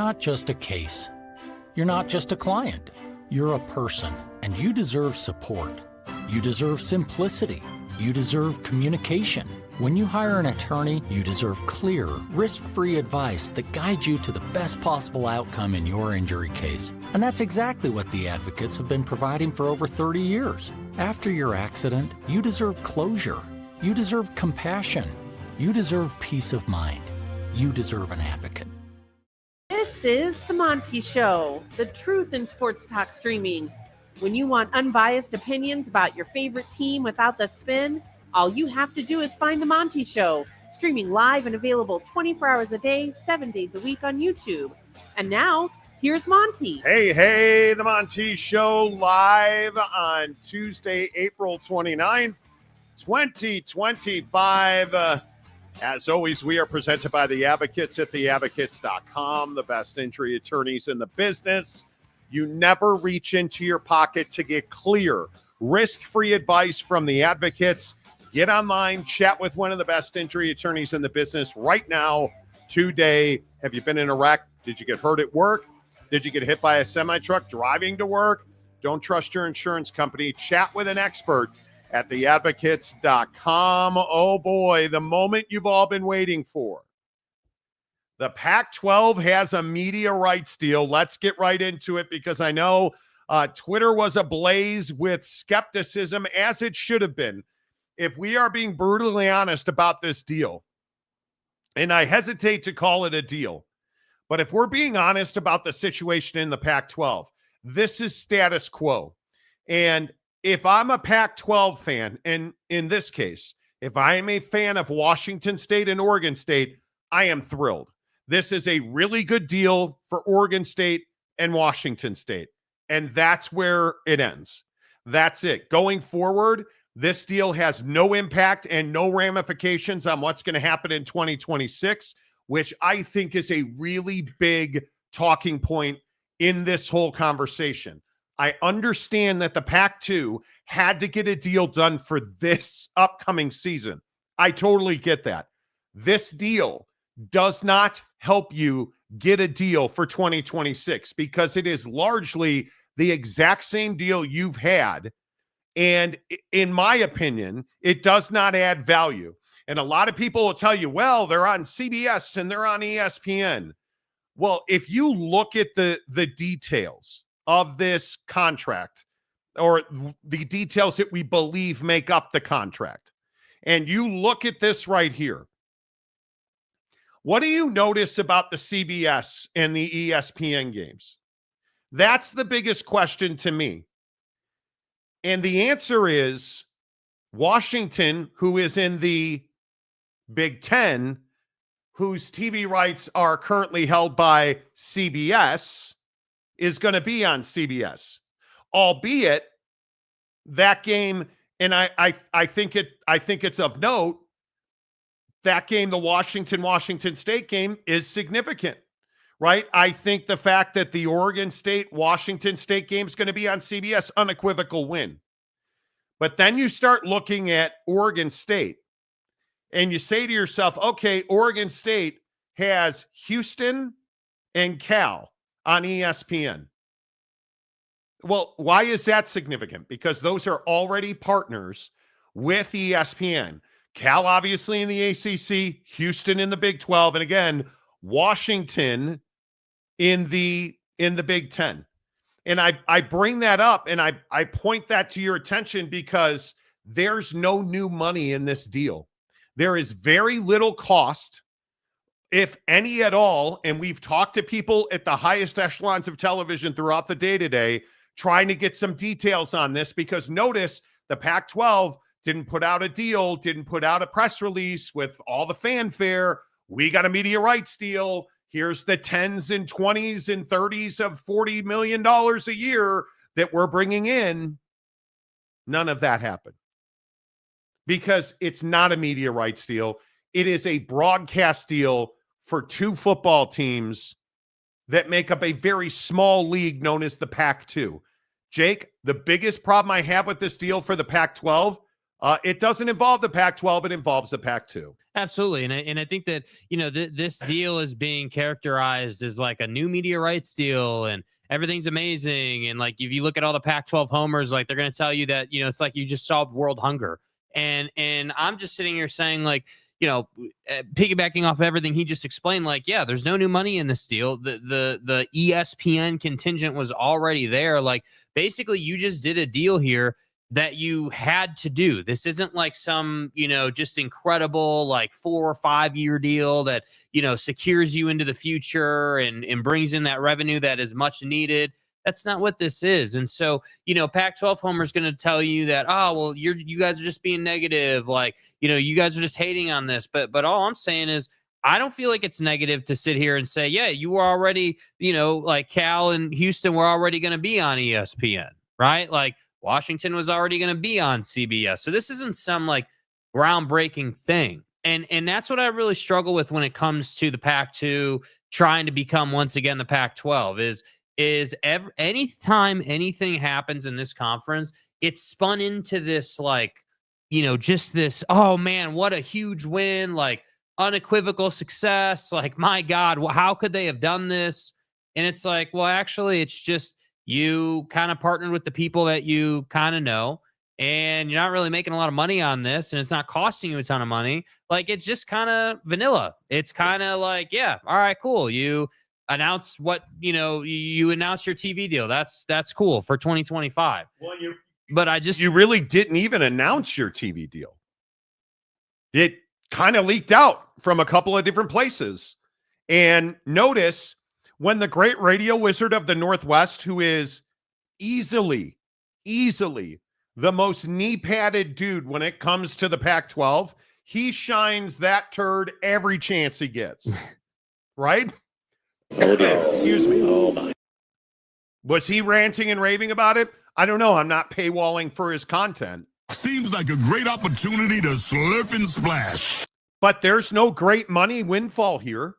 not just a case. You're not just a client. You're a person, and you deserve support. You deserve simplicity. You deserve communication. When you hire an attorney, you deserve clear, risk-free advice that guides you to the best possible outcome in your injury case. And that's exactly what the advocates have been providing for over 30 years. After your accident, you deserve closure. You deserve compassion. You deserve peace of mind. You deserve an advocate. This is the Monty Show, the truth in sports talk streaming. When you want unbiased opinions about your favorite team without the spin, all you have to do is find the Monty Show, streaming live and available 24 hours a day, 7 days a week on YouTube. And now, here's Monty. Hey, the Monty Show live on Tuesday, April 29th, 2025. As always, we are presented by the Advocates at theadvocates.com, the best injury attorneys in the business. You never reach into your pocket to get clear, risk-free advice from the Advocates. Get online, chat with one of the best injury attorneys in the business right now, today. Have you been in a wreck? Did you get hurt at work? Did you get hit by a semi-truck driving to work? Don't trust your insurance company. Chat with an expert at theadvocates.com. Oh boy, the moment you've all been waiting for. The Pac-12 has a media rights deal. Let's get right into it because I know Twitter was ablaze with skepticism, as it should have been, if we are being brutally honest about this deal. And I hesitate to call it a deal, but if we're being honest about the situation in the Pac-12, this is status quo. And if I'm a Pac-12 fan, and in this case, if I am a fan of Washington State and Oregon State, I am thrilled. This is a really good deal for Oregon State and Washington State. And that's where it ends. That's it. Going forward, this deal has no impact and no ramifications on what's going to happen in 2026, which I think is a really big talking point in this whole conversation. I understand that the Pac-2 had to get a deal done for this upcoming season. I totally get that. This deal does not help you get a deal for 2026 because it is largely the exact same deal you've had. And in my opinion, it does not add value. And a lot of people will tell you, well, they're on CBS and they're on ESPN. Well, if you look at the details of this contract, or the details that we believe make up the contract, and you look at this right here, what do you notice about the CBS and the ESPN games? That's the biggest question to me. And the answer is Washington, who is in the Big Ten, whose TV rights are currently held by CBS, is going to be on CBS, albeit that game, and I think it's of note, that game, the Washington State game, is significant, right? I think the fact that the Oregon State, Washington State game is going to be on CBS, unequivocal win. But then you start looking at Oregon State and you say to yourself, okay, Oregon State has Houston and Cal on ESPN. Well, why is that significant? Because those are already partners with ESPN. Cal, obviously, in the ACC, Houston in the Big 12, and again, Washington in the Big 10. And I bring that up and I point that to your attention because there's no new money in this deal. There is very little cost, if any at all, and we've talked to people at the highest echelons of television throughout the day today trying to get some details on this, because notice the Pac-12 didn't put out a deal, didn't put out a press release with all the fanfare. We got a media rights deal. Here's the 10s and 20s and 30s of $40 million a year that we're bringing in. None of that happened because it's not a media rights deal. It is a broadcast deal for two football teams that make up a very small league known as the Pac-2. Jake, the biggest problem I have with this deal for the Pac-12, It doesn't involve the Pac-12. It involves the Pac-2. Absolutely. And I think that, this deal is being characterized as like a new media rights deal and everything's amazing. And like, if you look at all the Pac-12 homers, like they're going to tell you that, it's like you just solved world hunger. And I'm just sitting here saying like, piggybacking off everything he just explained, like, yeah, there's no new money in this deal. The ESPN contingent was already there. Like, basically, you just did a deal here that you had to do. This isn't like some, just incredible, like 4 or 5 year deal that, secures you into the future and brings in that revenue that is much needed. That's not what this is. And so, Pac-12 homer is going to tell you that, oh, well, you guys are just being negative. Like, you guys are just hating on this. But all I'm saying is, I don't feel like it's negative to sit here and say, yeah, you were already, like Cal and Houston were already going to be on ESPN, right? Like Washington was already going to be on CBS. So this isn't some like groundbreaking thing. And that's what I really struggle with when it comes to the Pac-2 trying to become once again the Pac-12 anytime anything happens in this conference, it's spun into this like, just this, oh man, what a huge win, like unequivocal success. Like, my God, how could they have done this? And it's like, well, actually, it's just you kind of partnered with the people that you kind of know, and you're not really making a lot of money on this, and it's not costing you a ton of money. Like, it's just kind of vanilla. It's kind of like, yeah, all right, cool. You announce what, you announce your TV deal. That's cool for 2025. Well, you really didn't even announce your TV deal. It kind of leaked out from a couple of different places. And notice when the great radio wizard of the Northwest, who is easily the most knee-padded dude when it comes to the Pac-12, he shines that turd every chance he gets. Right? Excuse me. Oh my. Was he ranting and raving about it? I don't know. I'm not paywalling for his content. Seems like a great opportunity to slurp and splash. But there's no great money windfall here.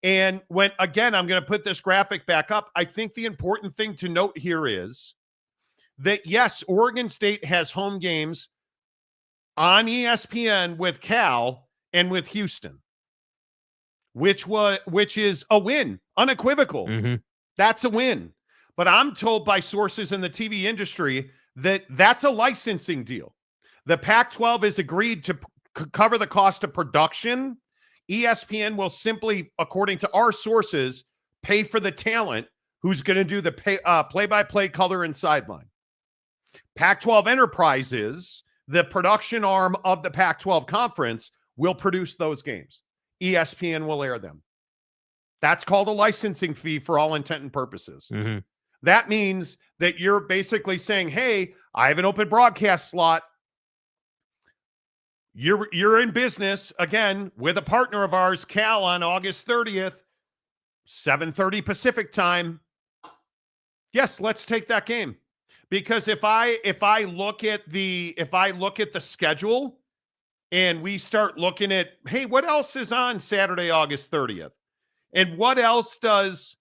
And when, again, I'm going to put this graphic back up. I think the important thing to note here is that, yes, Oregon State has home games on ESPN with Cal and with Houston, which is a win, unequivocal. Mm-hmm. That's a win. But I'm told by sources in the TV industry that that's a licensing deal. The Pac-12 has agreed to cover the cost of production. ESPN will simply, according to our sources, pay for the talent who's going to do the play-by-play color and sideline. Pac-12 Enterprises, the production arm of the Pac-12 conference, will produce those games. ESPN will air them. That's called a licensing fee for all intent and purposes. Mm-hmm. That means that you're basically saying, hey, I have an open broadcast slot. You're in business, again, with a partner of ours, Cal, on August 30th, 7:30 Pacific time. Yes, let's take that game. Because if I look at the schedule and we start looking at, hey, what else is on Saturday, August 30th? And what else does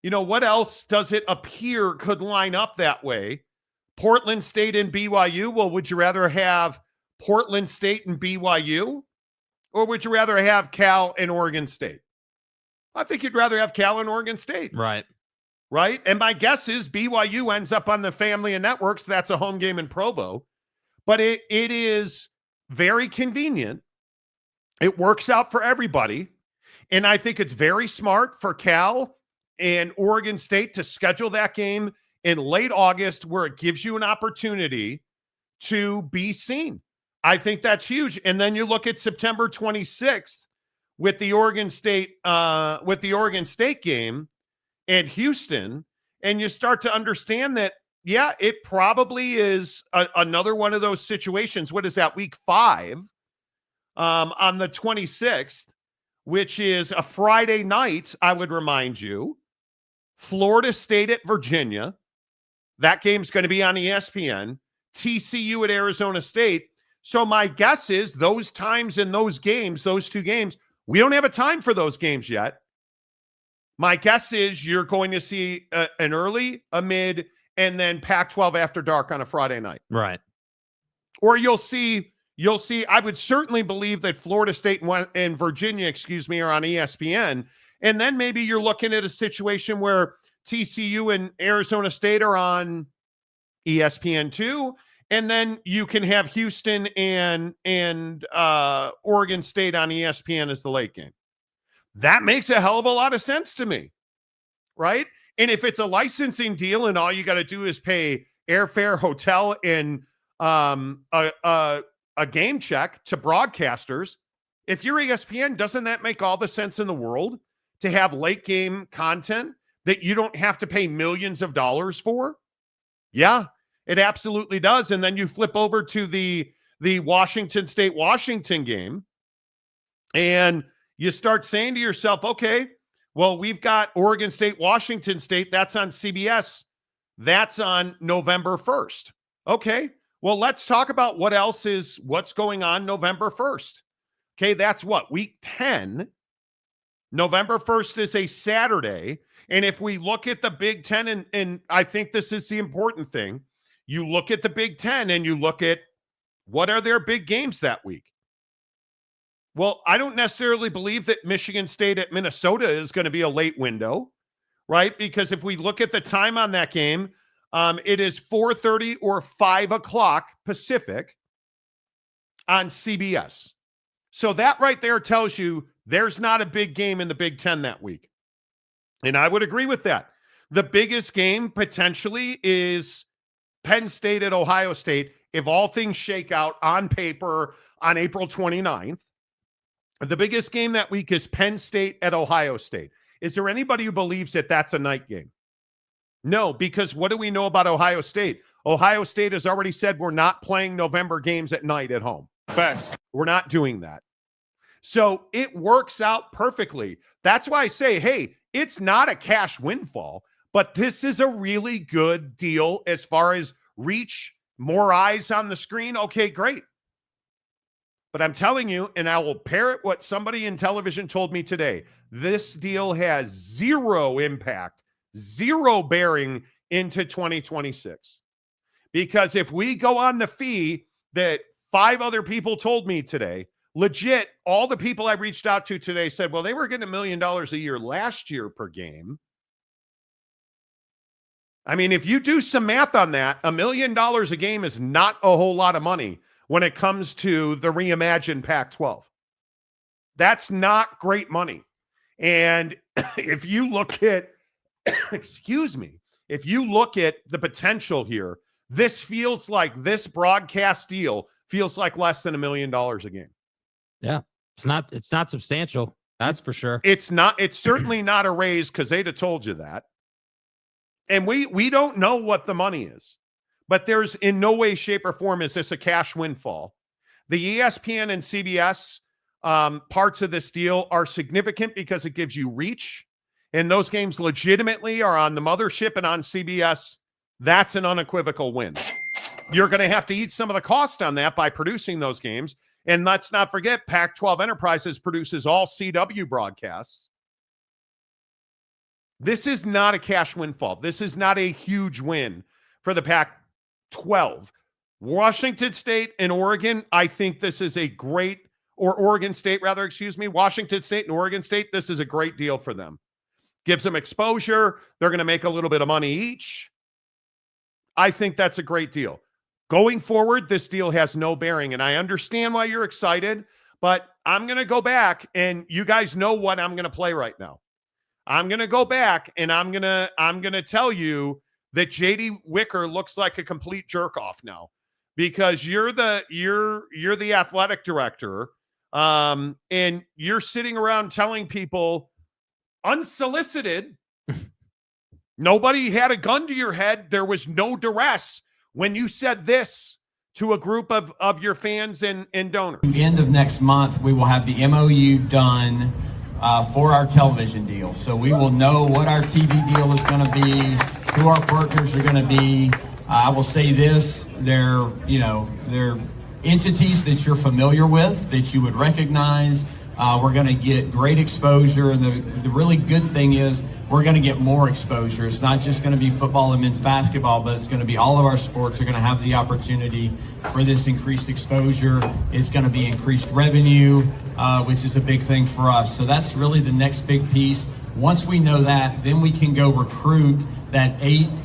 it appear could line up that way? Portland State and BYU. Well, would you rather have Portland State and BYU? Or would you rather have Cal and Oregon State? I think you'd rather have Cal and Oregon State. Right. Right? And my guess is BYU ends up on the family of networks. That's a home game in Provo. But it is very convenient. It works out for everybody. And I think it's very smart for Cal and Oregon State to schedule that game in late August, where it gives you an opportunity to be seen. I think that's huge. And then you look at September 26th with the Oregon State game and Houston, and you start to understand that, yeah, it probably is another one of those situations. What is that, week 5 on the 26th, which is a Friday night, I would remind you. Florida State at Virginia. That game's going to be on ESPN. TCU at Arizona State. So my guess is those times in those games, those two games, we don't have a time for those games yet. My guess is you're going to see an early, a mid, and then Pac-12 after dark on a Friday night. Right. Or you'll see you'll see, I would certainly believe that Florida State and Virginia, are on ESPN. And then maybe you're looking at a situation where TCU and Arizona State are on ESPN2. And then you can have Houston and Oregon State on ESPN as the late game. That makes a hell of a lot of sense to me, right? And if it's a licensing deal and all you got to do is pay airfare, hotel, and a game check to broadcasters, if you're ESPN, doesn't that make all the sense in the world to have late game content that you don't have to pay millions of dollars for? Yeah, it absolutely does. And then you flip over to the Washington State-Washington game, and you start saying to yourself, okay, well, we've got Oregon State-Washington State. That's on CBS. That's on November 1st. Okay, well, let's talk about what's going on November 1st. Okay, that's what? Week 10. November 1st is a Saturday. And if we look at the Big Ten, and I think this is the important thing, you look at the Big Ten and you look at what are their big games that week. Well, I don't necessarily believe that Michigan State at Minnesota is going to be a late window, right? Because if we look at the time on that game, it is 4:30 or 5 o'clock Pacific on CBS. So that right there tells you there's not a big game in the Big Ten that week. And I would agree with that. The biggest game potentially is Penn State at Ohio State. If all things shake out on paper on April 29th, the biggest game that week is Penn State at Ohio State. Is there anybody who believes that that's a night game? No, because what do we know about Ohio State? Ohio State has already said we're not playing November games at night at home. Facts. We're not doing that. So it works out perfectly. That's why I say, hey, it's not a cash windfall, but this is a really good deal as far as reach, more eyes on the screen. Okay, great. But I'm telling you, and I will parrot what somebody in television told me today, this deal has zero impact, zero bearing into 2026. Because if we go on the fee that 5 other people told me today, legit, all the people I reached out to today said, well, they were getting $1 million a year last year per game. I mean, if you do some math on that, $1 million a game is not a whole lot of money when it comes to the reimagined Pac-12. That's not great money. And if you look at, if you look at the potential here, this feels like this broadcast deal feels like less than $1 million a game. Yeah, it's not substantial. That's for sure. It's certainly not a raise because they'd have told you that. And we don't know what the money is, but there's in no way, shape, or form is this a cash windfall. The ESPN and CBS parts of this deal are significant because it gives you reach, and those games legitimately are on the mothership and on CBS. That's an unequivocal win. You're going to have to eat some of the cost on that by producing those games. And let's not forget, Pac-12 Enterprises produces all CW broadcasts. This is not a cash windfall. This is not a huge win for the Pac-12. Washington State and Oregon, I think this is a great, or Oregon State rather, excuse me, Washington State and Oregon State, this is a great deal for them. Gives them exposure. They're going to make a little bit of money each. I think that's a great deal. Going forward, this deal has no bearing, and I understand why you're excited, but I'm going to go back, and you guys know what I'm going to play right now. I'm going to go back, and I'm going to tell you that JD Wicker looks like a complete jerk off now, because you're the athletic director, and you're sitting around telling people unsolicited, nobody had a gun to your head, there was no duress when you said this to a group of your fans and donors. At the end of next month, we will have the MOU done for our television deal. So we will know what our TV deal is going to be, who our partners are going to be. I will say this, they're entities that you're familiar with, that you would recognize. We're going to get great exposure, and the really good thing is we're going to get more exposure. It's not just going to be football and men's basketball, but it's going to be all of our sports are going to have the opportunity for this increased exposure. It's going to be increased revenue, which is a big thing for us. So that's really the next big piece. Once we know that, then we can go recruit that 8th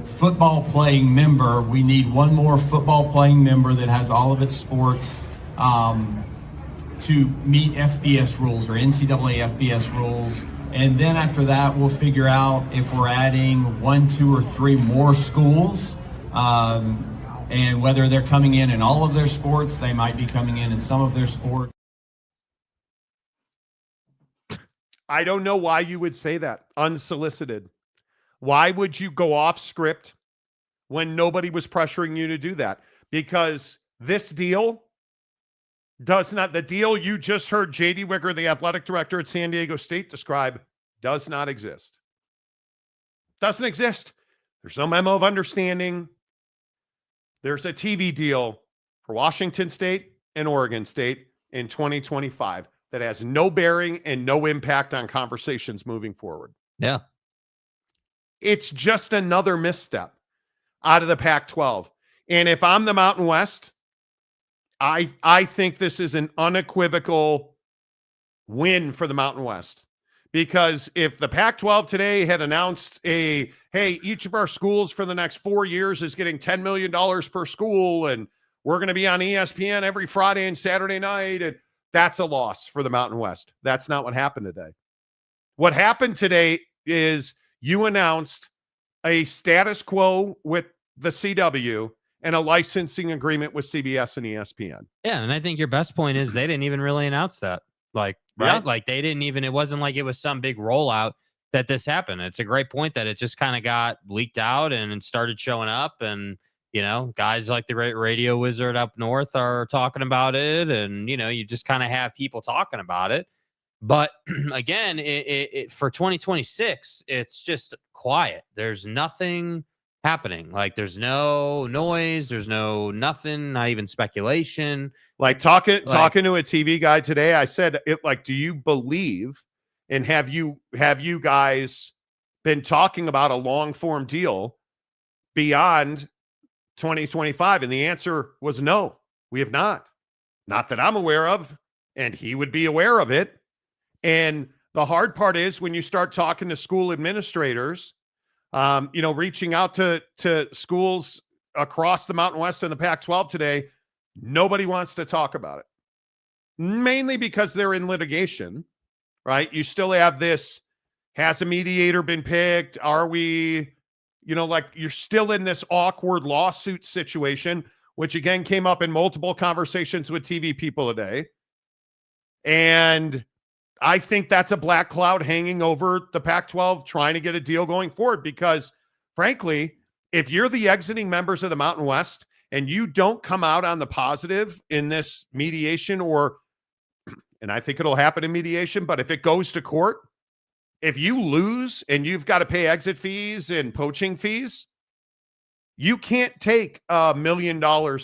football playing member. We need one more football playing member that has all of its sports to meet FBS rules or NCAA FBS rules. And then after that, we'll figure out if we're adding 1, 2, or 3 more schools, and whether they're coming in all of their sports. They might be coming in some of their sports. I don't know why you would say that unsolicited. Why would you go off script when nobody was pressuring you to do that? Because this deal does not, the deal you just heard J.D. Wigger, the athletic director at San Diego State, describe does not exist. Doesn't exist. There's no memo of understanding. There's a TV deal for Washington State and Oregon State in 2025 that has no bearing and no impact on conversations moving forward. Yeah. It's just another misstep out of the Pac-12. And if I'm the Mountain West, I think this is an unequivocal win for the Mountain West. Because if the Pac-12 today had announced hey, each of our schools for the next 4 years is getting $10 million per school, and we're going to be on ESPN every Friday and Saturday night, and that's a loss for the Mountain West. That's not what happened today. What happened today is you announced a status quo with the CW and a licensing agreement with CBS and ESPN. Yeah, and I think your best point is they didn't even really announce that. Like, right? Yeah. Like they didn't even, it wasn't like it was some big rollout that this happened. It's a great point that it just kind of got leaked out and started showing up, and guys like the great radio wizard up north are talking about it, and you just kind of have people talking about it. But again, it for 2026, it's just quiet. There's nothing happening. Like there's no noise, there's no nothing, not even speculation. Like talking to a TV guy today, I said, do you believe, and have you guys been talking about a long form deal beyond 2025? And the answer was no, we have not. Not that I'm aware of, and he would be aware of it. And the hard part is when you start talking to school administrators, reaching out to schools across the Mountain West and the Pac-12 today, nobody wants to talk about it. Mainly because they're in litigation, right? You still have this, has a mediator been picked? Are we, you're still in this awkward lawsuit situation, which again came up in multiple conversations with TV people today. And I think that's a black cloud hanging over the Pac-12 trying to get a deal going forward, because frankly, if you're the exiting members of the Mountain West and you don't come out on the positive in this mediation, and I think it'll happen in mediation, but if it goes to court, if you lose and you've got to pay exit fees and poaching fees, you can't take $1 million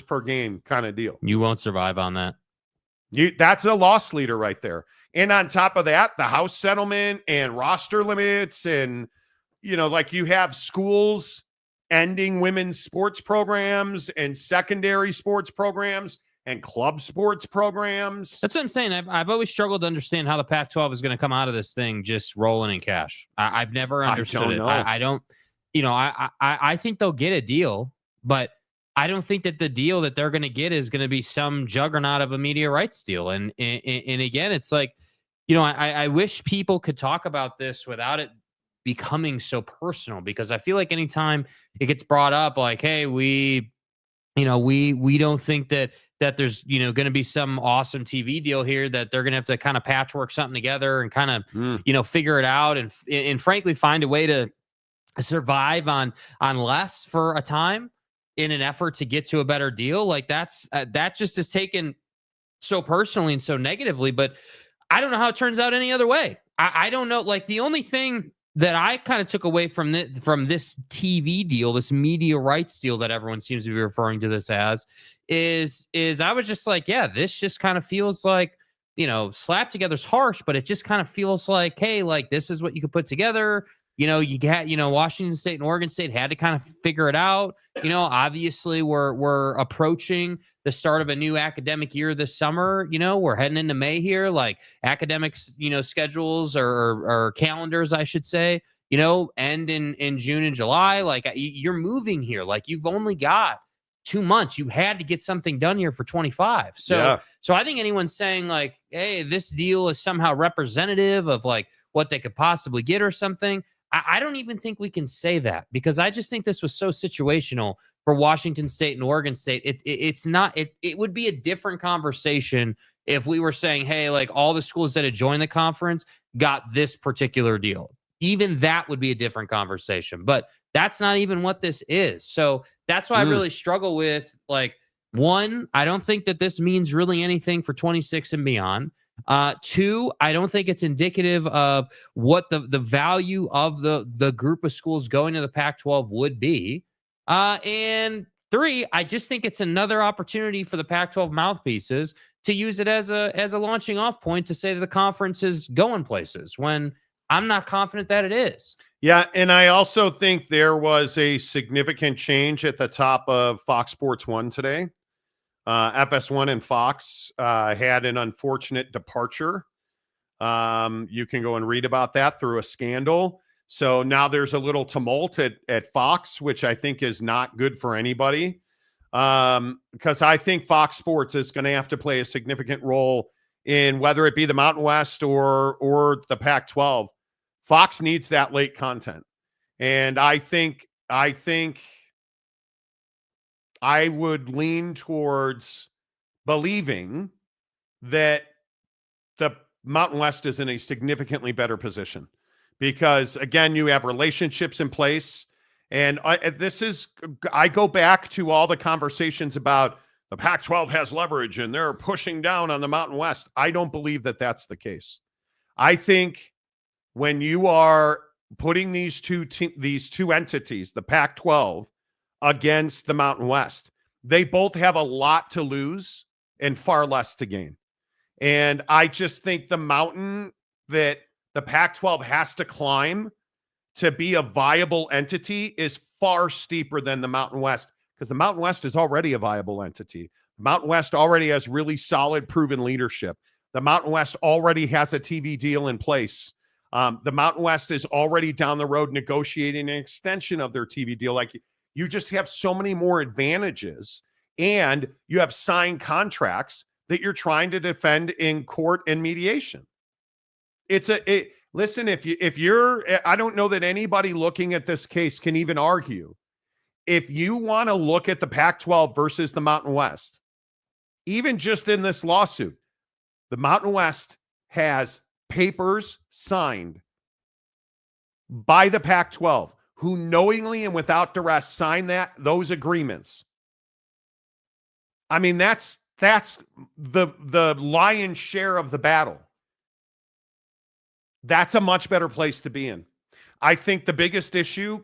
per game kind of deal. You won't survive on that. That's a loss leader right there. And on top of that, the house settlement and roster limits, and, you have schools ending women's sports programs and secondary sports programs and club sports programs. That's what I'm saying. I've always struggled to understand how the Pac-12 is going to come out of this thing just rolling in cash. I've never understood it. I don't, I think they'll get a deal, but I don't think that the deal that they're going to get is going to be some juggernaut of a media rights deal. And again, it's like, I wish people could talk about this without it becoming so personal, because I feel like anytime it gets brought up, like, hey, we don't think that there's, going to be some awesome TV deal here, that they're going to have to kind of patchwork something together and kind of, figure it out. And frankly, find a way to survive on less for a time in an effort to get to a better deal. Like that just is taken so personally and so negatively, but I don't know how it turns out any other way. I don't know. Like the only thing that I kind of took away from this TV deal, this media rights deal that everyone seems to be referring to this as, is I was just like, yeah, this just kind of feels like slap together is harsh, but it just kind of feels like, hey, like this is what you could put together. You got, Washington State and Oregon State had to kind of figure it out. Obviously we're approaching the start of a new academic year this summer. We're heading into May here, like academics, schedules or calendars, I should say, end in June and July. Like you're moving here. Like you've only got 2 months. You had to get something done here for 25. So I think anyone saying like, hey, this deal is somehow representative of like what they could possibly get or something, I don't even think we can say that, because I just think this was so situational for Washington State and Oregon State. It's not, it would be a different conversation if we were saying, hey, like all the schools that had joined the conference got this particular deal. Even that would be a different conversation, but that's not even what this is. So that's why I really struggle with, like, one, I don't think that this means really anything for 26 and beyond. Two, I don't think it's indicative of what the value of the group of schools going to the Pac-12 would be. And three, I just think it's another opportunity for the Pac-12 mouthpieces to use it as a launching off point to say that the conference is going places, when I'm not confident that it is. Yeah, and I also think there was a significant change at the top of Fox Sports 1 today. FS1 and Fox had an unfortunate departure. You can go and read about that through a scandal. So now there's a little tumult at Fox, which I think is not good for anybody, because I think Fox Sports is going to have to play a significant role in whether it be the Mountain West or the Pac-12. Fox needs that late content. And I think I would lean towards believing that the Mountain West is in a significantly better position, because, again, you have relationships in place. And I go back to all the conversations about the Pac-12 has leverage and they're pushing down on the Mountain West. I don't believe that that's the case. I think when you are putting these two entities, the Pac-12 against the Mountain West, they both have a lot to lose and far less to gain. And I just think the mountain that the Pac-12 has to climb to be a viable entity is far steeper than the Mountain West, because the Mountain West is already a viable entity. The Mountain West already has really solid, proven leadership. The Mountain West already has a TV deal in place. The Mountain West is already down the road negotiating an extension of their TV deal. Like, you just have so many more advantages, and you have signed contracts that you're trying to defend in court and mediation. Listen, if you're, I don't know that anybody looking at this case can even argue. If you want to look at the Pac-12 versus the Mountain West, even just in this lawsuit, the Mountain West has papers signed by the Pac-12, who knowingly and without duress signed those agreements. I mean, that's the lion's share of the battle. That's a much better place to be in. I think the biggest issue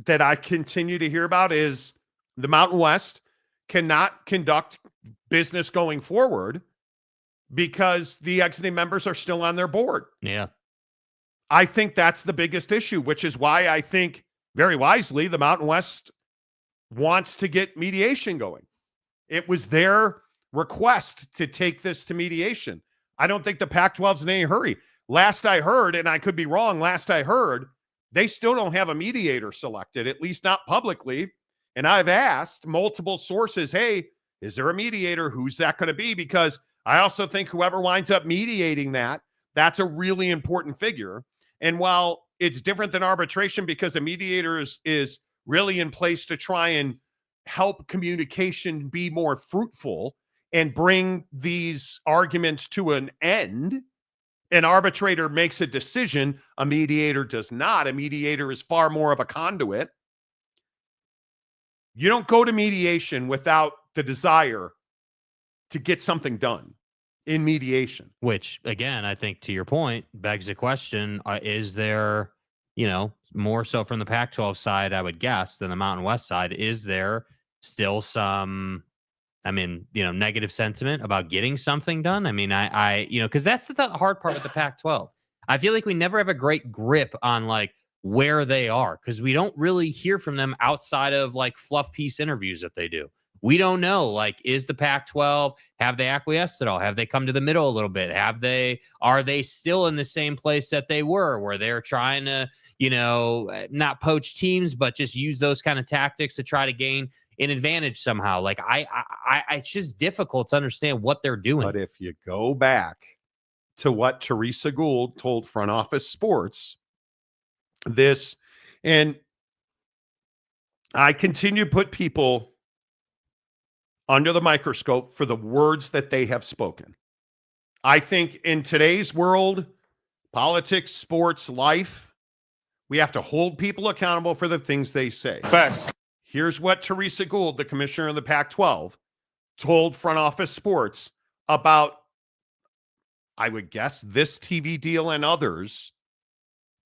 that I continue to hear about is the Mountain West cannot conduct business going forward because the exiting members are still on their board. Yeah. I think that's the biggest issue, which is why I think, very wisely, the Mountain West wants to get mediation going. It was their request to take this to mediation. I don't think the Pac-12's in any hurry. Last I heard, and I could be wrong, they still don't have a mediator selected, at least not publicly. And I've asked multiple sources, hey, is there a mediator? Who's that going to be? Because I also think whoever winds up mediating that's a really important figure. And while it's different than arbitration because a mediator is really in place to try and help communication be more fruitful and bring these arguments to an end, an arbitrator makes a decision. A mediator does not. A mediator is far more of a conduit. You don't go to mediation without the desire to get something done in mediation. Which, again, I think to your point, begs the question, is there, more so from the Pac-12 side, I would guess, than the Mountain West side, is there still some I mean, negative sentiment about getting something done. I mean, because that's the hard part with the Pac-12. I feel like we never have a great grip on like where they are because we don't really hear from them outside of like fluff piece interviews that they do. We don't know, like, is the Pac-12, have they acquiesced at all? Have they come to the middle a little bit? Are they still in the same place that they were, where they're trying to, not poach teams, but just use those kind of tactics to try to gain an advantage somehow? Like, it's just difficult to understand what they're doing. But if you go back to what Teresa Gould told Front Office Sports, and I continue to put people under the microscope for the words that they have spoken. I think in today's world, politics, sports, life, we have to hold people accountable for the things they say. Facts. Here's what Teresa Gould, the commissioner of the Pac-12, told Front Office Sports about, I would guess, this TV deal and others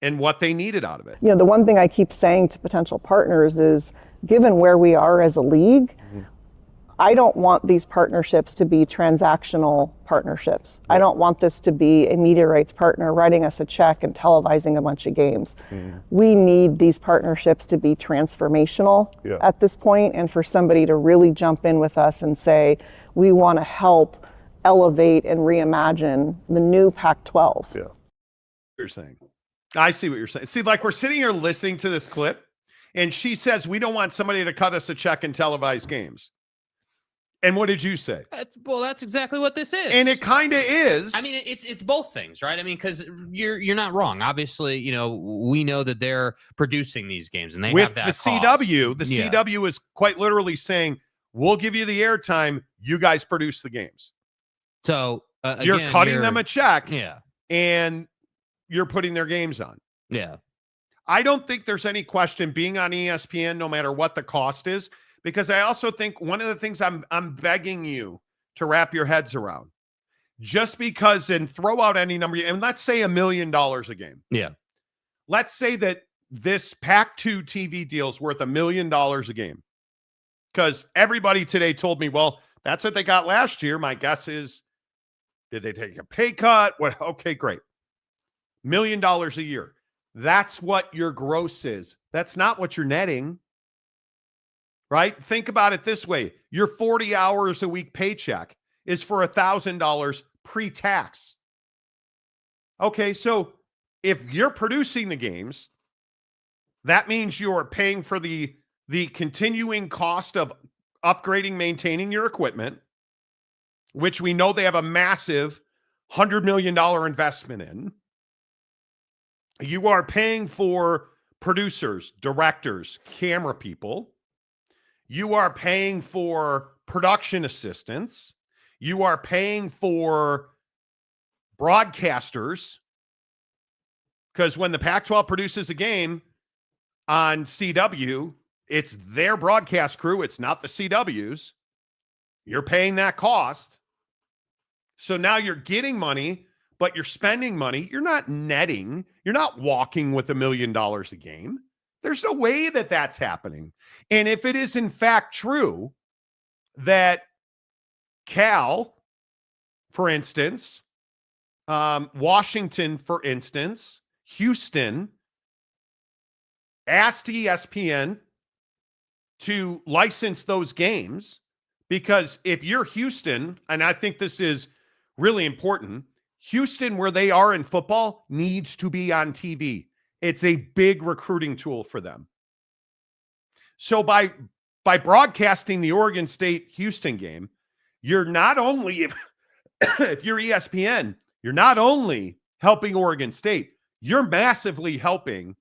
and what they needed out of it. The one thing I keep saying to potential partners is, given where we are as a league, I don't want these partnerships to be transactional partnerships. I don't want this to be a media rights partner writing us a check and televising a bunch of games. We need these partnerships to be transformational at this point, and for somebody to really jump in with us and say, we want to help elevate and reimagine the new Pac-12. Yeah. You're saying. I see what you're saying. See, like, we're sitting here listening to this clip, and she says, we don't want somebody to cut us a check and televise games. And what did you say? That's exactly what this is. And it kind of is. I mean, it's both things, right? I mean, because you're not wrong. Obviously, we know that they're producing these games, and they with have that the cost. CW. The CW is quite literally saying, we'll give you the airtime. You guys produce the games. So you're cutting them a check. Yeah. And you're putting their games on. Yeah. I don't think there's any question being on ESPN, no matter what the cost is, because I also think one of the things I'm begging you to wrap your heads around, just because, and throw out any number, and let's say $1 million a game. Yeah. Let's say that this Pac-2 TV deal is worth $1 million a game, because everybody today told me, well, that's what they got last year. My guess is, did they take a pay cut? Well, okay, great. $1 million a year. That's what your gross is. That's not what you're netting, right? Think about it this way. Your 40 hours a week paycheck is for $1,000 pre-tax. Okay, so if you're producing the games, that means you're paying for the continuing cost of upgrading, maintaining your equipment, which we know they have a massive $100 million investment in. You are paying for producers, directors, camera people. You are paying for production assistants. You are paying for broadcasters, because when the Pac-12 produces a game on CW, it's their broadcast crew. It's not the CW's. You're paying that cost. So now you're getting money, but you're spending money. You're not netting. You're not walking with $1 million a game. There's no way that that's happening. And if it is in fact true that Cal, for instance, Washington, for instance, Houston, asked ESPN to license those games, because if you're Houston, and I think this is really important, Houston, where they are in football, needs to be on TV. It's a big recruiting tool for them. So by broadcasting the Oregon State-Houston game, you're not only, if you're ESPN, you're not only helping Oregon State, you're massively helping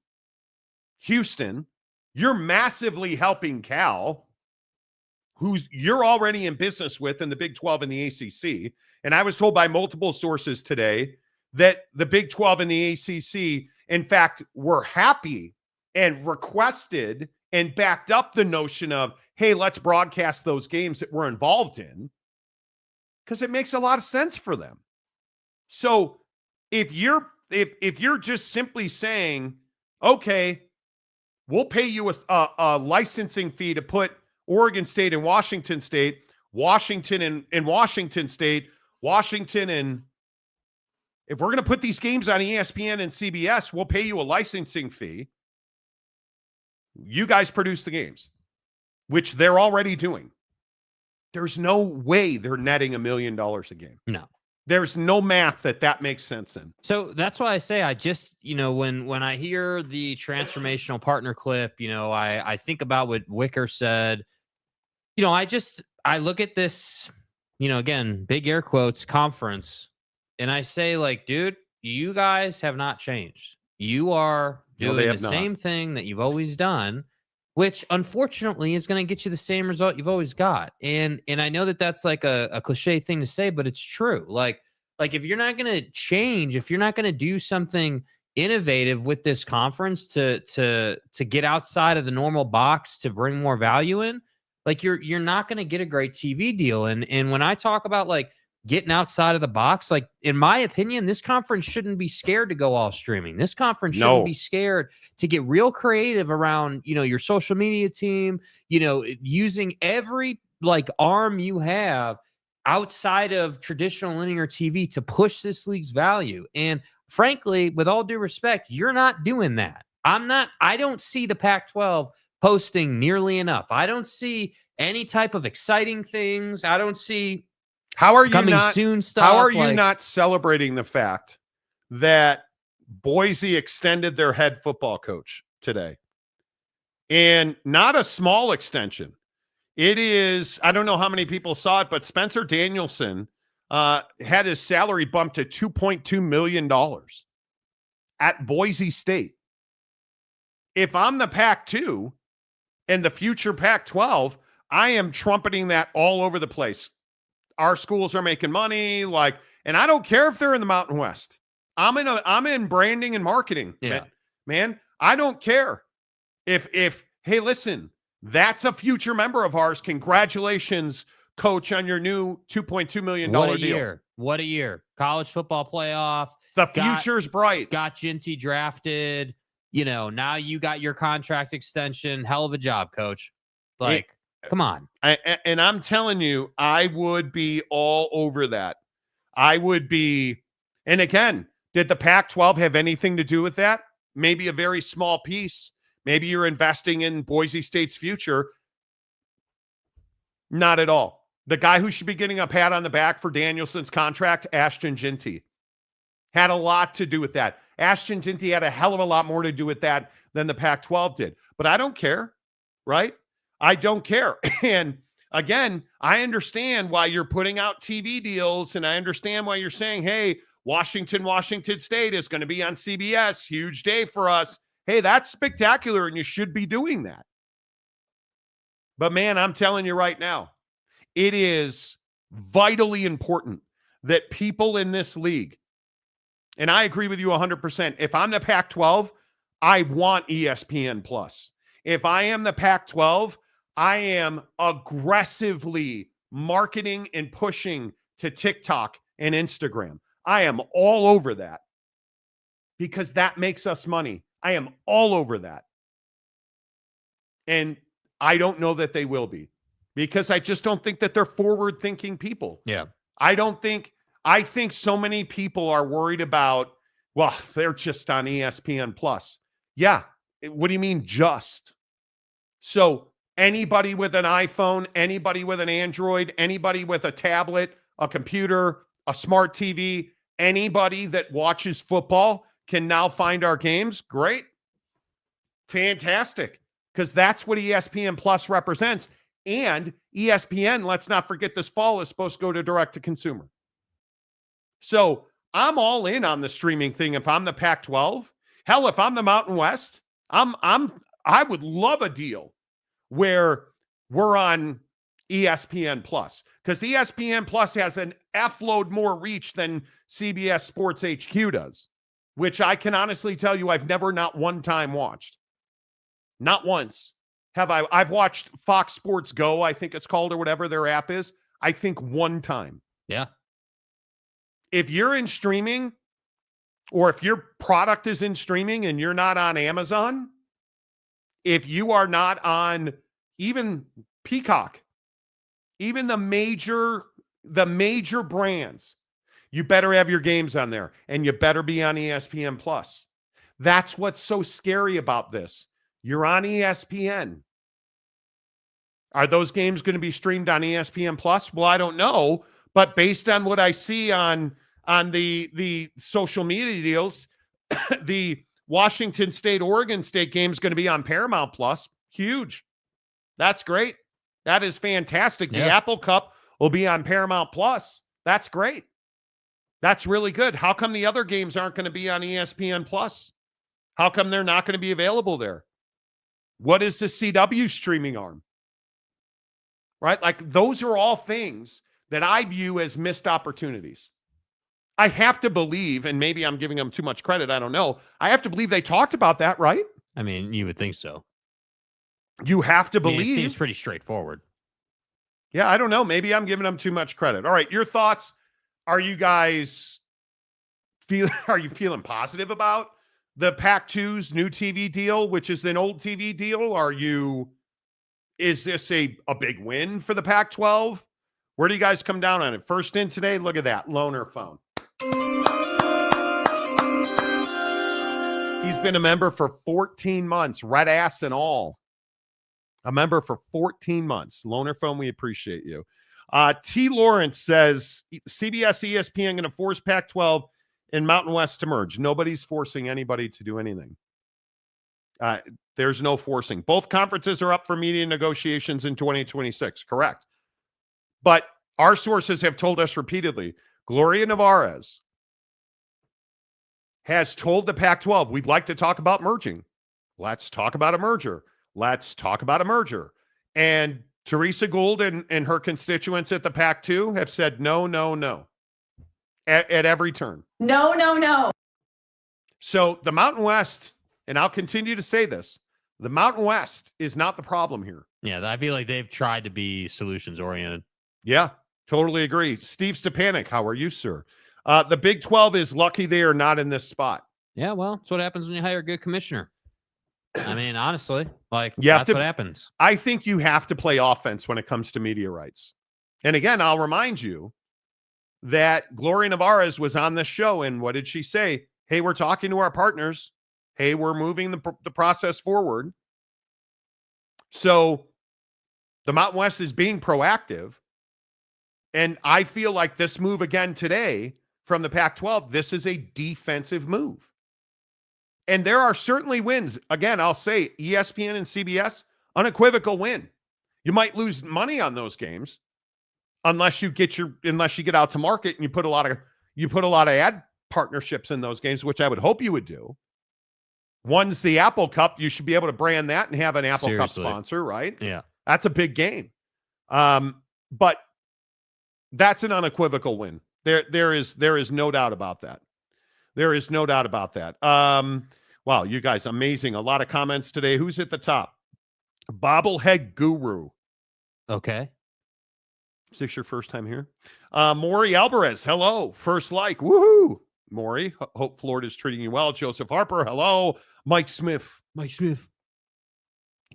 Houston. You're massively helping Cal, who's you're already in business with in the Big 12 and the ACC. And I was told by multiple sources today that the Big 12 and the ACC, in fact, were happy and requested and backed up the notion of, hey, let's broadcast those games that we're involved in, because it makes a lot of sense for them. So if you're just simply saying, okay, we'll pay you a licensing fee to put Oregon State and Washington State Washington and Washington State, Washington and if we're going to put these games on ESPN and CBS, we'll pay you a licensing fee. You guys produce the games, which they're already doing. There's no way they're netting $1 million a game. No. There's no math that makes sense in. So that's why I say I just, when I hear the transformational partner clip, I think about what Wicker said. I look at this, again, big air quotes, conference, and I say, like, dude, you guys have not changed. You are doing the same thing that you've always done, which unfortunately is going to get you the same result you've always got. And I know that that's like a cliche thing to say, but it's true. Like if you're not going to change, if you're not going to do something innovative with this conference to get outside of the normal box to bring more value in, like you're not going to get a great TV deal. And when I talk about like getting outside of the box, like in my opinion, this conference shouldn't be scared to go all streaming. This conference shouldn't be scared to get real creative around, your social media team, using every like arm you have outside of traditional linear TV to push this league's value. And frankly, with all due respect, you're not doing that. I don't see the Pac-12 posting nearly enough. I don't see any type of exciting things. I don't see coming soon stuff. How are you not celebrating the fact that Boise extended their head football coach today? And not a small extension. It is, I don't know how many people saw it, but Spencer Danielson had his salary bumped to $2.2 million at Boise State. If I'm the Pac-2 and the future Pac-12, I am trumpeting that all over the place. Our schools are making money, and I don't care if they're in the Mountain West. I'm in branding and marketing. Yeah. Man, I don't care. If hey, listen, that's a future member of ours. Congratulations, coach, on your new $2.2 million deal. What a year. College football playoff. The future's bright. Got Jinty drafted. Now you got your contract extension. Hell of a job, coach. Come on. And I'm telling you, I would be all over that. I would be. And again, did the Pac-12 have anything to do with that? Maybe a very small piece. Maybe you're investing in Boise State's future. Not at all. The guy who should be getting a pat on the back for Danielson's contract, Ashton Jinty, had a lot to do with that. Ashton Jinty had a hell of a lot more to do with that than the Pac-12 did. But I don't care, right? I don't care. And again, I understand why you're putting out TV deals, and I understand why you're saying, hey, Washington State is going to be on CBS. Huge day for us. Hey, that's spectacular, and you should be doing that. But man, I'm telling you right now, it is vitally important that people in this league, and I agree with you 100%. If I'm the Pac-12, I want ESPN Plus. If I am the Pac-12, I am aggressively marketing and pushing to TikTok and Instagram. I am all over that because that makes us money. I am all over that. And I don't know that they will be because I just don't think that they're forward-thinking people. Yeah. I think so many people are worried about, well, they're just on ESPN Plus. Yeah. What do you mean just? So anybody with an iPhone, anybody with an Android, anybody with a tablet, a computer, a smart TV, anybody that watches football can now find our games. Great. Fantastic. Because that's what ESPN Plus represents. And ESPN, let's not forget, this fall is supposed to go to direct to consumer. So I'm all in on the streaming thing. If I'm the Pac-12, hell, if I'm the Mountain West, I would love a deal where we're on ESPN Plus, because ESPN Plus has an F-load more reach than CBS Sports HQ does, which I can honestly tell you I've never not one time watched. Not once have I. I've watched Fox Sports Go, I think it's called, or whatever their app is. I think one time. Yeah. If you're in streaming, or if your product is in streaming and you're not on Amazon, if you are not on even Peacock, Even the major brands, you better have your games on there, and you better be on ESPN Plus. That's what's so scary about this. You're on ESPN. Are those games going to be streamed on ESPN Plus? Well, I don't know, but based on what I see on the social media deals, the Washington State, Oregon State game is going to be on Paramount Plus. Huge. That's great. That is fantastic. The Apple Cup will be on Paramount Plus. That's great. That's really good. How come the other games aren't going to be on ESPN Plus? How come they're not going to be available there? What is the CW streaming arm? Right? Like, those are all things that I view as missed opportunities. I have to believe, and maybe I'm giving them too much credit, I don't know. I have to believe they talked about that, right? I mean, you would think so. You have to believe. It seems pretty straightforward. Yeah, I don't know. Maybe I'm giving them too much credit. All right, your thoughts. Are you guys feeling positive about the Pac-2's new TV deal, which is an old TV deal? Is this a big win for the Pac-12? Where do you guys come down on it? First in today, look at that, loaner phone. He's been a member for 14 months, red ass and all. A member for 14 months. Loaner phone, we appreciate you. T. Lawrence says, CBS, ESPN going to force Pac-12 and Mountain West to merge. Nobody's forcing anybody to do anything. There's no forcing. Both conferences are up for media negotiations in 2026. Correct. But our sources have told us repeatedly, Gloria Nevarez has told the Pac-12, we'd like to talk about merging. Let's talk about a merger. Let's talk about a merger. And Teresa Gould and her constituents at the Pac-2 have said no, no, no. At every turn. No, no, no. So the Mountain West, and I'll continue to say this, the Mountain West is not the problem here. Yeah, I feel like they've tried to be solutions-oriented. Yeah, totally agree. Steve Stepanek, how are you, sir? The Big 12 is lucky they are not in this spot. Yeah, well, that's what happens when you hire a good commissioner. I mean, honestly, like, that's what happens. I think you have to play offense when it comes to media rights. And again, I'll remind you that Gloria Nevarez was on this show, and what did she say? Hey, we're talking to our partners. Hey, we're moving the process forward. So the Mountain West is being proactive. And I feel like this move again today from the Pac-12, this is a defensive move. And there are certainly wins. Again, I'll say ESPN and CBS, unequivocal win. You might lose money on those games unless you get out to market and you put a lot of ad partnerships in those games, which I would hope you would do. One's the Apple Cup. You should be able to brand that and have an Apple Cup sponsor, right? Yeah. That's a big game. But that's an unequivocal win. There is no doubt about that. There is no doubt about that. Wow, you guys, amazing. A lot of comments today. Who's at the top? Bobblehead Guru. Okay. Is this your first time here? Maury Alvarez, hello. First like, woohoo. Maury, hope Florida's treating you well. Joseph Harper, hello. Mike Smith.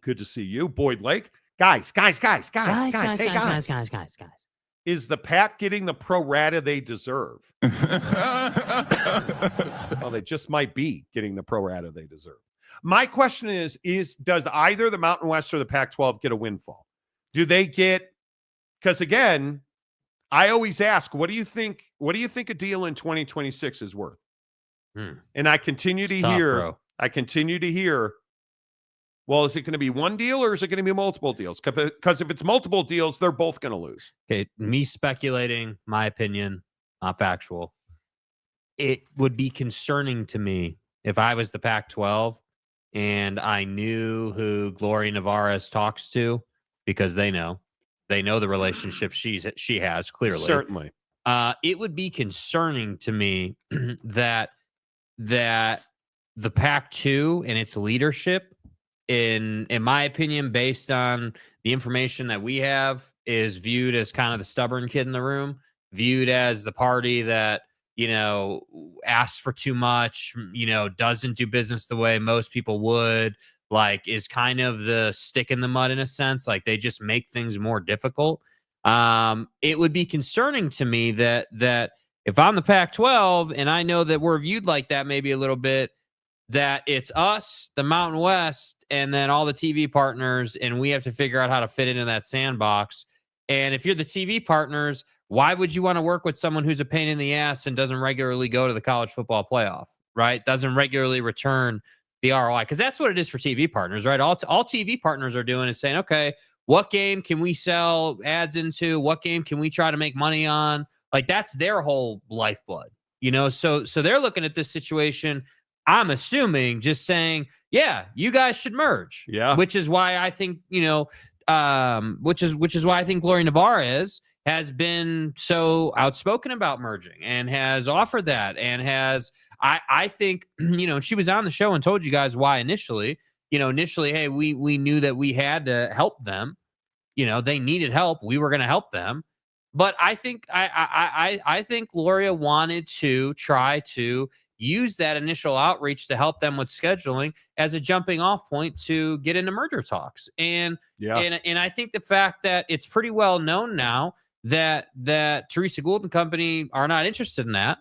Good to see you. Boyd Lake. Guys. Is the Pac getting the pro rata they deserve? Well, they just might be getting the pro rata they deserve. My question is does either the Mountain West or the Pac-12 get a windfall? Do they get, because again, I always ask, what do you think a deal in 2026 is worth? And I continue to hear, well, is it going to be one deal or is it going to be multiple deals? Because if it's multiple deals, they're both going to lose. Okay, me speculating, my opinion, not factual. It would be concerning to me if I was the Pac-12 and I knew who Gloria Nevarez talks to, because they know the relationship she has clearly. Certainly. It would be concerning to me that the Pac-2 and its leadership, in my opinion, based on the information that we have, is viewed as kind of the stubborn kid in the room, viewed as the party that, asks for too much, doesn't do business the way most people would, like is kind of the stick in the mud in a sense, like they just make things more difficult. It would be concerning to me that if I'm the Pac-12 and I know that we're viewed like that maybe a little bit, that it's us, the Mountain West, and then all the TV partners, and we have to figure out how to fit into that sandbox. And if you're the TV partners, why would you want to work with someone who's a pain in the ass and doesn't regularly go to the college football playoff, right? Doesn't regularly return the ROI? Because that's what it is for TV partners, right? All TV partners are doing is saying, okay, what game can we sell ads into? What game can we try to make money on? Like, that's their whole lifeblood, So they're looking at this situation, I'm assuming, just saying, yeah, you guys should merge. Yeah. Which is why I think, which is why I think Gloria Nevarez has been so outspoken about merging and has offered that and has, I think, she was on the show and told you guys why initially, hey, we knew that we had to help them. They needed help. We were going to help them. But I think I think Gloria wanted to try to use that initial outreach to help them with scheduling as a jumping off point to get into merger talks. And I think the fact that it's pretty well known now that Teresa Gould and company are not interested in that,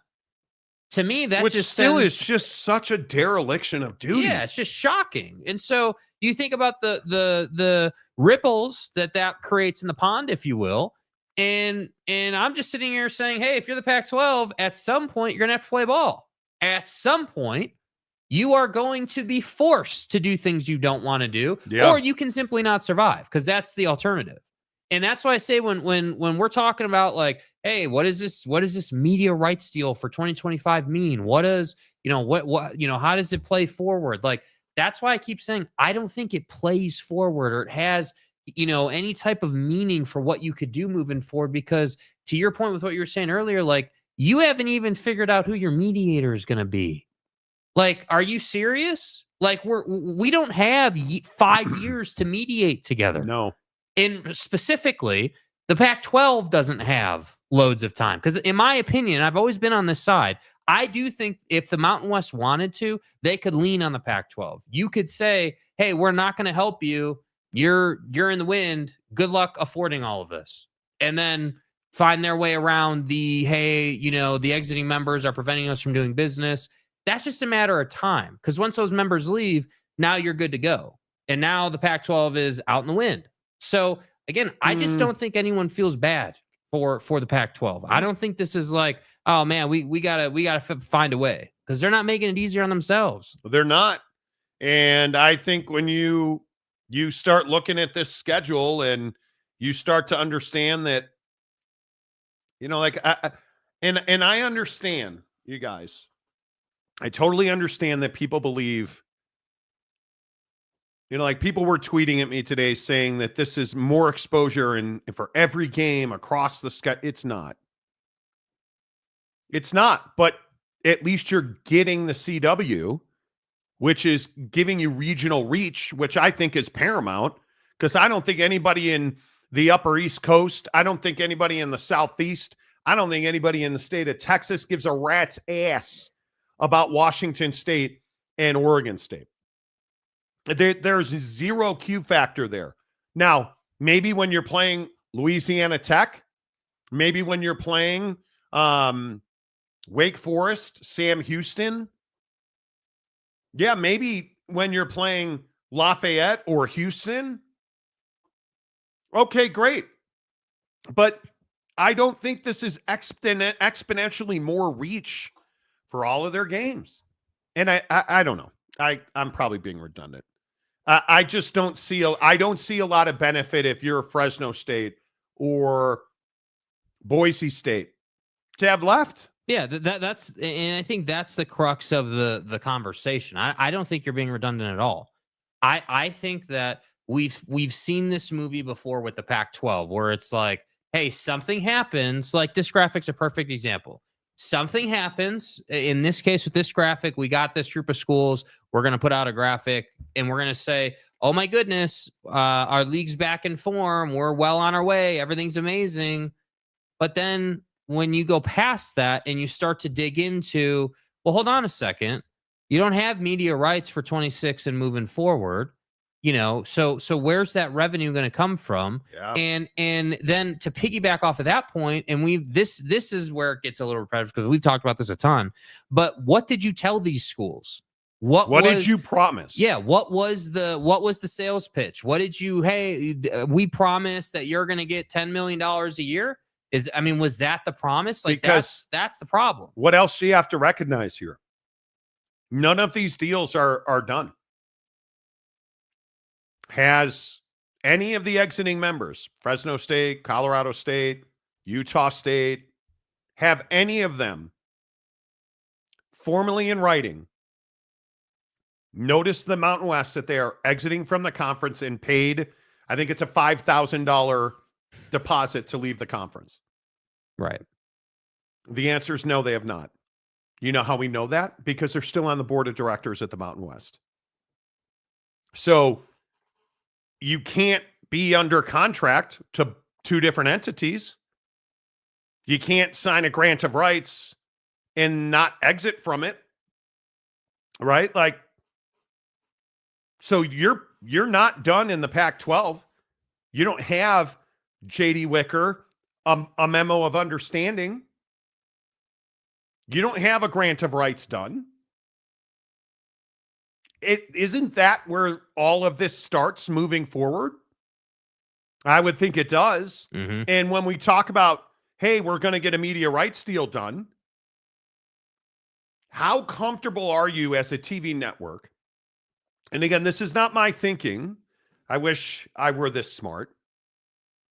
to me, that which just still sends, is just such a dereliction of duty. Yeah, it's just shocking. And so you think about the ripples that creates in the pond, if you will. And I'm just sitting here saying, hey, if you're the Pac-12, at some point, you're going to have to play ball. At some point, you are going to be forced to do things you don't want to do, or you can simply not survive, because that's the alternative. And that's why I say when we're talking about, like, hey, what is this media rights deal for 2025 mean? What does, how does it play forward? Like, that's why I keep saying I don't think it plays forward or it has, any type of meaning for what you could do moving forward, because to your point with what you were saying earlier, like, you haven't even figured out who your mediator is going to be. Like, are you serious? Like, we don't have 5 years to mediate together. No. And specifically, the Pac-12 doesn't have loads of time. Because in my opinion, I've always been on this side. I do think if the Mountain West wanted to, they could lean on the Pac-12. You could say, hey, we're not going to help you. You're in the wind. Good luck affording all of this. And then find their way around the, hey, the exiting members are preventing us from doing business. That's just a matter of time. Because once those members leave, now you're good to go. And now the Pac-12 is out in the wind. So again, I just don't think anyone feels bad for the Pac-12. I don't think this is like, oh man, we gotta find a way, because they're not making it easier on themselves. They're not. And I think when you start looking at this schedule and you start to understand that, I understand, you guys. I totally understand that people believe, people were tweeting at me today saying that this is more exposure and for every game across the sky. It's not. It's not, but at least you're getting the CW, which is giving you regional reach, which I think is paramount, because I don't think anybody in the Upper East Coast, I don't think anybody in the Southeast, I don't think anybody in the state of Texas gives a rat's ass about Washington State and Oregon State. There's zero Q factor there. Now, maybe when you're playing Louisiana Tech, maybe when you're playing Wake Forest, Sam Houston, yeah, maybe when you're playing Lafayette or Houston, okay, great. But I don't think this is exponentially more reach for all of their games. And I don't know. I'm probably being redundant. I just don't see I don't see a lot of benefit if you're Fresno State or Boise State to have left. Yeah, that's, and I think that's the crux of the conversation. I don't think you're being redundant at all. I think that we've seen this movie before with the Pac-12, where it's like, hey, something happens. Like, this graphic's a perfect example. Something happens. In this case, with this graphic, we got this group of schools. We're going to put out a graphic, and we're going to say, oh my goodness, our league's back in form. We're well on our way. Everything's amazing. But then when you go past that and you start to dig into, well, hold on a second. You don't have media rights for 26 and moving forward. You know, so where's that revenue going to come from? Yeah. And then to piggyback off of that point, and this is where it gets a little repetitive because we've talked about this a ton. But what did you tell these schools? What did you promise? Yeah, what was the sales pitch? What did you? Hey, we promise that you're going to get $10 million a year. Was that the promise? Like, because that's the problem. What else do you have to recognize here? None of these deals are done. Has any of the exiting members, Fresno State, Colorado State, Utah State, have any of them formally in writing noticed the Mountain West that they are exiting from the conference and paid, I think it's a $5,000 deposit to leave the conference? Right. The answer is no, they have not. You know how we know that? Because they're still on the board of directors at the Mountain West. So you can't be under contract to two different entities. You can't sign a grant of rights and not exit from it. Right? Like, so you're not done in the Pac-12. You don't have J.D. Wicker, a memo of understanding. You don't have a grant of rights done. Isn't that where all of this starts moving forward? I would think it does. Mm-hmm. And when we talk about, hey, we're going to get a media rights deal done, how comfortable are you as a TV network? And again, this is not my thinking. I wish I were this smart.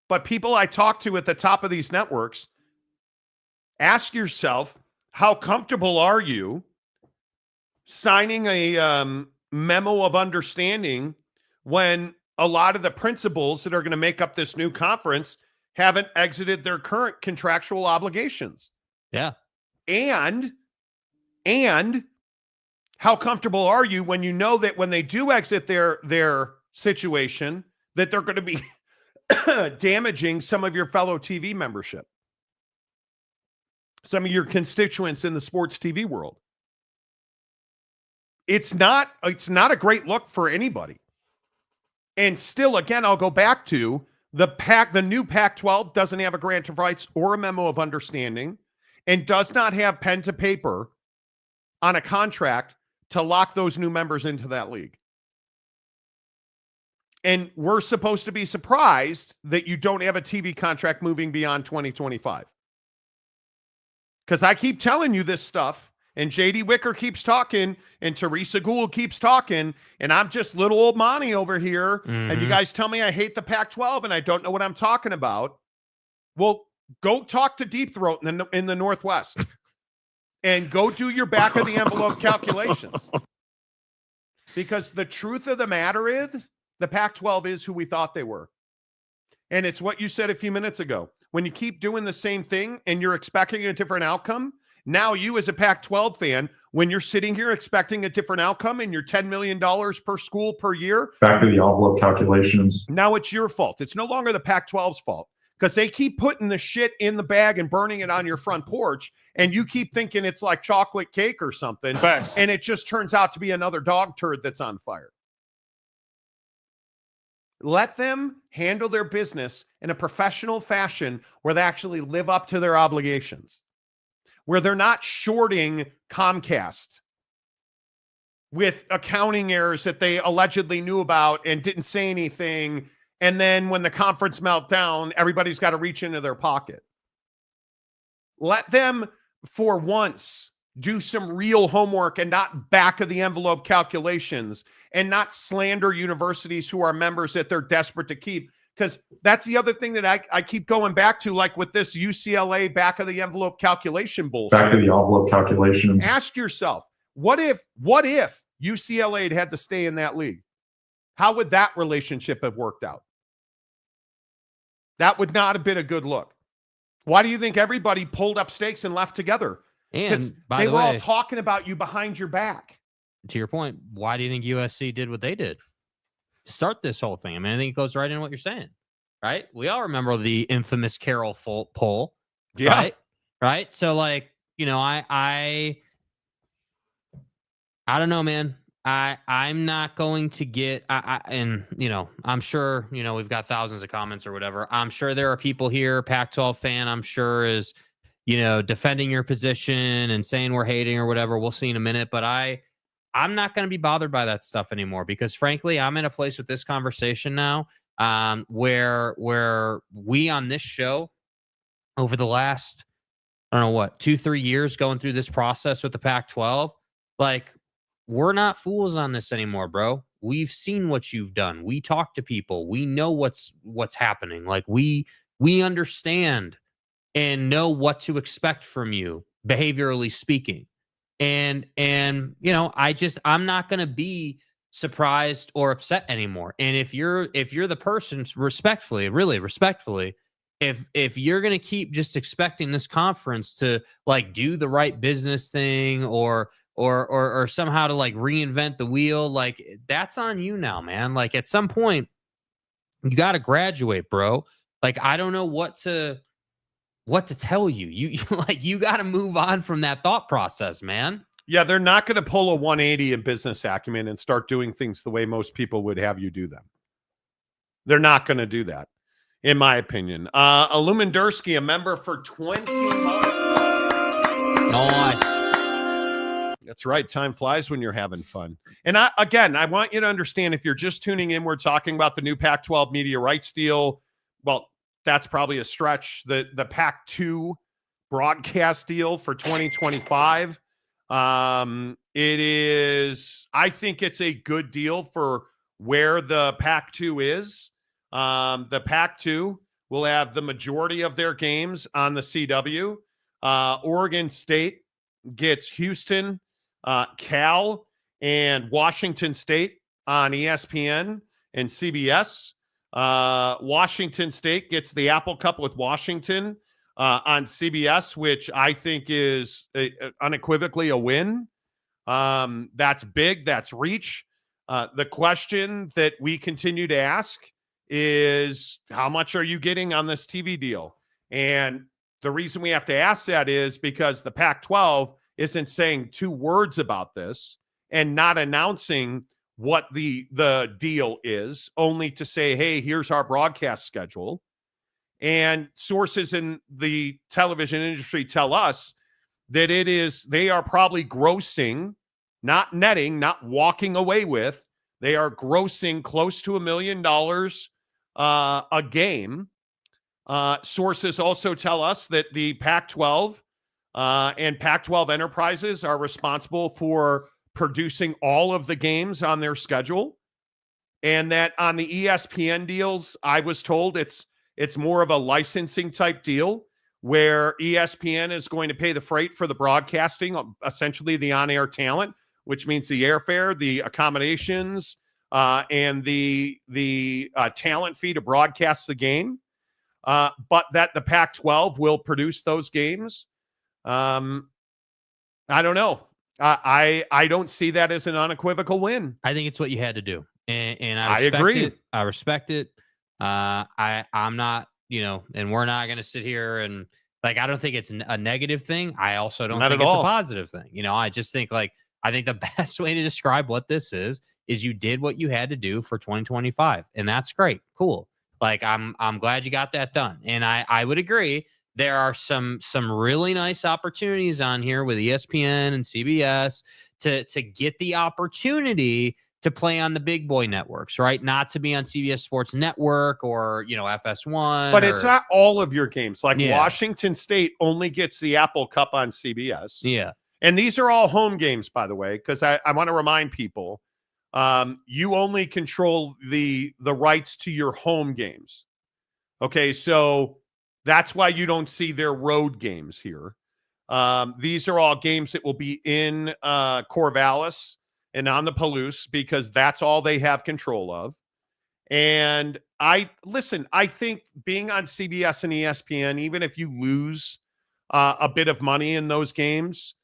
But people I talk to at the top of these networks, ask yourself, how comfortable are you signing a memo of understanding when a lot of the principals that are going to make up this new conference haven't exited their current contractual obligations? Yeah. And how comfortable are you when you know that when they do exit their situation, that they're going to be damaging some of your fellow TV membership, some of your constituents in the sports TV world? It's not a great look for anybody. And still, again, I'll go back to the new Pac-12 doesn't have a grant of rights or a memo of understanding and does not have pen to paper on a contract to lock those new members into that league. And we're supposed to be surprised that you don't have a TV contract moving beyond 2025. Because I keep telling you this stuff, and J.D. Wicker keeps talking, and Teresa Gould keeps talking, and I'm just little old Monty over here, and you guys tell me I hate the Pac-12 and I don't know what I'm talking about. Well, go talk to Deep Throat in the Northwest, and go do your back-of-the-envelope calculations. Because the truth of the matter is, the Pac-12 is who we thought they were. And it's what you said a few minutes ago. When you keep doing the same thing and you're expecting a different outcome, now you as a Pac-12 fan, when you're sitting here expecting a different outcome and you're $10 million per school per year, back to the envelope calculations, now it's your fault. It's no longer the Pac-12's fault because they keep putting the shit in the bag and burning it on your front porch, and you keep thinking it's like chocolate cake or something. Facts. And it just turns out to be another dog turd that's on fire. Let them handle their business in a professional fashion where they actually live up to their obligations, where they're not shorting Comcast with accounting errors that they allegedly knew about and didn't say anything. And then when the conference meltdown, everybody's got to reach into their pocket. Let them, for once, do some real homework and not back of the envelope calculations, and not slander universities who are members that they're desperate to keep. Because that's the other thing that I keep going back to, like with this UCLA back of the envelope calculation bullshit. back to the envelope calculations. Ask yourself, what if UCLA had to stay in that league? How would that relationship have worked out? That would not have been a good look. Why do you think everybody pulled up stakes and left together? And by they the were way, all talking about you behind your back. to your point, why do you think USC did what they did to start this whole thing? I mean, I think it goes right in what you're saying, right? We all remember the infamous Carroll poll, Yeah. right? So, like, you know, I don't know, man. I'm not going to get and I'm sure we've got thousands of comments or whatever. I'm sure there are people here, Pac-12 fan, I'm sure is defending your position and saying we're hating or whatever. We'll see in a minute, but I'm not going to be bothered by that stuff anymore because frankly, I'm in a place with this conversation now where we on this show over the last I don't know what 2-3 years going through this process with the Pac-12, like we're not fools on this anymore, bro. We've seen what you've done. We talk to people. We know what's happening. Like we understand and know what to expect from you, behaviorally speaking. And I'm not going to be surprised or upset anymore. And if you're the person respectfully, really respectfully, if you're going to keep just expecting this conference to like do the right business thing or somehow to like reinvent the wheel, like that's on you now, man. Like at some point you got to graduate, bro. Like I don't know what to tell you. You like you got to move on from that thought process, man. Yeah, they're not going to pull a 180 in business acumen and start doing things the way most people would have you do them. They're not going to do that, in my opinion. Alumindursky, a member for 20 months. Nice. That's right. Time flies when you're having fun. And I want you to understand, if you're just tuning in, we're talking about the new Pac-12 media rights deal. Well, that's probably a stretch. The Pac-2 broadcast deal for 2025. It is, I think it's a good deal for where the Pac-2 is. The Pac-2 will have the majority of their games on the CW. Oregon State gets Houston, Cal, and Washington State on ESPN and CBS. Washington State gets the Apple Cup with Washington on CBS, which I think is unequivocally a win. That's big. That's reach. The question that we continue to ask is, how much are you getting on this TV deal? And the reason we have to ask that is because the Pac-12 isn't saying two words about this and not announcing what the deal is, only to say, hey, here's our broadcast schedule. And sources in the television industry tell us that they are probably grossing, not netting, not walking away with, they are grossing close to $1 million a game. Sources also tell us that the Pac-12 and Pac-12 enterprises are responsible for producing all of the games on their schedule. And that on the ESPN deals, I was told it's more of a licensing type deal where ESPN is going to pay the freight for the broadcasting, essentially the on-air talent, which means the airfare, the accommodations, and the talent fee to broadcast the game. But that the Pac-12 will produce those games. I don't know. I don't see that as an unequivocal win. I think it's what you had to do. And I agree. I respect it. I'm not, and we're not going to sit here and like, I don't think it's a negative thing. I also don't think it's a positive thing. I just think I think the best way to describe what this is you did what you had to do for 2025. And that's great. Cool. Like, I'm glad you got that done. And I would agree. There are some really nice opportunities on here with ESPN and CBS to get the opportunity to play on the big boy networks, right? Not to be on CBS Sports Network or, FS1. But it's not all of your games. Like Washington State only gets the Apple Cup on CBS. Yeah. And these are all home games, by the way, because I want to remind people, you only control the rights to your home games. Okay, so that's why you don't see their road games here. These are all games that will be in Corvallis and on the Palouse because that's all they have control of. And I think being on CBS and ESPN, even if you lose a bit of money in those games,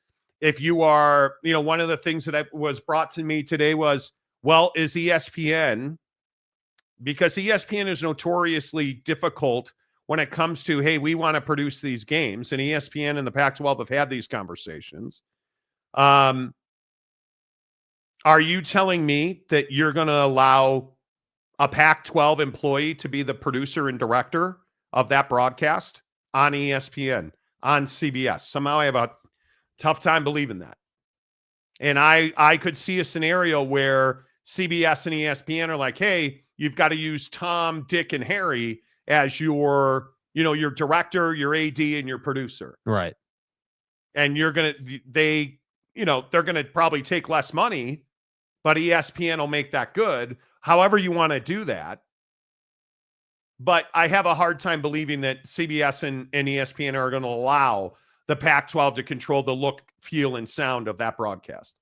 if you are, one of the things that was brought to me today was, well, is ESPN, because ESPN is notoriously difficult when it comes to, hey, we want to produce these games, and ESPN and the Pac-12 have had these conversations. Are Are you telling me that you're going to allow a Pac-12 employee to be the producer and director of that broadcast on ESPN, on CBS? Somehow I have a tough time believing that. And I could see a scenario where CBS and ESPN are like, hey, you've got to use Tom, Dick, and Harry as your director, your AD, and your producer. Right. And they're going to probably take less money, but ESPN will make that good. However you want to do that. But I have a hard time believing that CBS and ESPN are going to allow the Pac-12 to control the look, feel, and sound of that broadcast.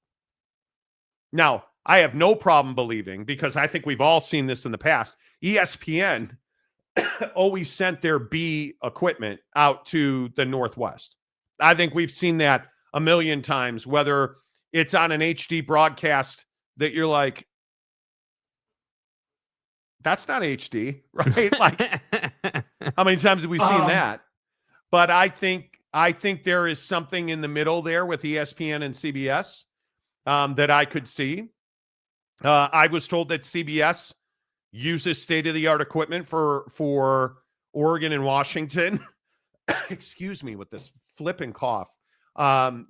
Now, I have no problem believing, because I think we've all seen this in the past, ESPN always sent their B equipment out to the Northwest. I think we've seen that a million times, whether it's on an HD broadcast that you're like, that's not HD, right? Like, how many times have we seen that? But I think there is something in the middle there with ESPN and CBS that I could see. I was told that CBS uses state-of-the-art equipment for Oregon and Washington. Excuse me with this flipping cough.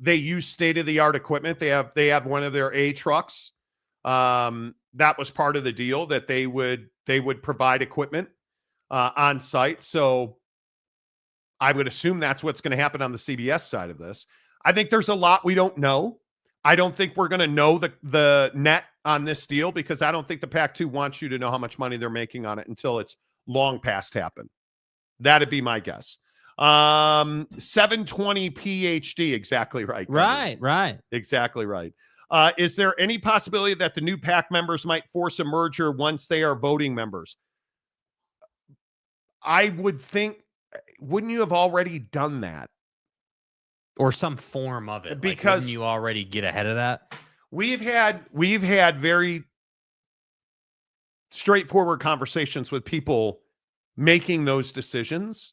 They use state-of-the-art equipment. They have one of their A trucks. That was part of the deal, that they would provide equipment on site. So I would assume that's what's going to happen on the CBS side of this. I think there's a lot we don't know. I don't think we're going to know the net on this deal, because I don't think the Pac-2 wants you to know how much money they're making on it until it's long past happened. That'd be my guess. 720 PhD, exactly right. Right. Exactly right. Is there any possibility that the new PAC members might force a merger once they are voting members? I would think, wouldn't you have already done that? Or some form of it. Because wouldn't you already get ahead of that? We've had very straightforward conversations with people making those decisions.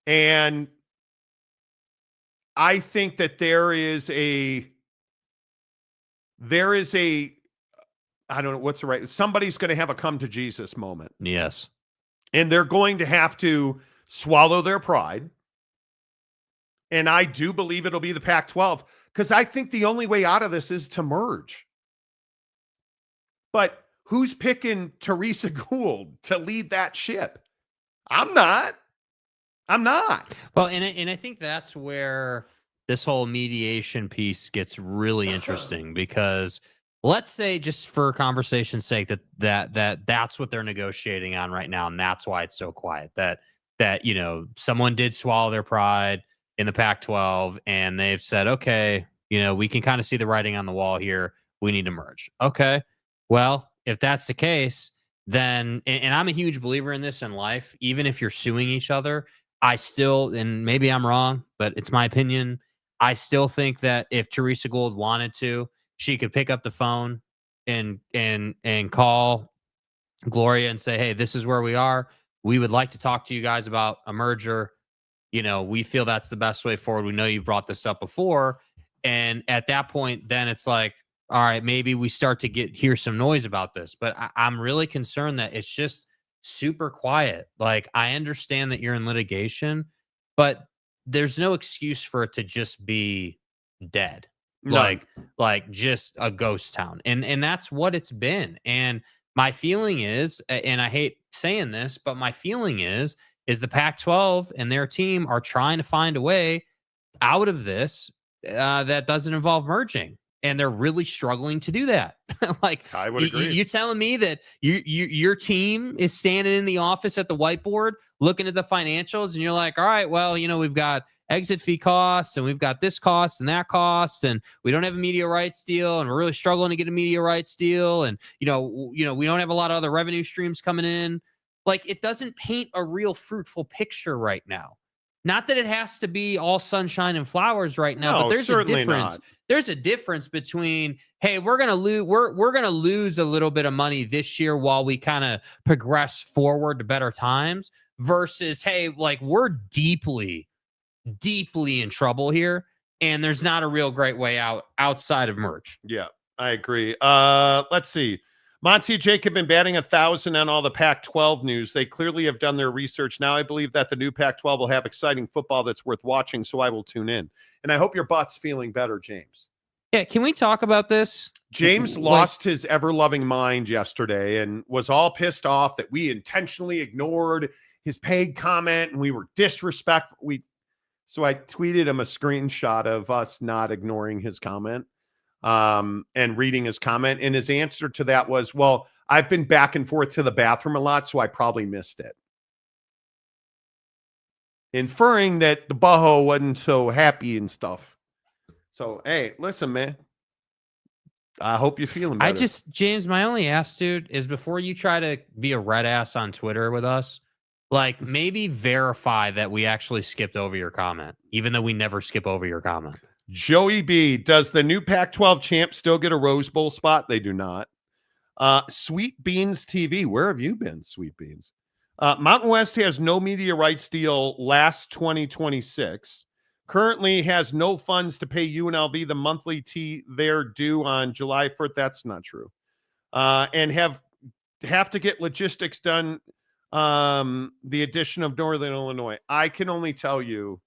And I think that there is a, I don't know what's the right, somebody's going to have a come to Jesus moment. Yes. And they're going to have to swallow their pride. And I do believe it'll be the Pac-12, because I think the only way out of this is to merge. But who's picking Teresa Gould to lead that ship? I'm not. Well, and I think that's where this whole mediation piece gets really interesting, because let's say, just for conversation's sake, that's what they're negotiating on right now, and that's why it's so quiet. That someone did swallow their pride in the Pac-12, and they've said, okay, we can kind of see the writing on the wall here. We need to merge. Okay, well, if that's the case, then, and I'm a huge believer in this in life, even if you're suing each other, I still, and maybe I'm wrong, but it's my opinion, I still think that if Teresa Gould wanted to, she could pick up the phone and call Gloria and say, hey, this is where we are. We would like to talk to you guys about a merger. We feel that's the best way forward. We know you've brought this up before. And at that point, then it's like, all right, maybe we start to hear some noise about this. But I'm really concerned that it's just super quiet. Like, I understand that you're in litigation, but there's no excuse for it to just be dead. No. Like just a ghost town. And that's what it's been. And my feeling is, and I hate saying this, but my feeling is the Pac-12 and their team are trying to find a way out of this that doesn't involve merging. And they're really struggling to do that. Like, I would agree. You're telling me that your team is standing in the office at the whiteboard looking at the financials, and you're like, all right, well, we've got exit fee costs, and we've got this cost and that cost, and we don't have a media rights deal, and we're really struggling to get a media rights deal, and we don't have a lot of other revenue streams coming in. Like, it doesn't paint a real fruitful picture right now. Not that it has to be all sunshine and flowers right now, but there's a difference. Not. There's a difference between, hey, we're gonna lose a little bit of money this year while we kind of progress forward to better times, versus, hey, like, we're deeply in trouble here, and there's not a real great way out outside of merge. Yeah. I agree. Let's see. Monty and Jake have been batting 1,000 on all the Pac-12 news. They clearly have done their research. Now I believe that the new Pac-12 will have exciting football that's worth watching, so I will tune in. And I hope your butt's feeling better, James. Yeah, can we talk about this? James lost his ever-loving mind yesterday and was all pissed off that we intentionally ignored his paid comment and we were disrespectful. So I tweeted him a screenshot of us not ignoring his comment and reading his comment. And his answer to that was, well, I've been back and forth to the bathroom a lot, so I probably missed it. Inferring that the butthole wasn't so happy and stuff. So, hey, listen, man. I hope you're feeling better. James, my only ask, dude, is before you try to be a red ass on Twitter with us, like maybe verify that we actually skipped over your comment, even though we never skip over your comment. Joey B, does the new Pac-12 champ still get a Rose Bowl spot? They do not. Sweet Beans TV, where have you been, Sweet Beans? Mountain West has no media rights deal last 2026. Currently has no funds to pay UNLV the monthly they're due on July 1st. That's not true. And have to get logistics done. The addition of Northern Illinois. I can only tell you,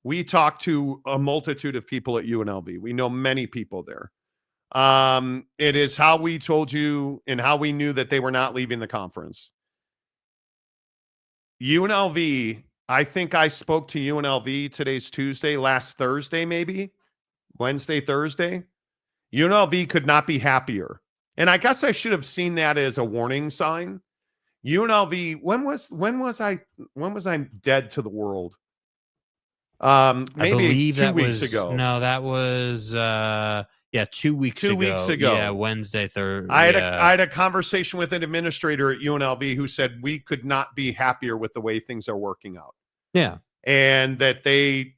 we talked to a multitude of people at UNLV. We know many people there. It is how we told you and how we knew that they were not leaving the conference. UNLV, I think I spoke to UNLV, today's Tuesday, last Thursday, maybe Wednesday, Thursday. UNLV could not be happier. And I guess I should have seen that as a warning sign. UNLV, when was I dead to the world? Maybe 2 weeks ago. No, that was 2 weeks ago. 2 weeks ago. Yeah, Wednesday, Thursday. I had a conversation with an administrator at UNLV who said we could not be happier with the way things are working out. Yeah. And that they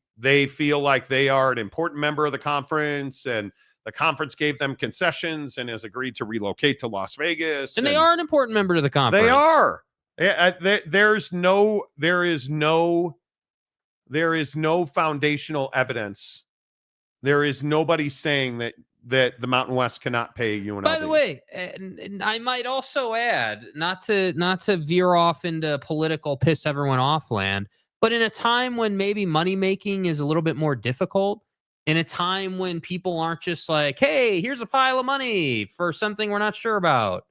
feel like they are an important member of the conference, and the conference gave them concessions and has agreed to relocate to Las Vegas. And they are an important member of the conference. They are. There is no foundational evidence. There is nobody saying that the Mountain West cannot pay UNLV. By the way, and I might also add, not to veer off into political piss everyone off land, but in a time when maybe money making is a little bit more difficult, in a time when people aren't just like, hey, here's a pile of money for something we're not sure about,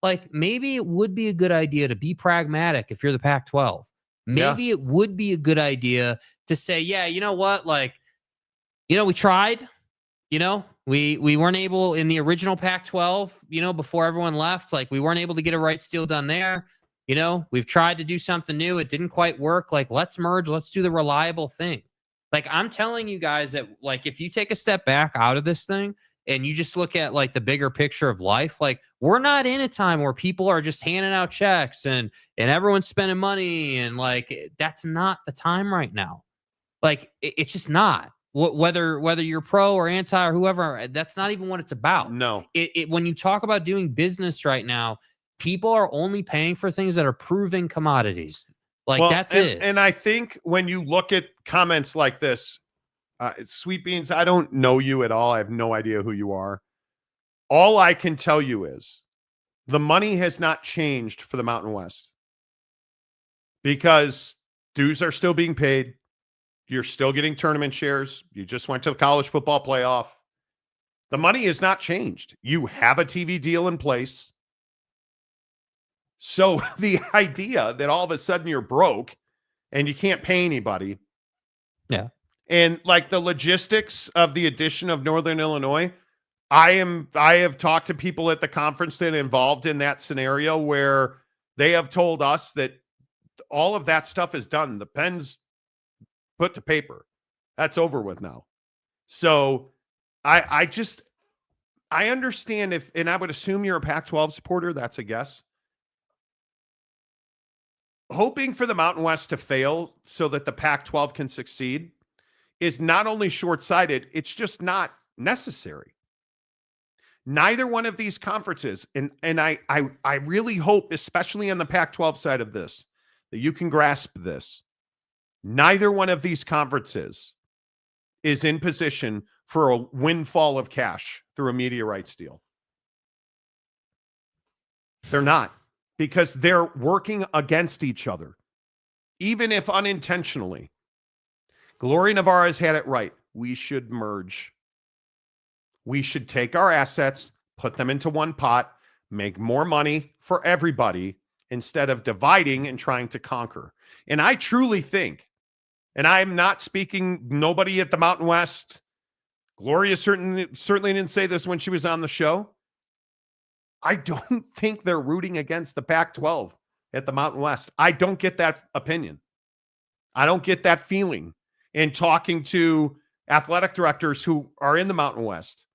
like maybe it would be a good idea to be pragmatic if you're the Pac-12. Maybe it would be a good idea to say, yeah, you know what, like, we tried, we weren't able in the original Pac-12, before everyone left, like we weren't able to get a rights deal done there. We've tried to do something new. It didn't quite work. Like, let's merge. Let's do the reliable thing. Like, I'm telling you guys that, like, if you take a step back out of this thing and you just look at, like, the bigger picture of life, like, we're not in a time where people are just handing out checks and everyone's spending money. And, like, that's not the time right now. Like, it's just not. Whether you're pro or anti or whoever, that's not even what it's about. No. When you talk about doing business right now, people are only paying for things that are proven commodities. Like, that's it. And I think when you look at comments like this, Sweet Beans, I don't know you at all. I have no idea who you are. All I can tell you is the money has not changed for the Mountain West because dues are still being paid. You're still getting tournament shares. You just went to the college football playoff. The money has not changed. You have a TV deal in place. So the idea that all of a sudden you're broke and you can't pay anybody. Yeah. And like the logistics of the addition of Northern Illinois, I have talked to people at the conference that are involved in that scenario where they have told us that all of that stuff is done. The pen's put to paper. That's over with now. So I understand and I would assume you're a Pac-12 supporter. That's a guess. Hoping for the Mountain West to fail so that the Pac-12 can succeed is not only short-sighted, it's just not necessary. Neither one of these conferences, and I really hope, especially on the Pac-12 side of this, that you can grasp this. Neither one of these conferences is in position for a windfall of cash through a media rights deal. They're not, because they're working against each other, even if unintentionally. Gloria Navarro's had it right. We should merge. We should take our assets, put them into one pot, make more money for everybody instead of dividing and trying to conquer. And I truly think, and I'm not speaking, nobody at the Mountain West, Gloria certainly didn't say this when she was on the show. I don't think they're rooting against the Pac-12 at the Mountain West. I don't get that opinion. I don't get that feeling in talking to athletic directors who are in the Mountain West.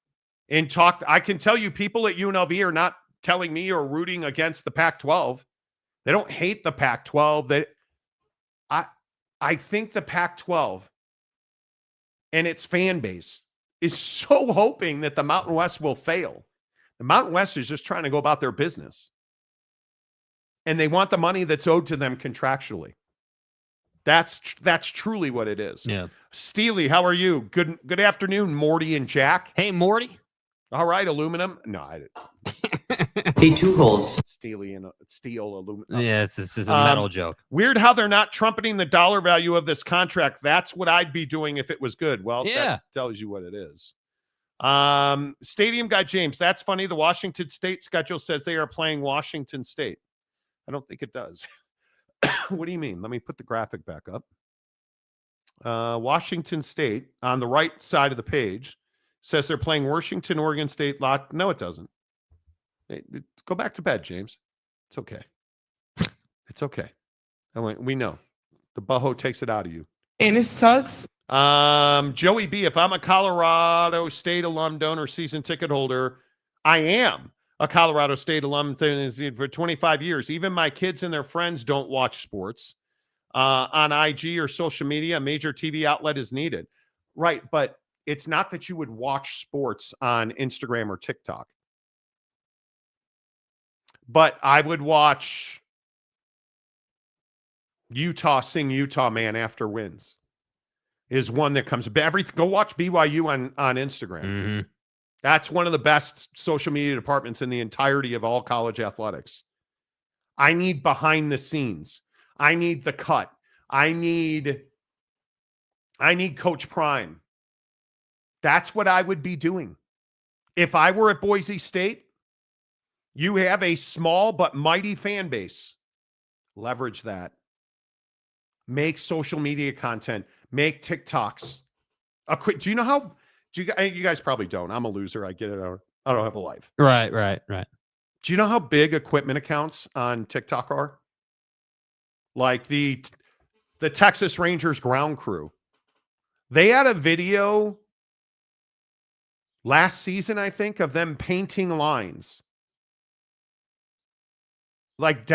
I can tell you people at UNLV are not telling me or rooting against the Pac-12. They don't hate the Pac-12. I think the Pac-12 and its fan base is so hoping that the Mountain West will fail. The Mountain West is just trying to go about their business. And they want the money that's owed to them contractually. That's truly what it is. Yeah. Steely, how are you? Good afternoon, Morty and Jack. Hey, Morty. All right, aluminum. No, I didn't. Hey, two holes. Steel aluminum. Yeah, it's just a metal joke. Weird how they're not trumpeting the dollar value of this contract. That's what I'd be doing if it was good. Well, yeah. That tells you what it is. Stadium guy James, that's funny. The Washington State schedule says they are playing Washington State. I don't think it does. What do you mean? Let me put the graphic back up. Washington State on the right side of the page says they're playing Washington, Oregon State. No, it doesn't. Go back to bed, James. It's okay. It's okay. We know. The Boho takes it out of you. And it sucks. Joey B, if I'm a Colorado State alum donor season ticket holder, I am a Colorado State alum for 25 years. Even my kids and their friends don't watch sports on IG or social media. A major TV outlet is needed. Right, but it's not that you would watch sports on Instagram or TikTok. But I would watch Utah sing Utah Man after wins. Is one that comes. Go watch BYU on Instagram. Mm-hmm. That's one of the best social media departments in the entirety of all college athletics. I need behind the scenes. I need the cut. I need Coach Prime. That's what I would be doing. If I were at Boise State, you have a small but mighty fan base. Leverage that. Make social media content. Make TikToks. Do you know how? You guys probably don't. I'm a loser. I get it. I don't have a life. Right. Do you know how big equipment accounts on TikTok are? Like the Texas Rangers ground crew. They had a video last season, I think, of them painting lines. Like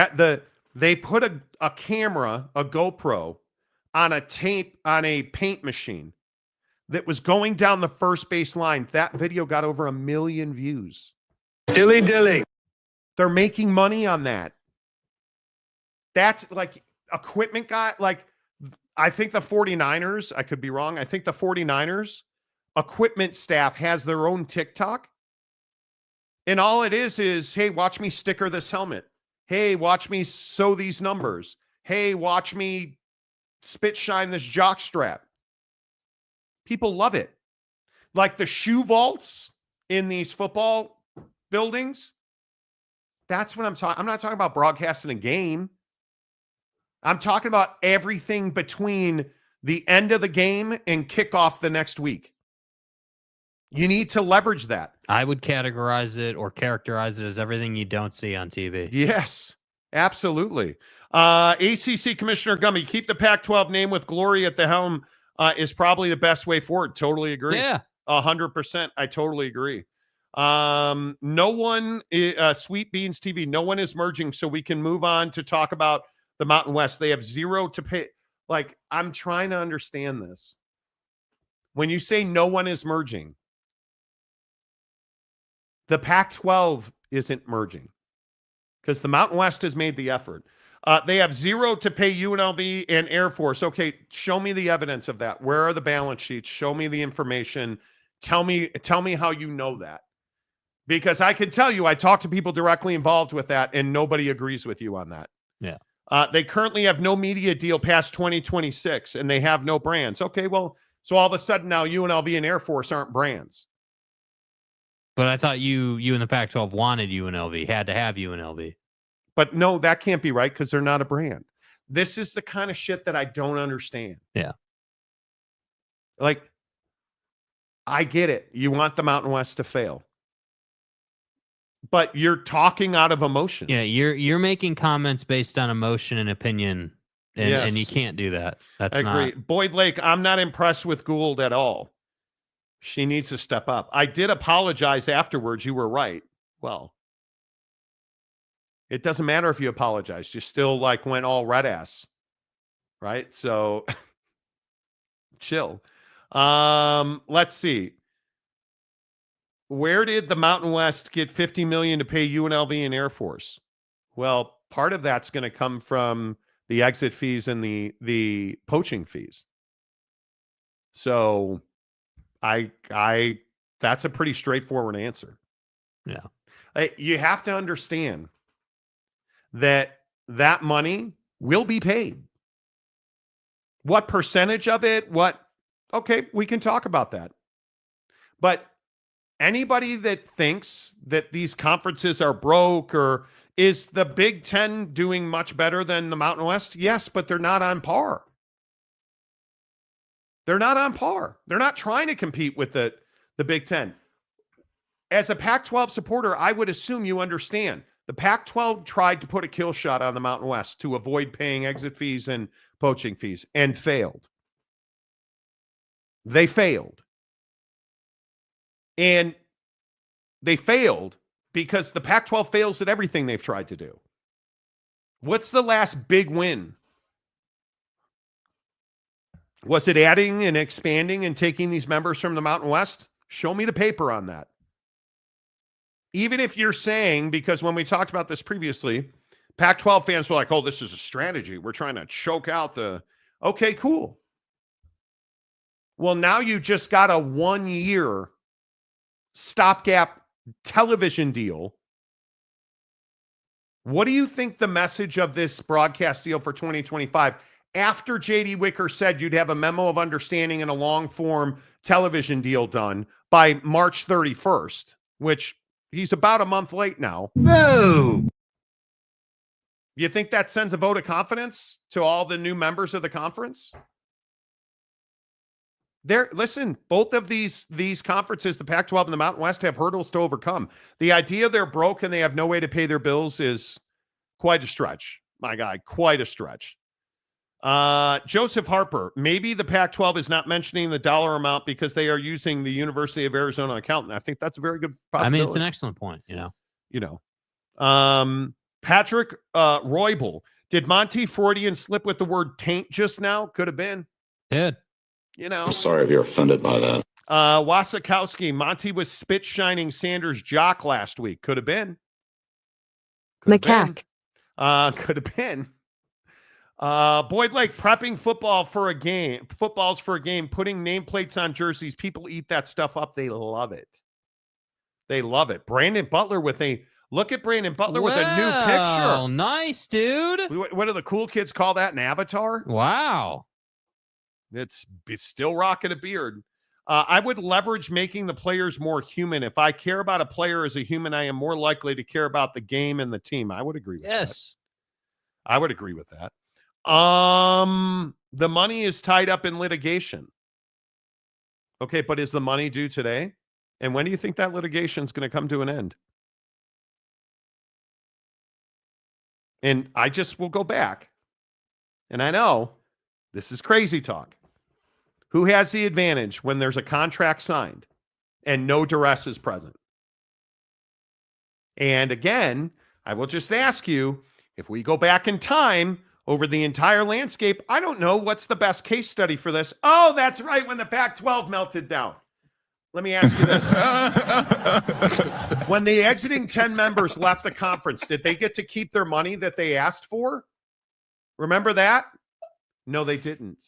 they put a camera, a GoPro, on a paint machine that was going down the first base line. That video got over 1 million views. Dilly. They're making money on that. That's like equipment guy. Like, I think the 49ers, I could be wrong. I think the 49ers equipment staff has their own TikTok. And all it is, hey, watch me sticker this helmet. Hey, watch me sew these numbers. Hey, watch me spit shine this jock strap. People love it. Like the shoe vaults in these football buildings. That's what I'm talking. I'm not talking about broadcasting a game. I'm talking about everything between the end of the game and kickoff the next week. You need to leverage that. I would categorize it or characterize it as everything you don't see on TV. Yes, absolutely. ACC Commissioner Gummy, keep the Pac-12 name with Glory at the helm is probably the best way forward. Totally agree. Yeah. 100%. I totally agree. No one, Sweet Beans TV, no one is merging, so we can move on to talk about the Mountain West. They have zero to pay. Like, I'm trying to understand this. When you say no one is merging, the Pac-12 isn't merging because the Mountain West has made the effort. They have zero to pay UNLV and Air Force. Okay, show me the evidence of that. Where are the balance sheets? Show me the information. Tell me how you know that. Because I can tell you, I talked to people directly involved with that, and nobody agrees with you on that. Yeah. They currently have no media deal past 2026, and they have no brands. Okay, well, so all of a sudden now UNLV and Air Force aren't brands. But I thought you and the Pac-12 wanted UNLV, had to have UNLV. But no, that can't be right because they're not a brand. This is the kind of shit that I don't understand. Yeah. Like, I get it. You want the Mountain West to fail. But you're talking out of emotion. Yeah, you're making comments based on emotion and opinion, and you can't do that. That's I agree. not. Boyd Lake, I'm not impressed with Gould at all. She needs to step up. I did apologize afterwards. You were right. Well, it doesn't matter if you apologized. You still like went all red ass, right? So chill. Let's see. Where did the Mountain West get $50 million to pay UNLV and Air Force? Well, part of that's going to come from the exit fees and the poaching fees. So I that's a pretty straightforward answer. Yeah. You have to understand that money will be paid. What percentage of it? Okay, we can talk about that. But anybody that thinks that these conferences are broke, or is the Big Ten doing much better than the Mountain West? Yes, but they're not on par. They're not on par. They're not trying to compete with the Big Ten. As a Pac-12 supporter, I would assume you understand. The Pac-12 tried to put a kill shot on the Mountain West to avoid paying exit fees and poaching fees and failed. They failed. And they failed because the Pac-12 fails at everything they've tried to do. What's the last big win? Was it adding and expanding and taking these members from the Mountain West? Show me the paper on that. Even if you're saying, because when we talked about this previously, Pac-12 fans were like, oh, this is a strategy. We're trying to choke out the... Okay, cool. Well, now you just got a 1-year stopgap television deal. What do you think the message of this broadcast deal for 2025, after J.D. Wicker said you'd have a memo of understanding and a long-form television deal done by March 31st, which he's about a month late now. No. You think that sends a vote of confidence to all the new members of the conference? Listen, both of these conferences, the Pac-12 and the Mountain West, have hurdles to overcome. The idea they're broke and they have no way to pay their bills is quite a stretch. My guy, quite a stretch. Joseph Harper, maybe the Pac-12 is not mentioning the dollar amount because they are using the University of Arizona accountant. I think that's a very good possibility. I mean, it's an excellent point, Patrick Roybal, did Monty Freudian slip with the word taint just now? Could have been. Did. I'm sorry if you're offended by that. Wasikowski, Monty was spit shining Sanders' jock last week. Could have been. Could have been. Boyd Lake, prepping footballs for a game, putting nameplates on jerseys. People eat that stuff up. They love it. Brandon Butler look at Brandon Butler with a new picture. Nice, dude. What do the cool kids call that? An avatar? Wow. It's still rocking a beard. I would leverage making the players more human. If I care about a player as a human, I am more likely to care about the game and the team. I would agree with that. Yes. I would agree with that. The money is tied up in litigation. Okay, but is the money due today? And when do you think that litigation is going to come to an end? And I just will go back. And I know this is crazy talk. Who has the advantage when there's a contract signed and no duress is present? And again, I will just ask you, if we go back in time over the entire landscape, I don't know what's the best case study for this. Oh, that's right, when the Pac-12 melted down. Let me ask you this. When the exiting 10 members left the conference, did they get to keep their money that they asked for? Remember that? No, they didn't.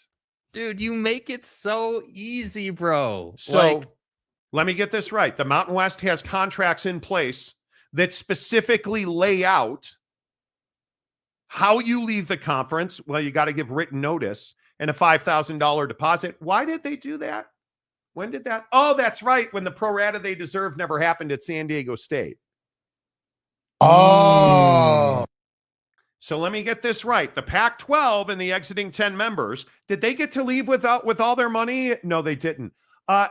Dude, you make it so easy, bro. So Let me get this right. The Mountain West has contracts in place that specifically lay out how you leave the conference. Well, you got to give written notice and a $5,000 deposit. Why did they do that? When did that? Oh, that's right. When the pro rata they deserve never happened at San Diego State. Oh. So let me get this right. The Pac-12 and the exiting 10 members, did they get to leave with all their money? No, they didn't.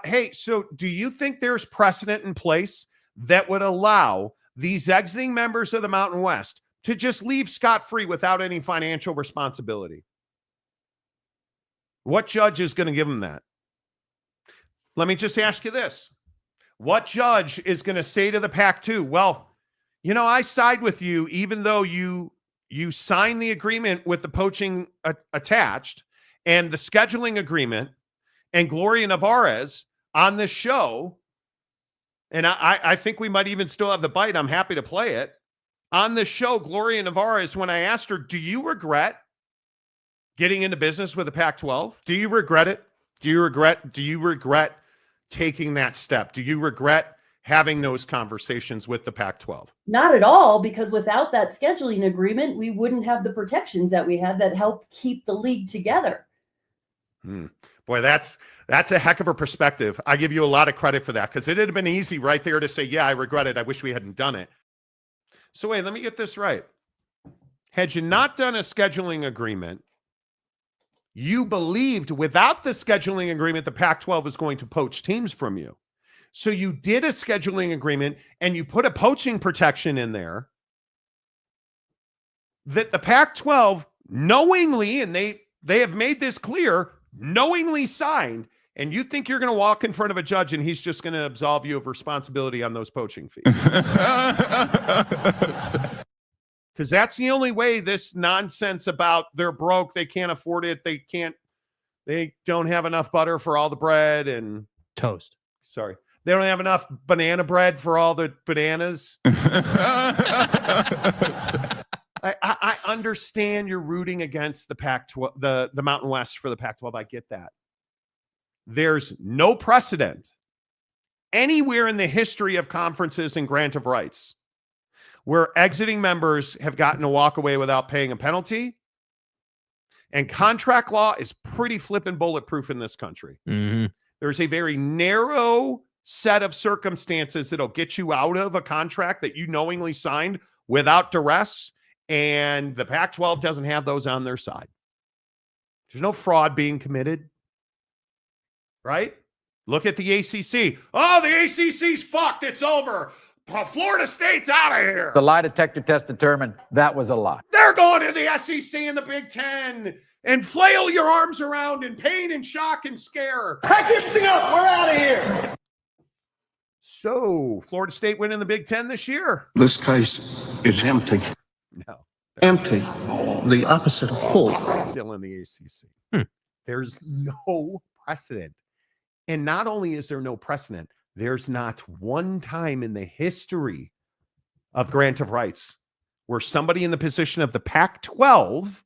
Hey, so do you think there's precedent in place that would allow these exiting members of the Mountain West to just leave scot-free without any financial responsibility? What judge is going to give them that? Let me just ask you this. What judge is going to say to the Pac-2, well, you know, I side with you even though you signed the agreement with the poaching attached and the scheduling agreement and Gloria Nevarez on this show, and I think we might even still have the bite. I'm happy to play it. On this show, Gloria Nevarez, when I asked her, do you regret getting into business with the Pac-12? Do you regret it? Do you regret taking that step? Do you regret having those conversations with the Pac-12? Not at all, because without that scheduling agreement, we wouldn't have the protections that we had that helped keep the league together. Boy, that's a heck of a perspective. I give you a lot of credit for that, because it would have been easy right there to say, yeah, I regret it. I wish we hadn't done it. So wait, let me get this right. Had you not done a scheduling agreement, you believed without the scheduling agreement, the Pac-12 was going to poach teams from you. So you did a scheduling agreement and you put a poaching protection in there that the Pac-12 knowingly, and they have made this clear, knowingly signed, and you think you're going to walk in front of a judge and he's just going to absolve you of responsibility on those poaching fees. Because that's the only way this nonsense about they're broke, they can't afford it, they don't have enough butter for all the bread and toast. Sorry. They don't have enough banana bread for all the bananas. I understand you're rooting against the Pac-12, the Mountain West for the Pac-12. I get that. There's no precedent anywhere in the history of conferences and grant of rights where exiting members have gotten to walk away without paying a penalty. And contract law is pretty flippin' bulletproof in this country. Mm-hmm. There's a very narrow set of circumstances that'll get you out of a contract that you knowingly signed without duress, and the Pac-12 doesn't have those on their side. There's no fraud being committed, right? Look at the ACC. Oh, the ACC's fucked. It's over. Florida State's out of here. The lie detector test determined that was a lie. They're going to the SEC and the Big Ten and flail your arms around in pain and shock and scare. Pack everything up. We're out of here. So, Florida State win in the Big Ten this year. This case is empty. No. Empty. The opposite of full. Still in the ACC. There's no precedent. And not only is there no precedent, there's not one time in the history of grant of rights where somebody in the position of the Pac-12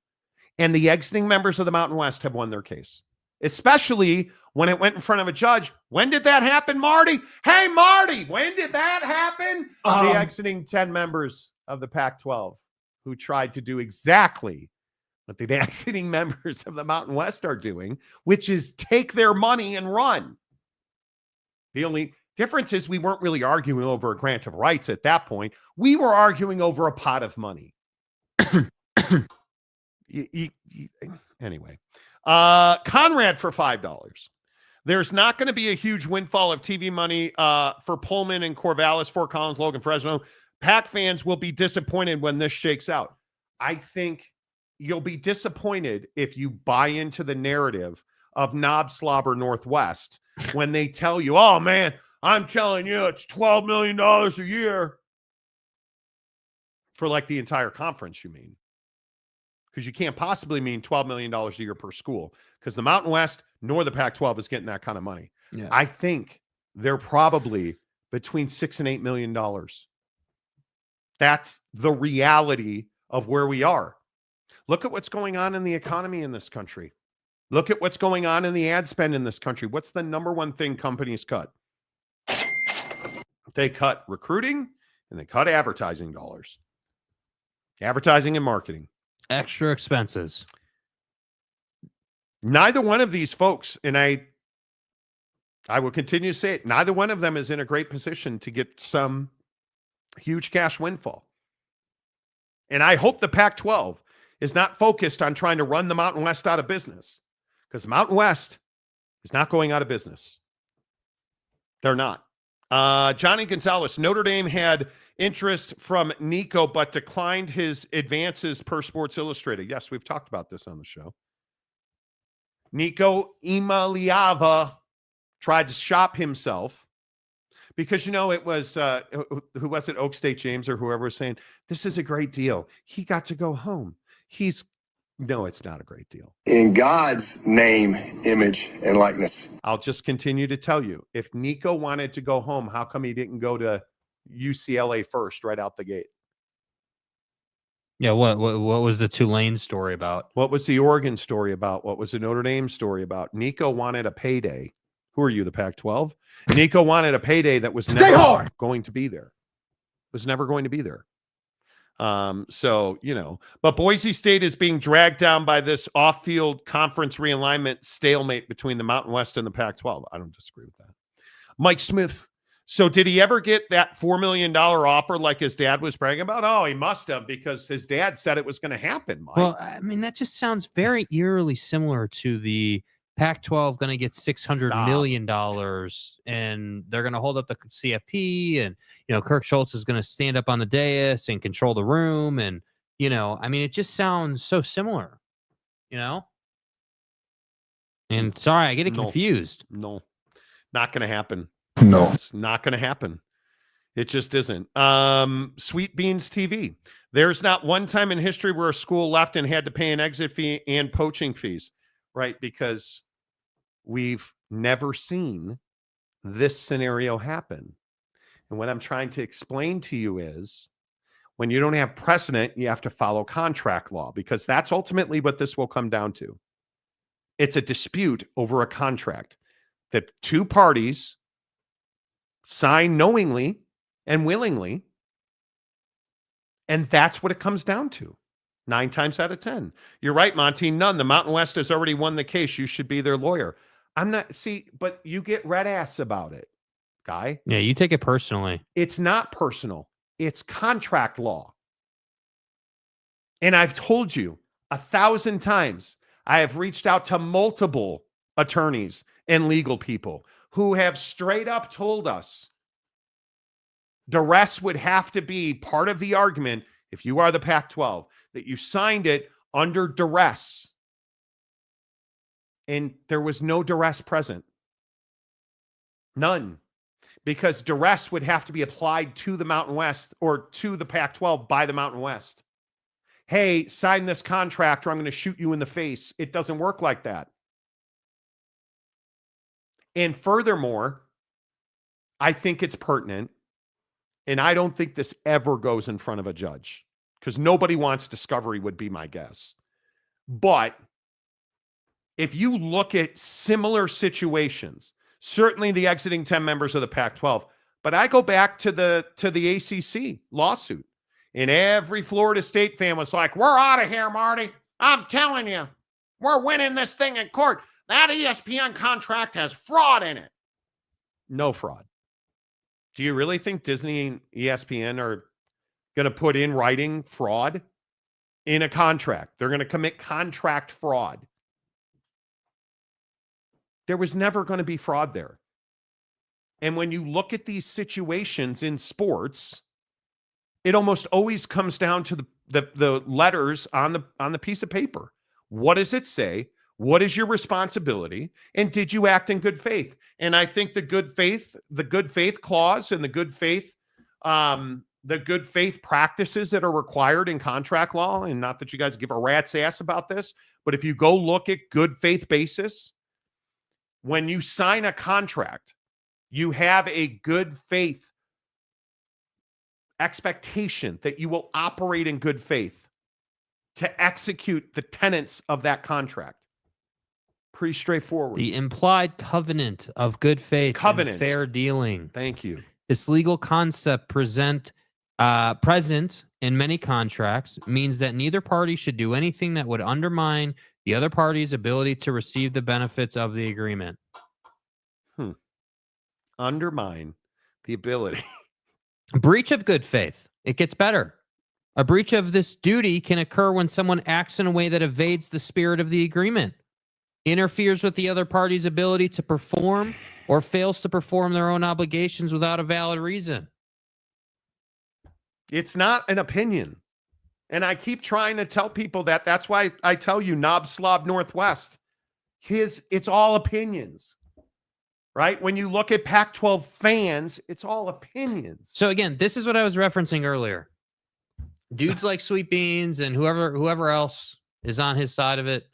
and the exiting members of the Mountain West have won their case, especially when it went in front of a judge. When did that happen, Marty? Hey, Marty, when did that happen? The exiting 10 members of the Pac-12 who tried to do exactly what the exiting members of the Mountain West are doing, which is take their money and run. The only difference is we weren't really arguing over a grant of rights at that point. We were arguing over a pot of money. Anyway, Conrad for $5. There's not going to be a huge windfall of TV money for Pullman and Corvallis, Fort Collins, Logan, Fresno. Pac fans will be disappointed when this shakes out. I think you'll be disappointed if you buy into the narrative of Knob Slobber Northwest when they tell you, oh man, I'm telling you, it's $12 million a year for like the entire conference, you mean? Because you can't possibly mean $12 million a year per school, because the Mountain West nor the Pac-12 is getting that kind of money. Yeah. I think they're probably between $6 and $8 million. That's the reality of where we are. Look at what's going on in the economy in this country. Look at what's going on in the ad spend in this country. What's the number one thing companies cut? They cut recruiting and they cut advertising dollars. Advertising and marketing. Extra expenses. Neither one of these folks, and I will continue to say it, neither one of them is in a great position to get some huge cash windfall. And I hope the Pac-12 is not focused on trying to run the Mountain West out of business, because the Mountain West is not going out of business. They're not. Johnny Gonzalez, Notre Dame had interest from Nico, but declined his advances per Sports Illustrated. Yes, we've talked about this on the show. Nico Imaliava tried to shop himself because, it was, who was it, Oak State James or whoever was saying, this is a great deal. He got to go home. No, it's not a great deal. In God's name, image, and likeness. I'll just continue to tell you, if Nico wanted to go home, how come he didn't go to UCLA first right out the gate? Yeah, what was the Tulane story about? What was the Oregon story about? What was the Notre Dame story about? Nico wanted a payday. Who are you, the Pac-12? Nico wanted a payday that was never going to be there. Was never going to be there. But Boise State is being dragged down by this off-field conference realignment stalemate between the Mountain West and the Pac-12. I don't disagree with that. Mike Smith. So did he ever get that $4 million offer like his dad was bragging about? Oh, he must have, because his dad said it was going to happen, Mike. Well, I mean, that just sounds very eerily similar to the Pac-12 going to get $600 million, and they're going to hold up the CFP, and Kirk Schultz is going to stand up on the dais and control the room, and I mean, it just sounds so similar, And sorry, I get it confused. No, not going to happen. No, it's not going to happen. It just isn't. Sweet Beans TV. There's not one time in history where a school left and had to pay an exit fee and poaching fees, right? Because we've never seen this scenario happen. And what I'm trying to explain to you is, when you don't have precedent, you have to follow contract law, because that's ultimately what this will come down to. It's a dispute over a contract that two parties sign knowingly and willingly. And that's what it comes down to. 9 times out of 10. You're right, Monty. None. The Mountain West has already won the case. You should be their lawyer. But you get red ass about it, guy. Yeah, you take it personally. It's not personal. It's contract law. And I've told you 1,000 times, I have reached out to multiple attorneys and legal people who have straight up told us duress would have to be part of the argument if you are the Pac-12, that you signed it under duress. And there was no duress present. None. Because duress would have to be applied to the Mountain West, or to the Pac-12 by the Mountain West. Hey, sign this contract or I'm going to shoot you in the face. It doesn't work like that. And furthermore, I think it's pertinent, and I don't think this ever goes in front of a judge, because nobody wants discovery, would be my guess. But if you look at similar situations, certainly the exiting 10 members of the Pac-12, but I go back to the ACC lawsuit, and every Florida State fan was like, we're out of here, Marty. I'm telling you, we're winning this thing in court. That ESPN contract has fraud in it. No fraud. Do you really think Disney and ESPN are going to put in writing fraud in a contract? They're going to commit contract fraud. There was never going to be fraud there. And when you look at these situations in sports, it almost always comes down to the letters on the piece of paper. What does it say? What is your responsibility? And did you act in good faith? And I think the good faith clause and the good faith practices that are required in contract law, and not that you guys give a rat's ass about this, but if you go look at good faith basis, when you sign a contract, you have a good faith expectation that you will operate in good faith to execute the tenets of that contract. Pretty straightforward. The implied covenant of good faith and fair dealing. Thank you. This legal concept present in many contracts means that neither party should do anything that would undermine the other party's ability to receive the benefits of the agreement. Undermine the ability. Breach of good faith. It gets better. A breach of this duty can occur when someone acts in a way that evades the spirit of the agreement, interferes with the other party's ability to perform, or fails to perform their own obligations without a valid reason. It's not an opinion. And I keep trying to tell people that. That's why I tell you, Knob Slob Northwest, it's all opinions, right? When you look at Pac-12 fans, it's all opinions. So again, this is what I was referencing earlier. Dudes like Sweet Beans and whoever else is on his side of it,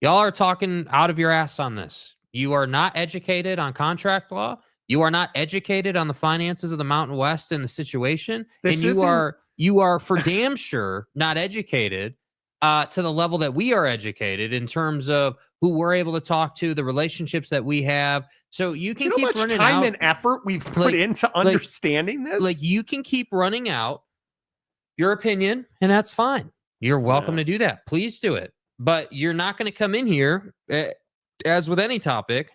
y'all are talking out of your ass on this. You are not educated on contract law. You are not educated on the finances of the Mountain West and the situation. And you are for damn sure not educated to the level that we are educated in terms of who we're able to talk to, the relationships that we have. So you can keep running out. How much time and effort we've put into understanding this? Like you can keep running out your opinion, and that's fine. You're welcome to do that. Please do it. But you're not going to come in here, as with any topic,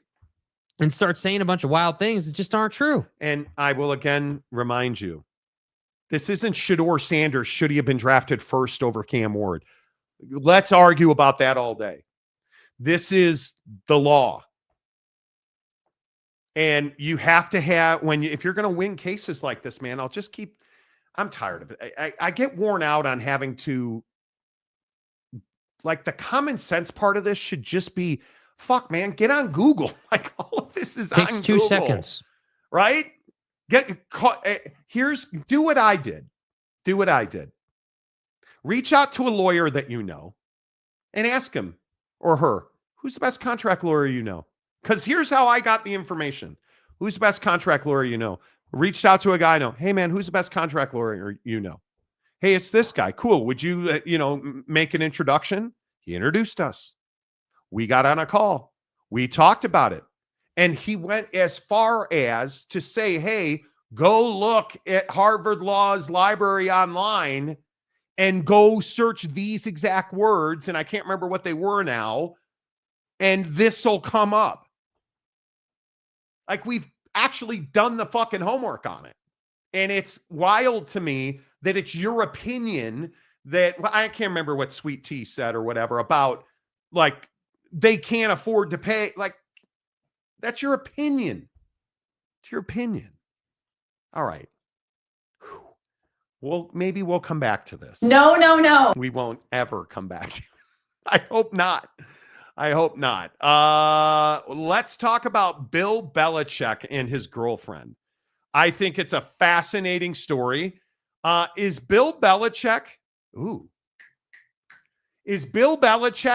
and start saying a bunch of wild things that just aren't true. And I will again remind you, this isn't Shedeur Sanders. Should he have been drafted first over Cam Ward? Let's argue about that all day. This is the law. And you have to have, if you're going to win cases like this, man, I'm tired of it. I get worn out on having to, like, the common sense part of this should just be, fuck, man, get on Google. Like, all of this is Takes on 2 Google, seconds. right? Get caught. Do what I did. Do what I did. Reach out to a lawyer that you know and ask him or her, who's the best contract lawyer you know? Because here's how I got the information. Who's the best contract lawyer you know? Reached out to a guy I know. Hey, man, who's the best contract lawyer you know? Hey, it's this guy. Cool. Would you, make an introduction? He introduced us. We got on a call. We talked about it. And he went as far as to say, hey, go look at Harvard Law's library online and go search these exact words. And I can't remember what they were now. And this will come up. Like, we've actually done the fucking homework on it. And it's wild to me that it's your opinion that, well, I can't remember what Sweet Tea said or whatever about, like, they can't afford to pay. Like, that's your opinion. It's your opinion. All right. Well, maybe we'll come back to this. No. We won't ever come back to it. I hope not. Let's talk about Bill Belichick and his girlfriend. I think it's a fascinating story. Is Bill Belichick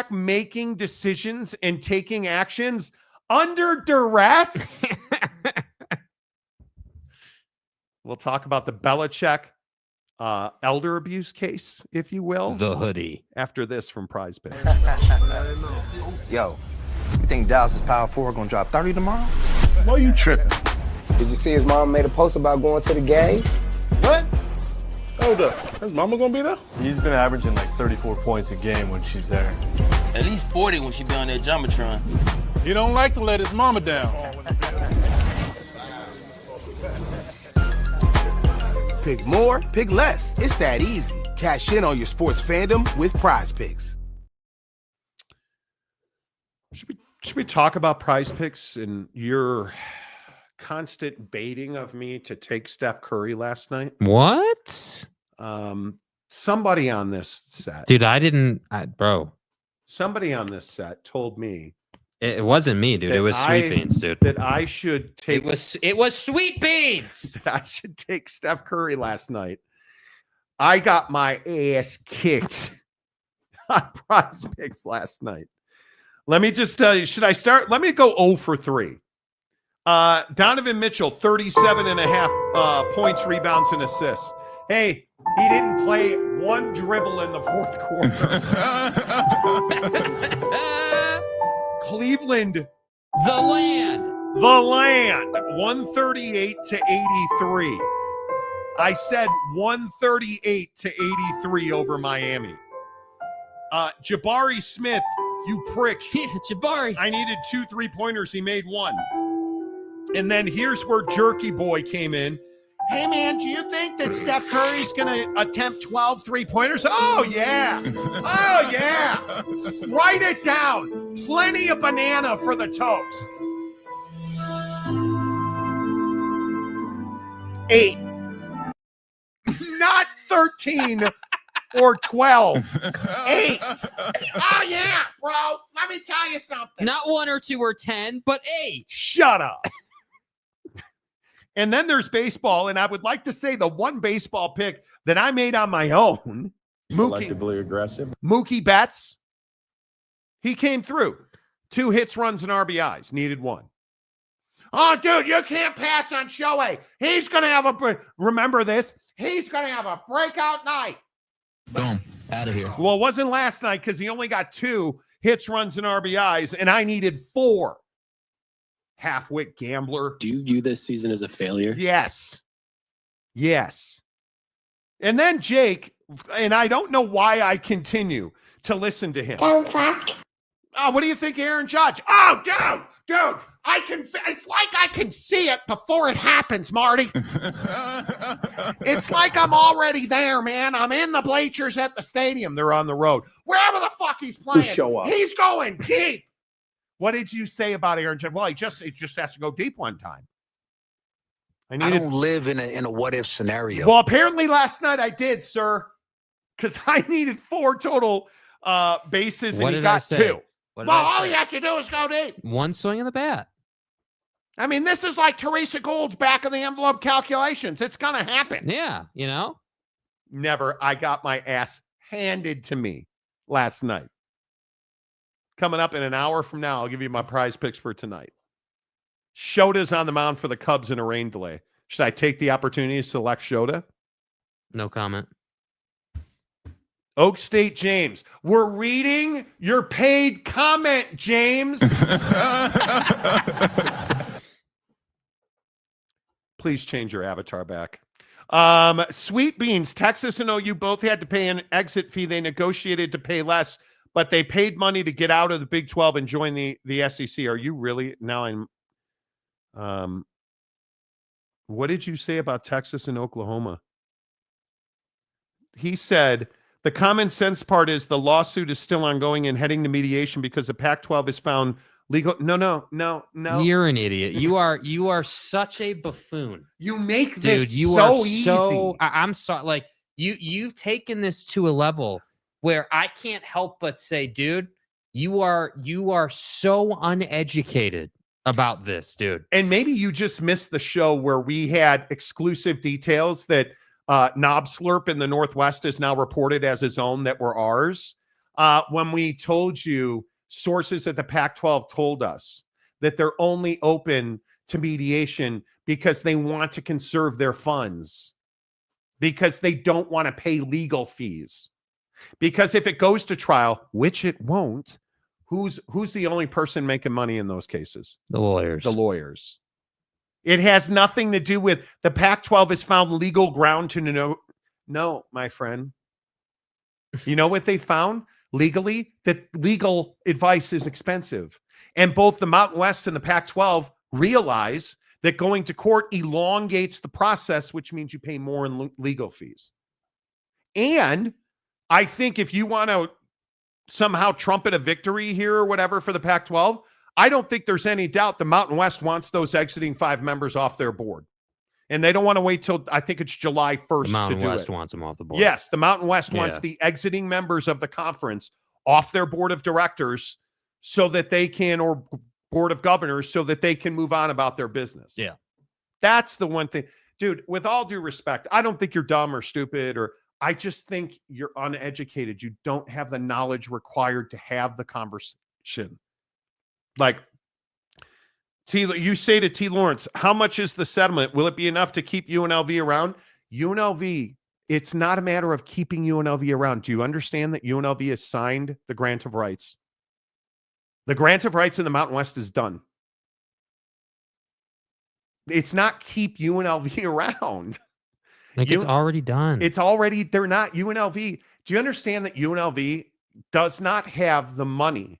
making decisions and taking actions under duress? We'll talk about the Belichick elder abuse case, if you will. The hoodie. After this from Prize Picks. Yo, you think Dallas' Power 4 gonna drop 30 tomorrow? Why you tripping? Did you see his mom made a post about going to the game? What? Hold up. His mama gonna be there? He's been averaging like 34 points a game when she's there. At least 40 when she be on that Jumbotron. He don't like to let his mama down. Pick more, pick less. It's that easy. Cash in on your sports fandom with Prize Picks. Should we talk about Prize Picks and your constant baiting of me to take Steph Curry last night? What? Somebody on this set. Dude, bro. Somebody on this set told me. It wasn't me, dude. It was Sweet Beans, dude. That I should take. It was Sweet Beans. That I should take Steph Curry last night. I got my ass kicked on Prize Picks last night. Let me just tell you, should I start? Let me go 0 for 3. Donovan Mitchell, 37.5 points, rebounds, and assists. Hey, he didn't play one dribble in the fourth quarter. Cleveland. The land. The Land, 138 to 83. I said 138 to 83 over Miami. Jabari Smith, you prick. Yeah, Jabari. I needed 2 3-pointers. He made 1. And then here's where Jerky Boy came in. Hey, man, do you think that Steph Curry's going to attempt 12 3-pointers? Oh, yeah. Oh, yeah. Write it down. Plenty of banana for the toast. 8. Not 13 or 12. 8. Oh, yeah, bro. Let me tell you something. Not 1 or 2 or 10, but 8. Shut up. And then there's baseball, and I would like to say the one baseball pick that I made on my own, Selectively aggressive. Mookie Betts, he came through. 2 hits, runs, and RBIs. Needed 1. Oh, dude, you can't pass on Shohei. He's going to have remember this, he's going to have a breakout night. Boom. Out of here. Well, it wasn't last night because he only got 2 hits, runs, and RBIs, and I needed 4. Half-wit gambler. Do you view this season as a failure? Yes. Yes. And then Jake, and I don't know why I continue to listen to him. Don't fuck. Oh, what do you think, Aaron Judge? Oh, dude, it's like I can see it before it happens, Marty. It's like I'm already there, man. I'm in the bleachers at the stadium. They're on the road. Wherever the fuck he's playing, show up. He's going deep. What did you say about Aaron Judge? Well, it just has to go deep one time. I don't live in a what-if scenario. Well, apparently last night I did, sir, because I needed 4 total bases, and he got 2. Well, all he has to do is go deep. 1 swing of the bat. I mean, this is like Teresa Gould's back-of-the-envelope calculations. It's going to happen. Yeah, you know? Never. I got my ass handed to me last night. Coming up in an hour from now, I'll give you my prize picks for tonight. Shota's on the mound for the Cubs in a rain delay. Should I take the opportunity to select Shota? No comment. Oak State James. We're reading your paid comment, James. Please change your avatar back. Sweet Beans. Texas and OU both had to pay an exit fee. They negotiated to pay less, but they paid money to get out of the Big 12 and join the SEC. Are you really? Now I'm what did you say about Texas and Oklahoma? He said the common sense part is the lawsuit is still ongoing and heading to mediation because the Pac-12 has found legal. No. You're an idiot. You are such a buffoon. You make Dude, this you so are easy. I'm sorry. Like you've taken this to a level where I can't help but say, dude, you are so uneducated about this, dude. And maybe you just missed the show where we had exclusive details that Knob Slurp in the Northwest is now reported as his own that were ours. When we told you, sources at the Pac-12 told us that they're only open to mediation because they want to conserve their funds, because they don't want to pay legal fees. Because if it goes to trial, which it won't, who's the only person making money in those cases? The lawyers. The lawyers. It has nothing to do with the Pac-12 has found legal ground to know. No, my friend. You know what they found? Legally, that legal advice is expensive. And both the Mountain West and the Pac-12 realize that going to court elongates the process, which means you pay more in legal fees. And I think if you want to somehow trumpet a victory here or whatever for the Pac-12, I don't think there's any doubt the Mountain West wants those exiting 5 members off their board. And they don't want to wait till, I think it's July 1st The Mountain to do West it. wants them off the board. Yes, the Mountain West wants the exiting members of the conference off their board of directors so that they can, or board of governors, so that they can move on about their business. Yeah. That's the one thing. Dude, with all due respect, I don't think you're dumb or stupid, or I just think you're uneducated. You don't have the knowledge required to have the conversation. Like, you say to T. Lawrence, how much is the settlement? Will it be enough to keep UNLV around? UNLV, it's not a matter of keeping UNLV around. Do you understand that UNLV has signed the grant of rights? The grant of rights in the Mountain West is done. It's not keep UNLV around. Like it's already done. It's already, they're not UNLV. Do you understand that UNLV does not have the money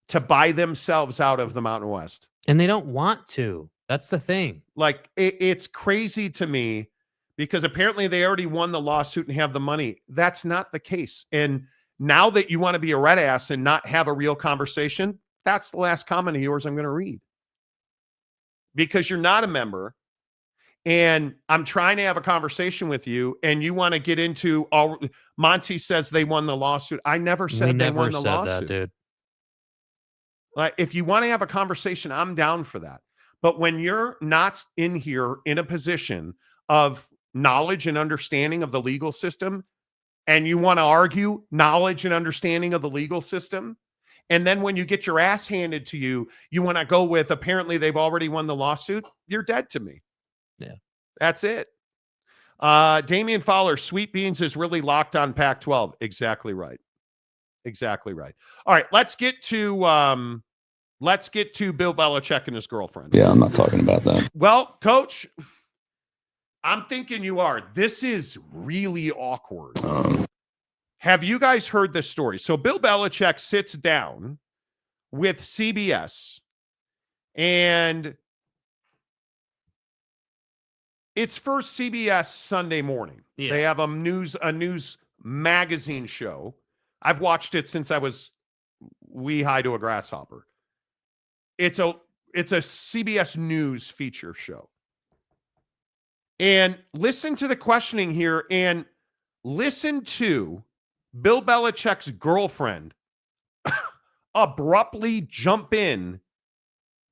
to buy themselves out of the Mountain West? And they don't want to. That's the thing. Like, it's crazy to me because apparently they already won the lawsuit and have the money. That's not the case. And now that you want to be a red ass and not have a real conversation, that's the last comment of yours I'm going to read. Because you're not a member and I'm trying to have a conversation with you and you want to get into all Monty says they won the lawsuit. I never said they won the lawsuit. That, dude. Like, if you want to have a conversation, I'm down for that. But when you're not in here in a position of knowledge and understanding of the legal system, and you want to argue knowledge and understanding of the legal system, and then when you get your ass handed to you, you want to go with apparently they've already won the lawsuit, you're dead to me. Yeah. That's it. Damian Fowler, Sweet Beans is really locked on Pac-12. Exactly right. Exactly right. All right, let's get to Bill Belichick and his girlfriend. Yeah, I'm not talking about that. Well, Coach, I'm thinking you are. This is really awkward. Have you guys heard this story? So Bill Belichick sits down with CBS, and it's for CBS Sunday morning. Yeah. They have a news magazine show. I've watched it since I was wee high to a grasshopper. It's a CBS News feature show. And listen to the questioning here and listen to Bill Belichick's girlfriend abruptly jump in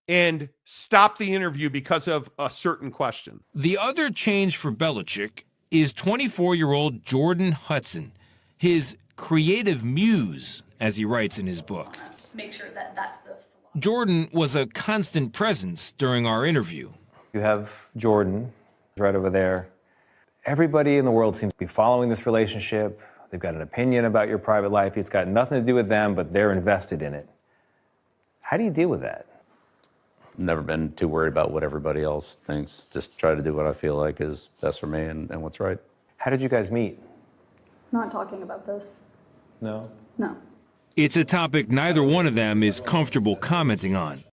and stop the interview because of a certain question. The other change for Bellichick is 24-year-old Jordan Hudson, his creative muse, as he writes in his book. Make sure that that's the... Jordan was a constant presence during our interview. You have Jordan right over there. Everybody in the world seems to be following this relationship. They've got an opinion about your private life. It's got nothing to do with them, but they're invested in it. How do you deal with that? Never been too worried about what everybody else thinks. Just try to do what I feel like is best for me and what's right. How did you guys meet? Not talking about this. No? No. It's a topic neither one of them is comfortable commenting on.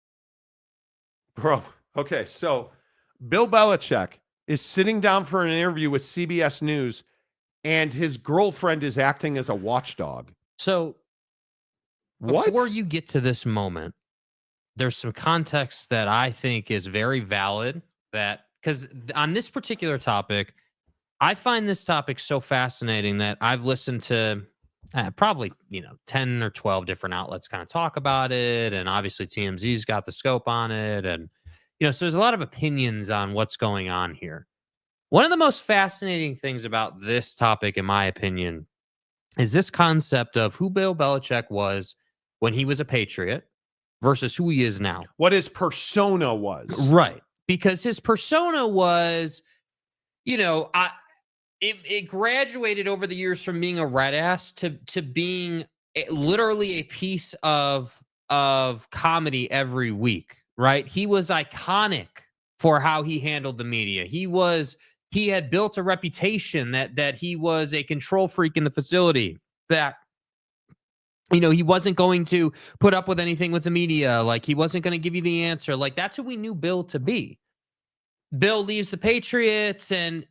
Bro, okay, so Bill Belichick is sitting down for an interview with CBS News, and his girlfriend is acting as a watchdog. So before you get to this moment, there's some context that I think is very valid, that because on this particular topic, I find this topic so fascinating that I've listened to probably 10 or 12 different outlets kind of talk about it, and obviously TMZ's got the scope on it, and so there's a lot of opinions on what's going on here. One of the most fascinating things about this topic, in my opinion, is this concept of who Bill Belichick was when he was a Patriot versus who he is now. What his persona was. Right. Because his persona was, it graduated over the years from being a red ass to being literally a piece of comedy every week, right? He was iconic for how he handled the media. He had built a reputation that he was a control freak in the facility, that he wasn't going to put up with anything with the media. Like, he wasn't going to give you the answer. Like, that's who we knew Bill to be. Bill leaves the Patriots, and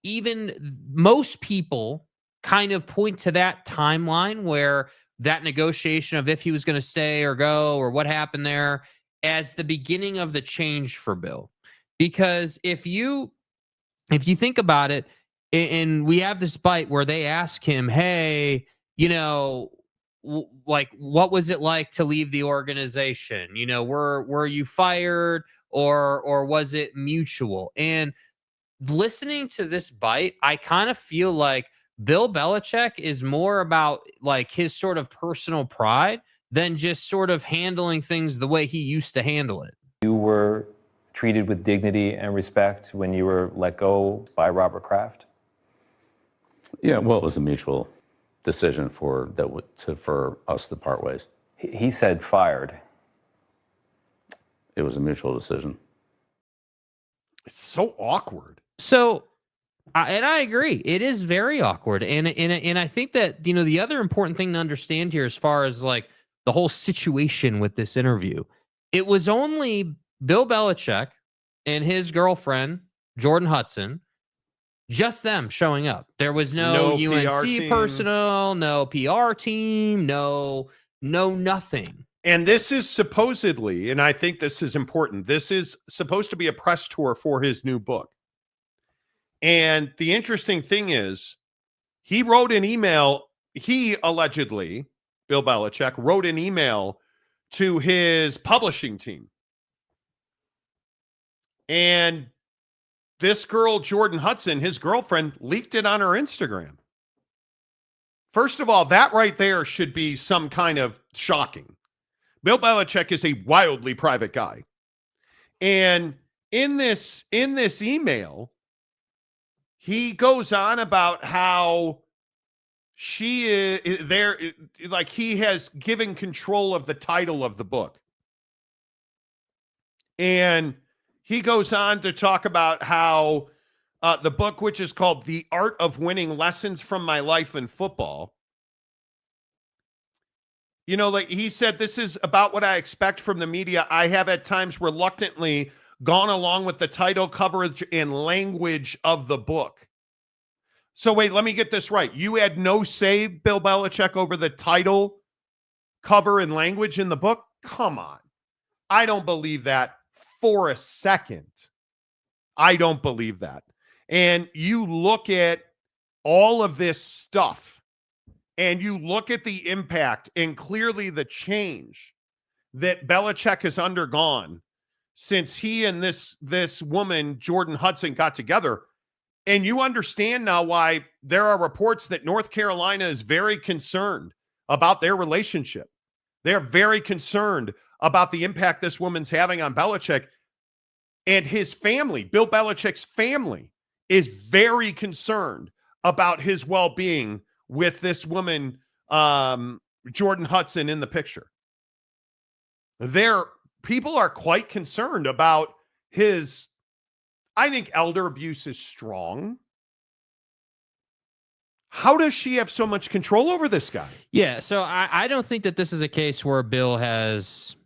even most people kind of point to that timeline where that negotiation of if he was going to stay or go or what happened there as the beginning of the change for Bill. Because if you think about it, and we have this bite where they ask him, hey, like, what was it like to leave the organization? Were you fired or was it mutual? And listening to this bite, I kind of feel like Bill Belichick is more about like his sort of personal pride than just sort of handling things the way he used to handle it. You were treated with dignity and respect when you were let go by Robert Kraft? Yeah, well, it was a mutual decision for us to part ways. He said fired. It was a mutual decision. It's so awkward. So, and I agree, it is very awkward, and I think that the other important thing to understand here, as far as like the whole situation with this interview, it was only Bill Belichick and his girlfriend Jordan Hudson, just them showing up. There was no UNC personnel, no PR team, no nothing. And this is supposedly, and I think this is important, this is supposed to be a press tour for his new book. And the interesting thing is, he wrote an email, he allegedly, Bill Belichick, wrote an email to his publishing team. And this girl, Jordan Hudson, his girlfriend, leaked it on her Instagram. First of all, that right there should be some kind of shocking. Bill Belichick is a wildly private guy. And in this email, he goes on about how she is there, like he has given control of the title of the book. And he goes on to talk about how the book, which is called The Art of Winning: Lessons from My Life in Football. Like he said, this is about what I expect from the media. I have at times reluctantly gone along with the title, coverage, and language of the book. So wait, let me get this right. You had no say, Bill Belichick, over the title, cover, and language in the book? Come on. I don't believe that for a second. I don't believe that. And you look at all of this stuff, and you look at the impact and clearly the change that Belichick has undergone since he and this woman, Jordan Hudson, got together. And you understand now why there are reports that North Carolina is very concerned about their relationship. They're very concerned about the impact this woman's having on Belichick. And his family, Bill Belichick's family, is very concerned about his well-being with this woman, Jordan Hudson, in the picture. People are quite concerned about his, I think elder abuse is strong. How does she have so much control over this guy? Yeah, so I don't think that this is a case where Bill has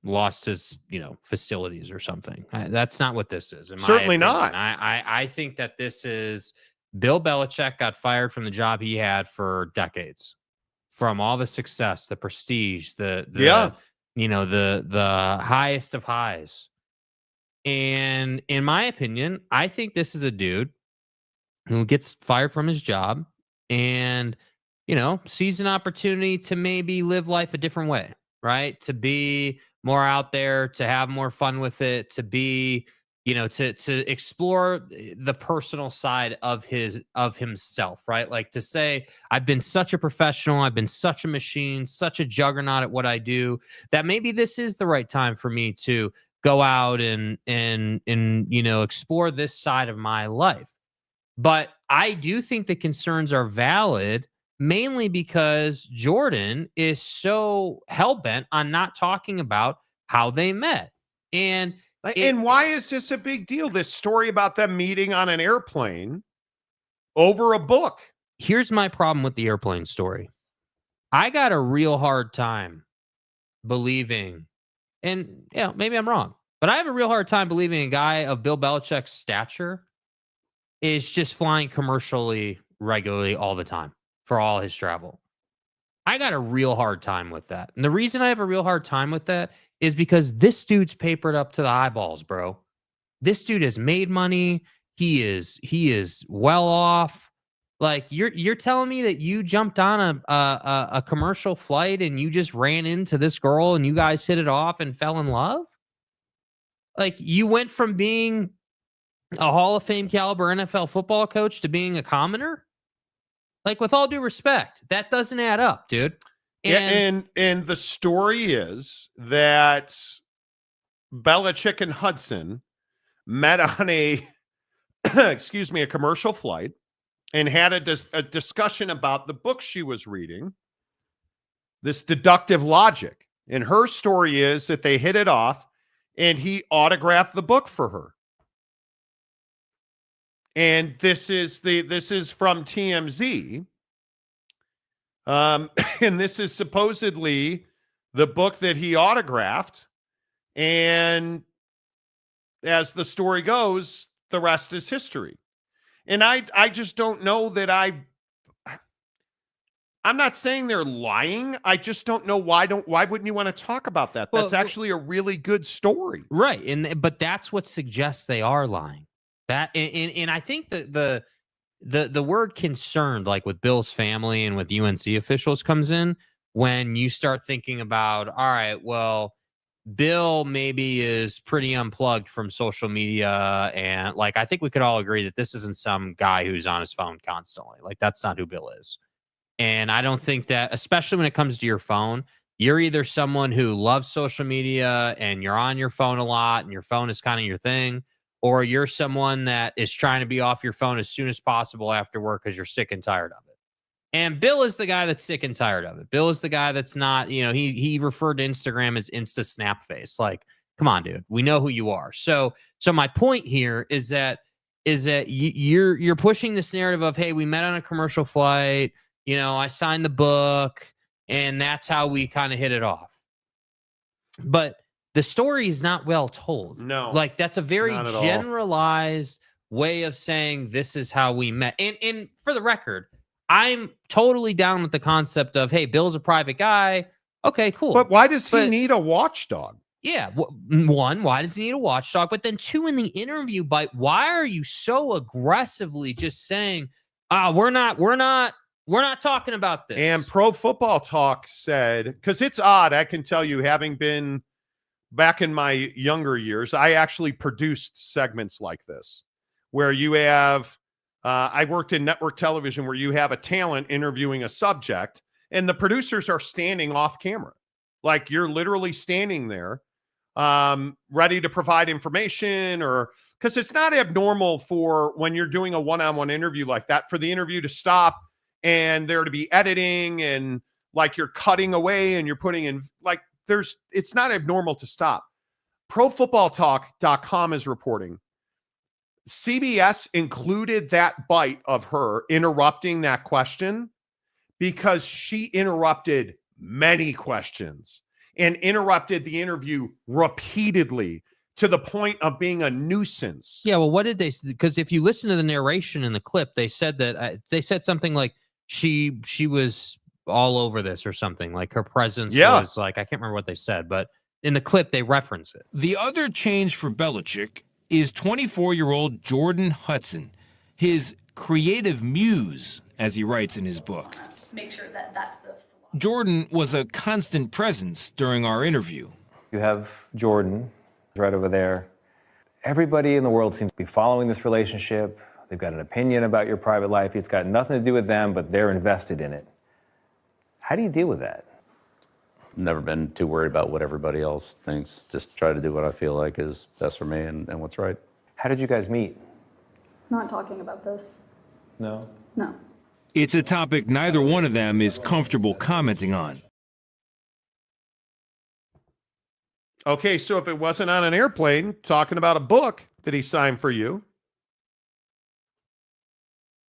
lost his, facilities or something. That's not what this is. Certainly not. I think that this is Bill Belichick got fired from the job he had for decades, from all the success, the prestige, the highest of highs. And in my opinion, I think this is a dude who gets fired from his job and, sees an opportunity to maybe live life a different way, right? To be more out there, to have more fun with it, to be, to explore the personal side of himself, right? Like to say, I've been such a professional, I've been such a machine, such a juggernaut at what I do, that maybe this is the right time for me to go out and explore this side of my life. But I do think the concerns are valid, mainly because Jordan is so hell-bent on not talking about how they met. And why is this a big deal? This story about them meeting on an airplane over a book. Here's my problem with the airplane story. I got a real hard time believing, and maybe I'm wrong, but I have a real hard time believing a guy of Bill Belichick's stature is just flying commercially regularly all the time for all his travel. I got a real hard time with that. And the reason I have a real hard time with that is because this dude's papered up to the eyeballs, bro. This dude has made money. He is well off. Like you're telling me that you jumped on a commercial flight and you just ran into this girl and you guys hit it off and fell in love? Like you went from being a Hall of Fame caliber NFL football coach to being a commoner? Like, with all due respect, that doesn't add up, dude. And the story is that Belichick and Hudson met on a commercial flight and had a discussion about the book she was reading, this deductive logic. And her story is that they hit it off and he autographed the book for her. And this is from TMZ. And this is supposedly the book that he autographed. And as the story goes, the rest is history. And I just don't know that I'm not saying they're lying. I just don't know why wouldn't you want to talk about that? That's actually a really good story. Right. But that's what suggests they are lying. That and I think that the word concerned, like with Bill's family and with UNC officials, comes in when you start thinking about, all right, well, Bill maybe is pretty unplugged from social media. And like, I think we could all agree that this isn't some guy who's on his phone constantly. Like, that's not who Bill is. And I don't think that, especially when it comes to your phone, you're either someone who loves social media and you're on your phone a lot and your phone is kind of your thing, or you're someone that is trying to be off your phone as soon as possible after work because you're sick and tired of it. And Bill is the guy that's sick and tired of it. Bill is the guy that's not, he referred to Instagram as Insta Snap Face. Like, come on, dude, we know who you are. So my point here is that you're pushing this narrative of, hey, we met on a commercial flight. I signed the book, and that's how we kind of hit it off. But the story is not well told. No. Like, that's a very generalized way of saying this is how we met. And for the record, I'm totally down with the concept of, hey, Bill's a private guy. Okay, cool. But why does he need a watchdog? Yeah. One, why does he need a watchdog? But then two, in the interview bite, why are you so aggressively just saying, we're not talking about this? And Pro Football Talk said, because it's odd, I can tell you, having been back in my younger years, I actually produced segments like this, where you have, I worked in network television, where you have a talent interviewing a subject, and the producers are standing off camera. Like, you're literally standing there, ready to provide information, or because it's not abnormal for when you're doing a one-on-one interview like that, for the interview to stop and there to be editing and like you're cutting away and you're putting in, like, it's not abnormal to stop. ProFootballTalk.com is reporting CBS included that bite of her interrupting that question because she interrupted many questions and interrupted the interview repeatedly to the point of being a nuisance. Yeah, well, what did they? Because if you listen to the narration in the clip, they said that they said something like she was all over this or something. Like, her presence was like, I can't remember what they said, but in the clip they reference it. The other change for Bellichick is 24-year-old Jordan Hudson, his creative muse, as he writes in his book. Make sure that that's the... Jordan was a constant presence during our interview. You have Jordan right over there. Everybody in the world seems to be following this relationship. They've got an opinion about your private life. It's got nothing to do with them, but they're invested in it. How do you deal with that? Never been too worried about what everybody else thinks. Just try to do what I feel like is best for me and what's right. How did you guys meet? Not talking about this. No? No. It's a topic neither one of them is comfortable commenting on. Okay, so if it wasn't on an airplane talking about a book that he signed for you,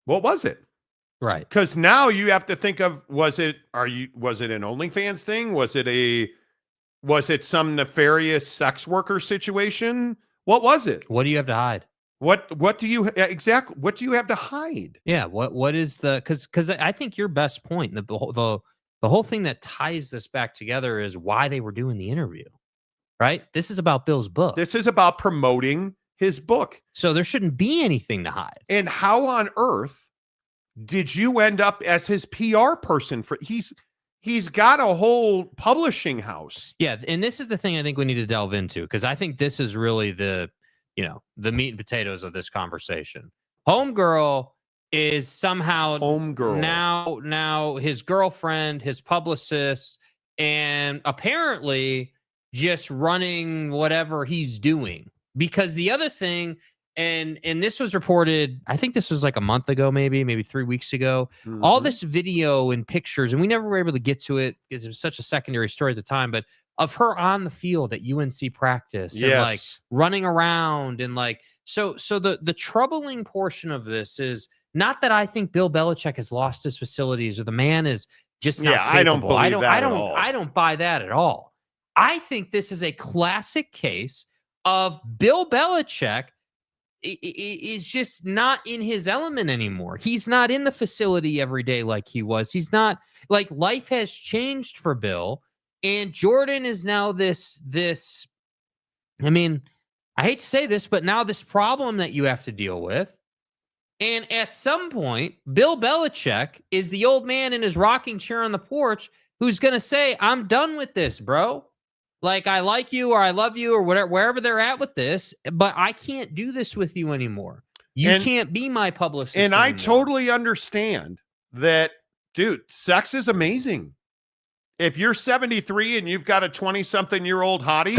what was it? Right. Because now you have to think of, was it an OnlyFans thing? Was it some nefarious sex worker situation? What was it? What do you have to hide? What do you have to hide? Yeah. What is the, because I think your best point, the whole thing that ties this back together is why they were doing the interview, right? This is about Bill's book. This is about promoting his book. So there shouldn't be anything to hide. And how on earth did you end up as his PR person for he's got a whole publishing house? Yeah, and this is the thing I think we need to delve into, because I think this is really the meat and potatoes of this conversation. Homegirl is somehow now his girlfriend, his publicist, and apparently just running whatever he's doing. Because the other thing, And this was reported, I think this was like a month ago, maybe 3 weeks ago. All this video and pictures, and we never were able to get to it because it was such a secondary story at the time, but of her on the field at UNC practice and like running around and like so the troubling portion of this is not that I think Bill Belichick has lost his facilities or the man is just not capable. I don't believe that at all. I don't buy that at all. I think this is a classic case of Bill Belichick is just not in his element anymore. He's not in the facility every day like he was. He's not, like, life has changed for Bill, and Jordan is now this I mean, I hate to say this, but now this problem that you have to deal with. And at some point, Bill Belichick is the old man in his rocking chair on the porch who's going to say, I'm done with this, bro. Like, I like you or I love you or whatever, wherever they're at with this, but I can't do this with you anymore. You can't be my publicist And anymore. I totally understand that, dude, sex is amazing. If you're 73 and you've got a 20-something-year-old hottie,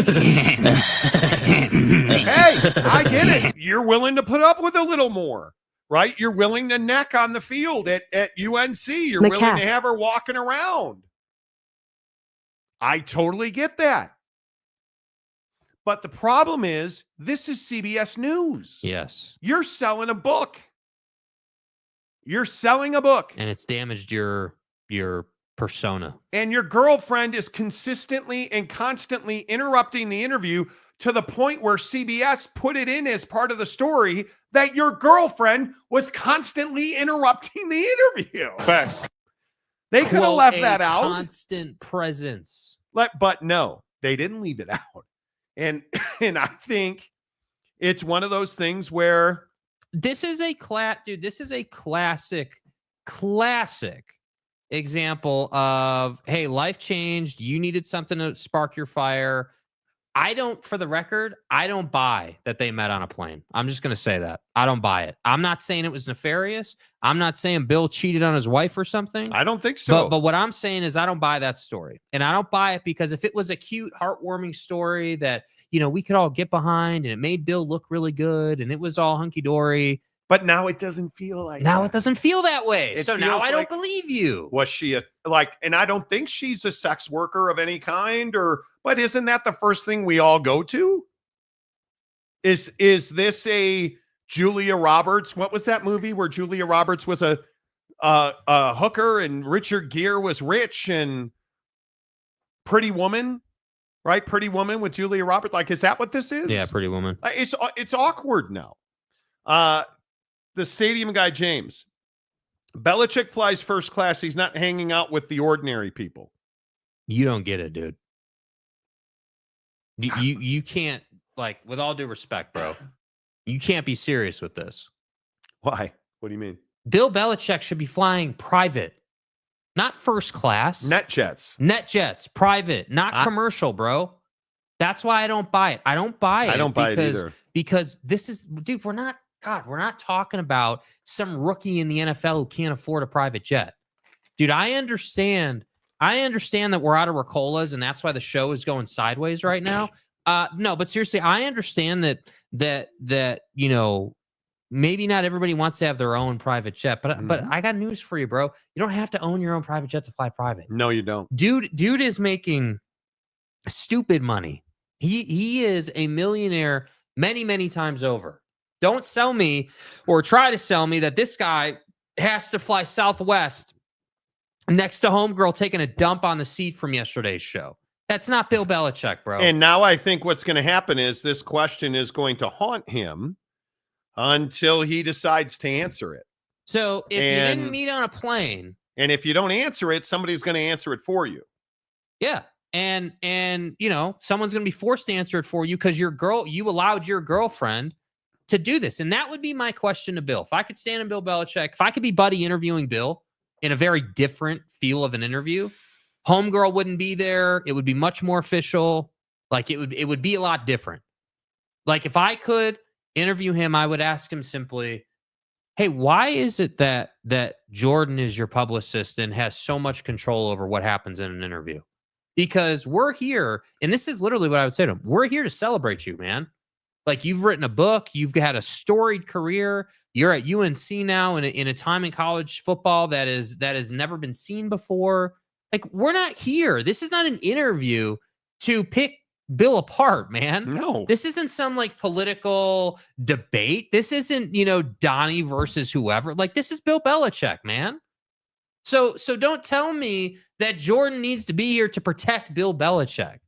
hey, I get it. You're willing to put up with a little more, right? You're willing to neck on the field at UNC. You're willing to have her walking around. I totally get that. But the problem is, this is CBS News. Yes. You're selling a book. You're selling a book. And it's damaged your persona. And your girlfriend is consistently and constantly interrupting the interview to the point where CBS put it in as part of the story that your girlfriend was constantly interrupting the interview. Facts. They could have left that out. Constant presence. But no, they didn't leave it out. And I think it's one of those things where this is a classic example of, hey, life changed. You needed something to spark your fire. For the record, I don't buy that they met on a plane. I'm just going to say that. I don't buy it. I'm not saying it was nefarious. I'm not saying Bill cheated on his wife or something. I don't think so. But what I'm saying is I don't buy that story. And I don't buy it because if it was a cute, heartwarming story that, we could all get behind and it made Bill look really good and it was all hunky-dory. But now it doesn't feel like Now that. It doesn't feel that way. It So now feels I don't like- believe you. Was she and I don't think she's a sex worker of any kind, but isn't that the first thing we all go to? Is this a Julia Roberts? What was that movie where Julia Roberts was a hooker and Richard Gere was rich and Pretty Woman, right? Pretty Woman with Julia Roberts. Like, is that what this is? Yeah, Pretty Woman. It's awkward now. The stadium guy, James. Belichick flies first class. He's not hanging out with the ordinary people. You don't get it, dude. You can't, like, with all due respect, bro, you can't be serious with this. Why? What do you mean? Bill Belichick should be flying private, not first class. Net jets, private, not commercial, bro. That's why I don't buy it. I don't buy it. I don't buy it either. Because this is, dude, we're not talking about some rookie in the NFL who can't afford a private jet. Dude, I understand that we're out of Ricolas and that's why the show is going sideways right now. No, but seriously, I understand that maybe not everybody wants to have their own private jet, but I got news for you, bro. You don't have to own your own private jet to fly private. No, you don't. Dude is making stupid money. He is a millionaire many, many times over. Don't sell me or try to sell me that this guy has to fly Southwest next to homegirl taking a dump on the seat from yesterday's show. That's not Bill Belichick, bro. And now I think what's going to happen is this question is going to haunt him until he decides to answer it. So if you didn't meet on a plane, and if you don't answer it, somebody's going to answer it for you. Yeah. And someone's going to be forced to answer it for you because you allowed your girlfriend to do this. And that would be my question to Bill. If I could stand in Bill Belichick, if I could be buddy interviewing Bill in a very different feel of an interview, homegirl wouldn't be there. It would be much more official. Like, it would be a lot different. Like, if I could interview him, I would ask him simply, hey, why is it that Jordan is your publicist and has so much control over what happens in an interview? Because we're here, and this is literally what I would say to him. We're here to celebrate you, man. Like, you've written a book, you've had a storied career. You're at UNC now in a time in college football that has never been seen before. Like, we're not here. This is not an interview to pick Bill apart, man. No. This isn't some like political debate. This isn't, Donnie versus whoever. Like, this is Bill Belichick, man. So don't tell me that Jordan needs to be here to protect Bill Belichick.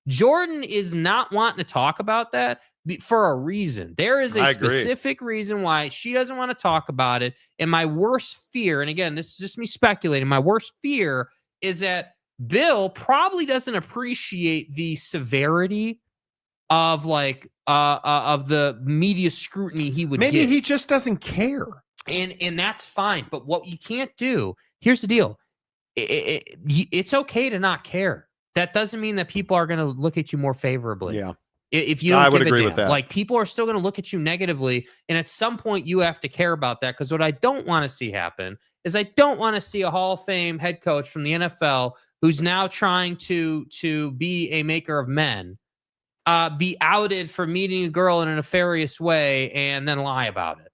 Jordan is not wanting to talk about that for a reason. There is a specific reason why she doesn't want to talk about it. And my worst fear, and again, this is just me speculating, my worst fear is that Bill probably doesn't appreciate the severity of of the media scrutiny he would Maybe get. he just doesn't care. And that's fine. But what you can't do, here's the deal. It's okay to not care. That doesn't mean that people are going to look at you more favorably. Yeah. If you don't I would give a agree damn. with that. Like, people are still going to look at you negatively. And at some point you have to care about that. Because what I don't want to see happen is I don't want to see a Hall of Fame head coach from the NFL who's now trying to be a maker of men, be outed for meeting a girl in a nefarious way and then lie about it.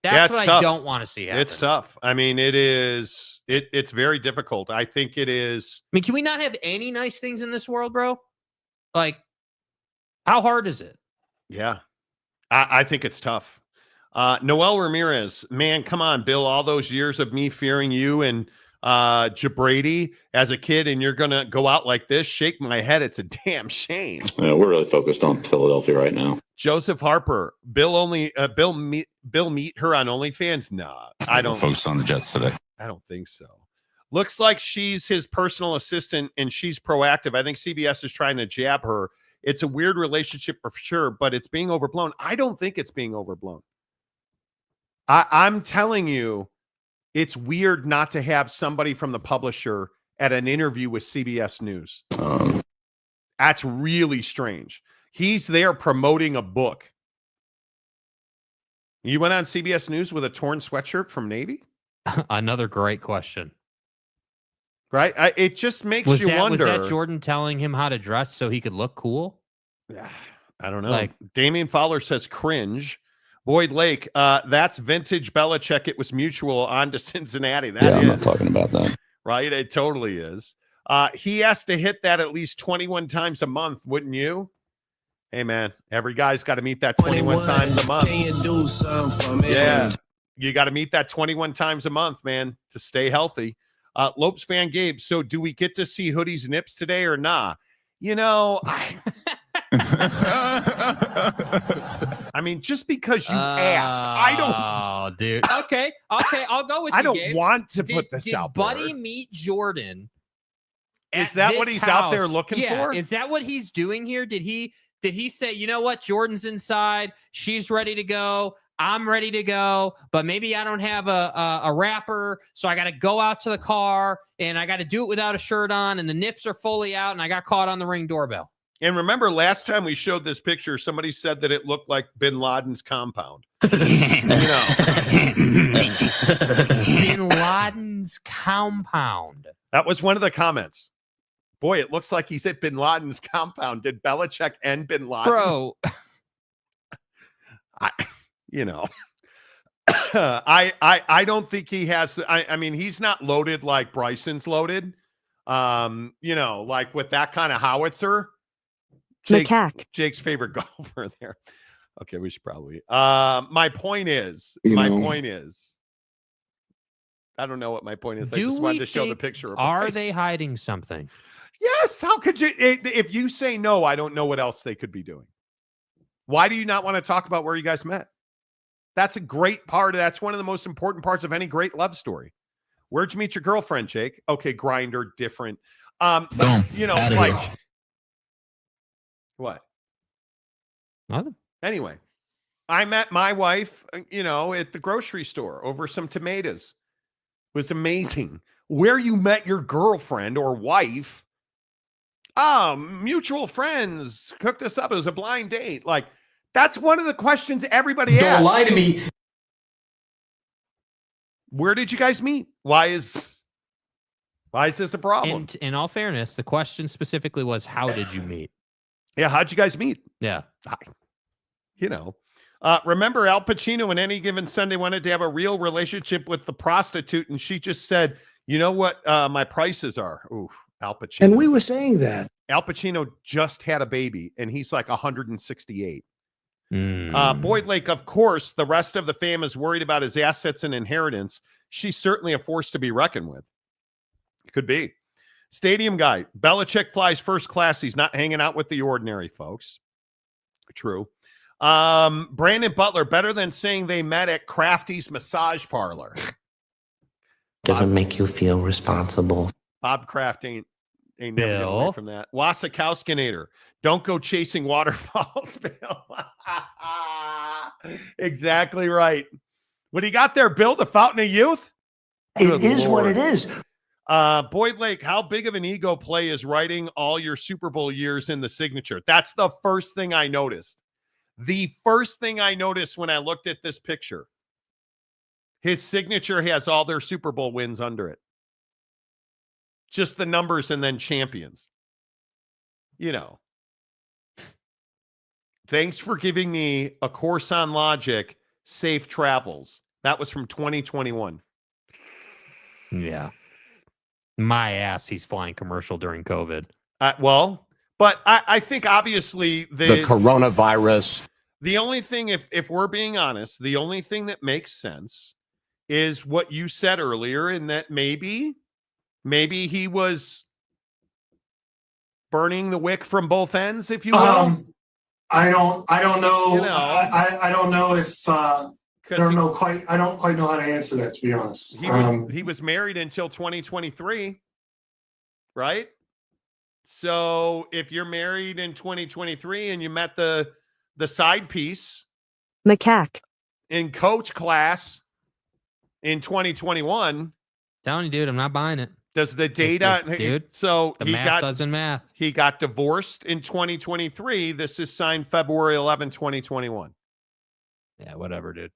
That's what I don't want to see happen. It's tough. I mean, it's very difficult. I think it is. I mean, can we not have any nice things in this world, bro? Like, how hard is it? Yeah, I think it's tough. Noel Ramirez, man, come on, Bill. All those years of me fearing you and Jabrady as a kid, and you're gonna go out like this? Shake my head. It's a damn shame. Yeah, we're really focused on Philadelphia right now. Joseph Harper, Bill meet her on OnlyFans? Nah, I don't. Focus on the Jets today. I don't think so. Looks like she's his personal assistant and she's proactive. I think CBS is trying to jab her. It's a weird relationship for sure, but it's being overblown. I don't think it's being overblown. I'm telling you, it's weird not to have somebody from the publisher at an interview with CBS News. That's really strange. He's there promoting a book. You went on CBS News with a torn sweatshirt from Navy? Another great question. Right? It just makes you wonder. Was that Jordan telling him how to dress so he could look cool? I don't know. Damian Fowler says cringe. Boyd Lake, that's vintage Belichick. It was mutual on to Cincinnati. I'm not talking about that. Right? It totally is. He has to hit that at least 21 times a month, wouldn't you? Hey, man, every guy's got to meet that 21 times a month. Can you do something for me? Yeah, you got to meet that 21 times a month, man, to stay healthy. Lopes fan Gabe, so do we get to see Hoodie's nips today or nah? I mean, just because you asked, I don't. Oh, dude. Okay, I'll go with you, I don't Gabe. want to put this out there. Buddy meet Jordan? Is that what he's out there looking for? Is that what he's doing here? Did he say, you know what, Jordan's inside, she's ready to go, I'm ready to go, but maybe I don't have a wrapper, so I got to go out to the car, and I got to do it without a shirt on, and the nips are fully out, and I got caught on the Ring doorbell. And remember, last time we showed this picture, somebody said that it looked like Bin Laden's compound. Bin Laden's compound. That was one of the comments. Boy, it looks like he's at Bin Laden's compound. Did Belichick and Bin Laden? Bro. I don't think he has. I mean, he's not loaded like Bryson's loaded. Like with that kind of howitzer. Jake's favorite golfer there. Okay, we should probably. My point is, I don't know what my point is. I just wanted to show the picture. Are they hiding something? Yes. How could you? If you say no, I don't know what else they could be doing. Why do you not want to talk about where you guys met? That's a great part. That's one of the most important parts of any great love story. Where'd you meet your girlfriend, Jake? Okay, Grinder, different. Boom. Like what? Nothing. Anyway, I met my wife, at the grocery store over some tomatoes. It was amazing. Where you met your girlfriend or wife? Mutual friends cooked us up. It was a blind date. Like, that's one of the questions everybody asks. Don't lie to me. Where did you guys meet? Why is this a problem? And in all fairness, the question specifically was, how did you meet? Yeah, how'd you guys meet? Yeah. You know, remember Al Pacino in Any Given Sunday wanted to have a real relationship with the prostitute, and she just said, "You know what my prices are." Ooh, Al Pacino. And we were saying that. Al Pacino just had a baby, and he's like 168. Boyd Lake, of course, the rest of the fam is worried about his assets and inheritance. She's certainly a force to be reckoned with. Could be. Stadium guy, Belichick flies first class. He's not hanging out with the ordinary folks. True. Brandon Butler, better than saying they met at Crafty's massage parlor. Doesn't make you feel responsible. Bob Kraft ain't never getting away from that. Wasikowskinator, don't go chasing waterfalls, Bill. Exactly right. What do you got there, Bill? The Fountain of Youth? It is what it is. Boyd Lake, how big of an ego play is writing all your Super Bowl years in the signature? That's the first thing I noticed. The first thing I noticed when I looked at this picture. His signature has all their Super Bowl wins under it. Just the numbers and then champions. You know. Thanks for giving me a course on logic. Safe travels. That was from 2021. Yeah. My ass, he's flying commercial during COVID. But I think obviously the coronavirus. The only thing, if we're being honest, the only thing that makes sense is what you said earlier, in that maybe he was burning the wick from both ends, if you will. I don't know. You know, I don't know if I don't quite know how to answer that, to be honest. He was married until 2023, right? So if you're married in 2023 and you met the side piece macaque in coach class in 2021, telling you, dude, I'm not buying it. Does the data, dude? So the math doesn't math. He got divorced in 2023. This is signed February 11, 2021. Yeah, whatever, dude.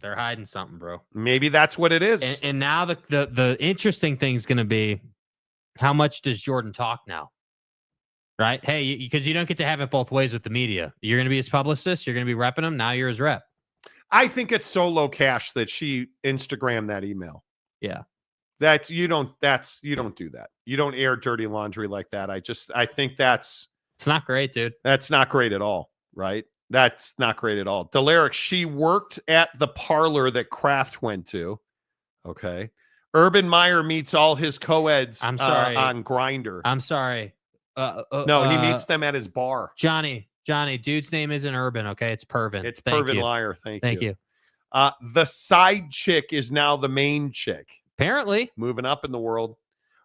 They're hiding something, bro. Maybe that's what it is. And now the interesting thing is going to be, how much does Jordan talk now? Right? Hey, because you don't get to have it both ways with the media. You're going to be his publicist. You're going to be repping him. Now you're his rep. I think it's so low cash that she Instagrammed that email. Yeah. You don't do that. You don't air dirty laundry like that. I think it's not great, dude. That's not great at all, right? That's not great at all. Delaric, she worked at the parlor that Kraft went to. Okay. Urban Meyer meets all his co-eds I'm sorry. On Grindr. I'm sorry. No, he meets them at his bar. Johnny, dude's name isn't Urban, okay? It's Pervin. It's Pervin Liar. Thank you. you. The side chick is now the main chick. Apparently. Moving up in the world.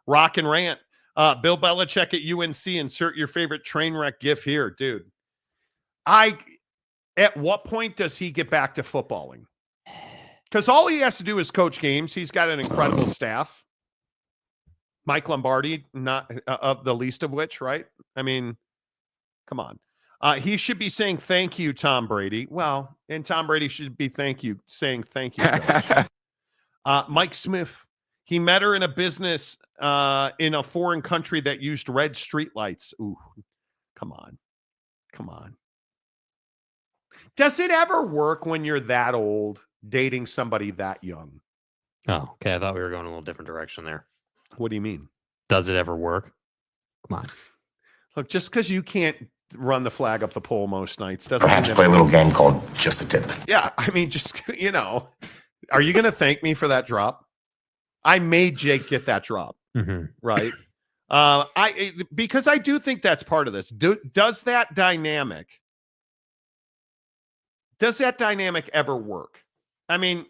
Rock and rant. Bill Belichick at UNC. Insert your favorite train wreck gif here, dude. At what point does he get back to footballing? Because all he has to do is coach games. He's got an incredible staff. Mike Lombardi, not of the least of which, right? I mean, come on. He should be saying thank you, Tom Brady. Well, and Tom Brady should be saying thank you, coach. Mike Smith, he met her in a business in a foreign country that used red streetlights. Ooh, come on. Does it ever work when you're that old, dating somebody that young? Oh, okay. I thought we were going a little different direction there. What do you mean? Does it ever work? Come on. Look, just because you can't run the flag up the pole most nights doesn't Perhaps mean play a little game called Just a Tip. Yeah, I mean, just, are you going to thank me for that drop? I made Jake get that drop, right? Because I do think that's part of this. Does that dynamic ever work? I mean,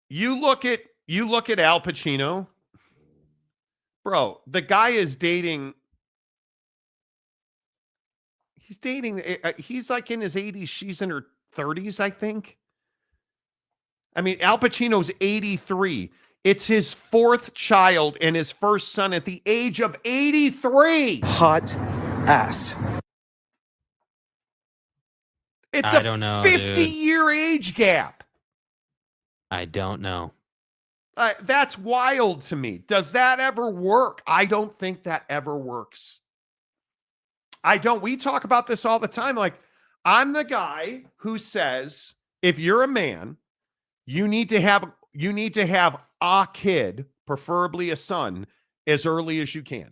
you look at Al Pacino, bro. The guy is dating. He's like in his 80s. She's in her 30s, I think. I mean, Al Pacino's 83. It's his fourth child and his first son at the age of 83. Hot ass. It's a 50-year age gap. I don't know. That's wild to me. Does that ever work? I don't think that ever works. I don't. We talk about this all the time. Like, I'm the guy who says, if you're a man, you need to have a kid, preferably a son, as early as you can.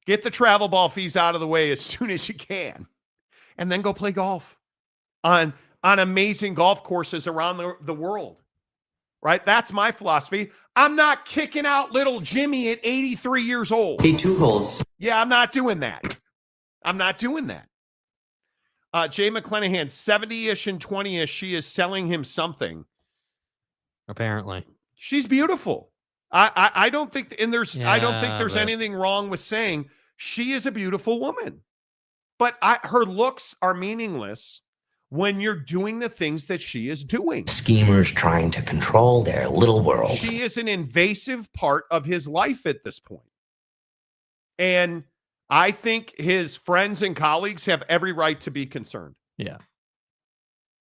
Get the travel ball fees out of the way as soon as you can, and then go play golf on amazing golf courses around the world. Right? That's my philosophy. I'm not kicking out little Jimmy at 83 years old. Hey, 2 holes. Yeah, I'm not doing that. I'm not doing that. Jay McClanahan, 70-ish and 20-ish, she is selling him something. Apparently. She's beautiful. I don't think, and I don't think there's anything wrong with saying she is a beautiful woman. But her looks are meaningless when you're doing the things that she is doing. Schemers trying to control their little world. She is an invasive part of his life at this point. And I think his friends and colleagues have every right to be concerned. Yeah.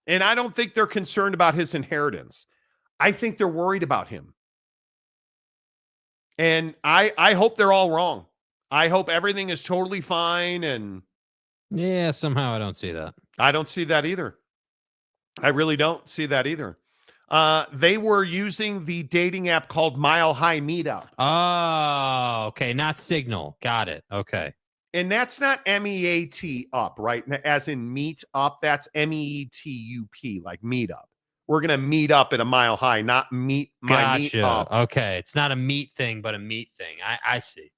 And I don't think they're concerned about his inheritance. I think they're worried about him. And I hope they're all wrong. I hope everything is totally fine. And yeah, somehow I don't see that. I don't see that either. I really don't see that either. They were using the dating app called Mile High Meetup. Oh, okay. Not Signal. Got it. Okay. And that's not M-E-A-T up, right? As in meet up. That's M-E-T-U-P, like meetup. We're going to meet up at a Mile High, not meet my meet up. Okay. It's not a meet thing, but a meet thing. I see.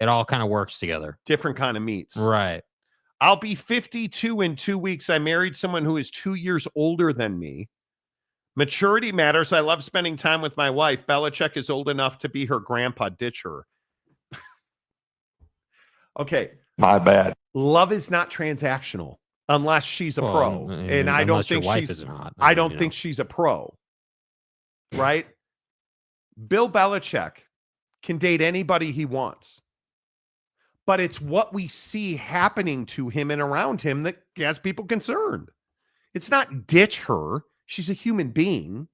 It all kind of works together. Different kind of meets. Right. I'll be 52 in 2 weeks. I married someone who is 2 years older than me. Maturity matters. I love spending time with my wife. Belichick is old enough to be her grandpa. Ditch her. Okay. My bad. Love is not transactional unless she's a pro. And I don't think she's hot. I don't think she's a pro. Right? Bill Belichick can date anybody he wants. But it's what we see happening to him and around him that has people concerned. It's not ditch her. She's a human being.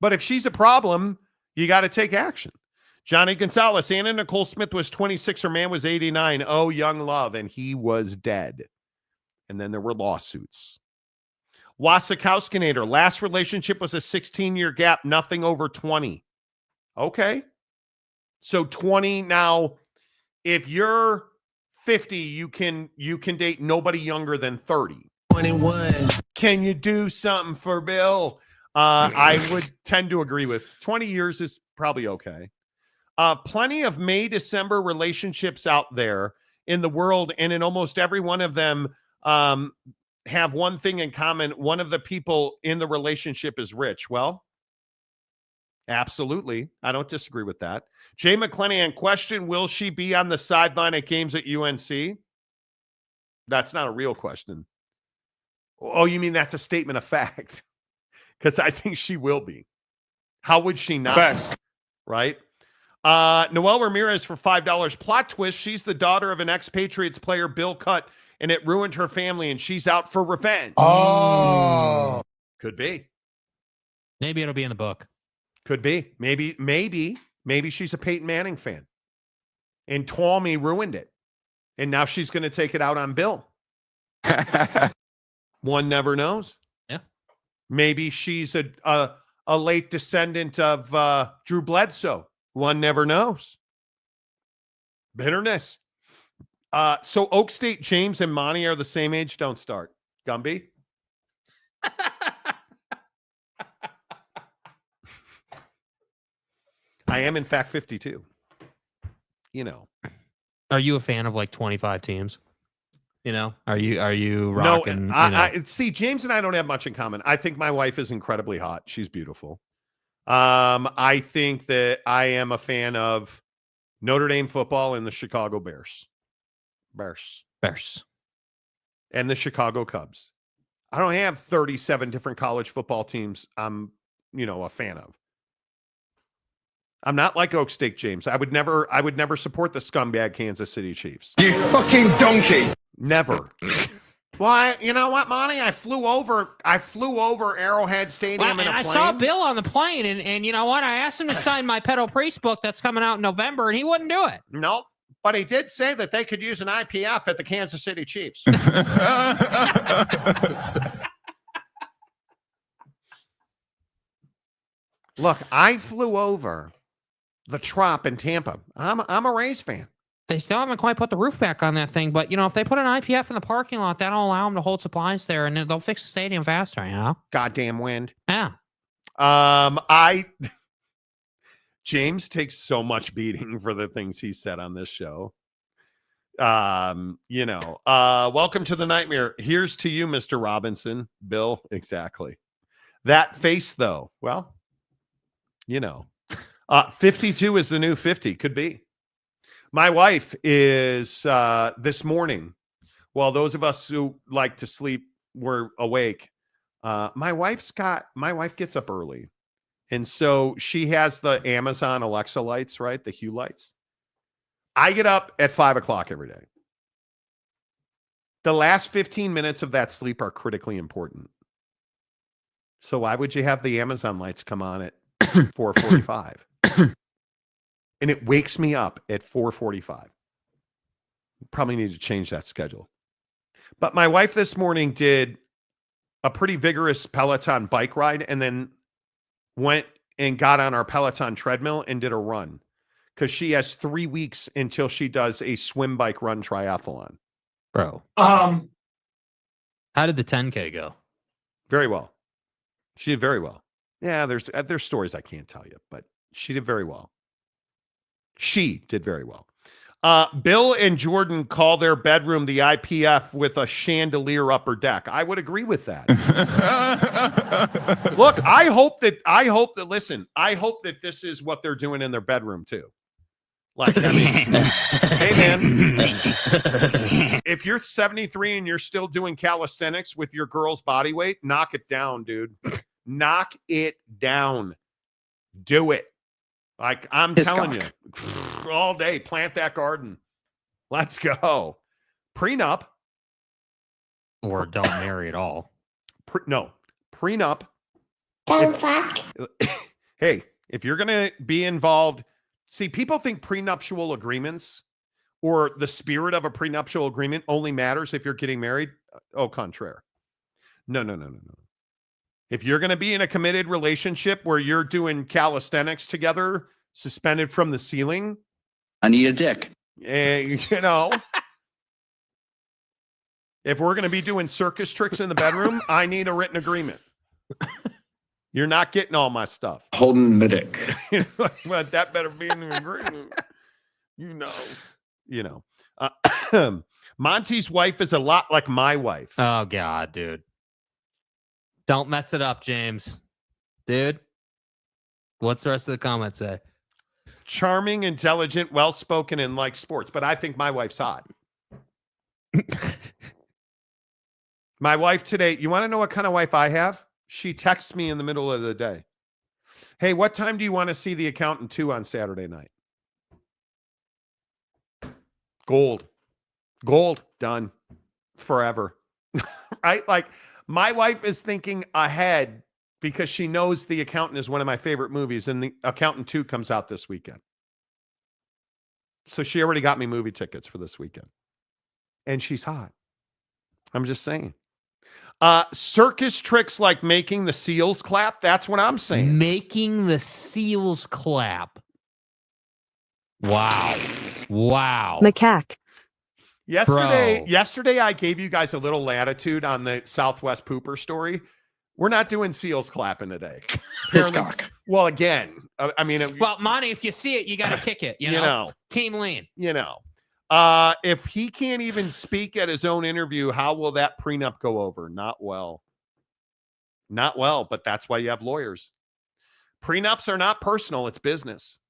But if she's a problem, you got to take action. Johnny Gonzalez, Anna Nicole Smith was 26. Her man was 89. Oh, young love. And he was dead. And then there were lawsuits. Wasikowskinator, last relationship was a 16-year gap, nothing over 20. Okay. So 20 now. If you're 50, you can date nobody younger than 30. 21. Can you do something for Bill? I would tend to agree with 20 years is probably okay. Plenty of May, December relationships out there in the world, and in almost every one of them have one thing in common. One of the people in the relationship is rich. Well, absolutely. I don't disagree with that. Jay McClanahan, question, will she be on the sideline at games at UNC? That's not a real question. Oh, you mean that's a statement of fact? Because I think she will be. How would she not? Facts. Right? Noel Ramirez for $5. Plot twist, she's the daughter of an ex-Patriots player, Bill Cutt, and it ruined her family, and she's out for revenge. Oh. Could be. Maybe it'll be in the book. Could be. Maybe she's a Peyton Manning fan. And Twomey ruined it. And now she's going to take it out on Bill. One never knows. Yeah. Maybe she's a late descendant of Drew Bledsoe. One never knows. Bitterness. So Oak State, James, and Monty are the same age. Don't start. Gumby? I am, in fact, 52. You know. Are you a fan of like 25 teams? You know, are you rocking? No, I see. James and I don't have much in common. I think my wife is incredibly hot. She's beautiful. I think that I am a fan of Notre Dame football and the Chicago Bears. And the Chicago Cubs. I don't have 37 different college football teams I'm, a fan of. I'm not like Oak State, James. I would never support the scumbag Kansas City Chiefs. You fucking donkey. Never. Well, you know what, Monty? I flew over Arrowhead Stadium in a plane. I saw Bill on the plane, and you know what? I asked him to sign my Pedal Priest book that's coming out in November, and he wouldn't do it. Nope. But he did say that they could use an IPF at the Kansas City Chiefs. Look, I flew over the Trop in Tampa. I'm a Rays fan. They still haven't quite put the roof back on that thing, but if they put an IPF in the parking lot, that'll allow them to hold supplies there, and they'll fix the stadium faster. Goddamn wind. Yeah. James takes so much beating for the things he said on this show. Welcome to the nightmare. Here's to you, Mr. Robinson. Bill, exactly. That face, though. Well, 52 is the new 50. Could be. My wife is this morning, while those of us who like to sleep were awake, my wife gets up early. And so she has the Amazon Alexa lights, right? The Hue lights. I get up at 5 o'clock every day. The last 15 minutes of that sleep are critically important. So why would you have the Amazon lights come on at 4:45? And it wakes me up at 4:45. Probably need to change that schedule. But my wife this morning did a pretty vigorous Peloton bike ride and then went and got on our Peloton treadmill and did a run because she has 3 weeks until she does a swim, bike, run triathlon. Bro. How did the 10K go? Very well. She did very well. Yeah, there's stories I can't tell you, but she did very well. She did very well. Bill and Jordan call their bedroom the IPF with a chandelier upper deck. I would agree with that. Look, I hope that this is what they're doing in their bedroom too. Like, I mean, hey man, if you're 73 and you're still doing calisthenics with your girl's body weight, knock it down, dude. Knock it down. Do it. Like I'm telling you, all day, plant that garden. Let's go. Prenup. Or don't marry at all. Prenup. Don't fuck. Hey, if you're going to be involved, see, people think prenuptial agreements or the spirit of a prenuptial agreement only matters if you're getting married. Au contraire. No. If you're going to be in a committed relationship where you're doing calisthenics together, suspended from the ceiling, I need a dick. If we're going to be doing circus tricks in the bedroom, I need a written agreement. You're not getting all my stuff. Holding the dick. Well, that better be in the agreement. Monty's wife is a lot like my wife. Oh, God, dude. Don't mess it up, James. Dude, what's the rest of the comment say? Charming, intelligent, well-spoken, and likes sports. But I think my wife's hot. My wife today, you want to know what kind of wife I have? She texts me in the middle of the day. Hey, what time do you want to see The Accountant 2 on Saturday night? Gold. Done. Forever. Right? Like, my wife is thinking ahead because she knows The Accountant is one of my favorite movies, and The Accountant 2 comes out this weekend. So she already got me movie tickets for this weekend. And she's hot. I'm just saying. Circus tricks like making the seals clap, that's what I'm saying. Making the seals clap. Wow. Macaque. Yesterday I gave you guys a little latitude on the Southwest Pooper story. We're not doing seals clapping today. Hiscock. Well, again, I mean, well, Monty, if you see it, you got to kick it. You know, team lean. If he can't even speak at his own interview, how will that prenup go over? Not well, but that's why you have lawyers. Prenups are not personal. It's business.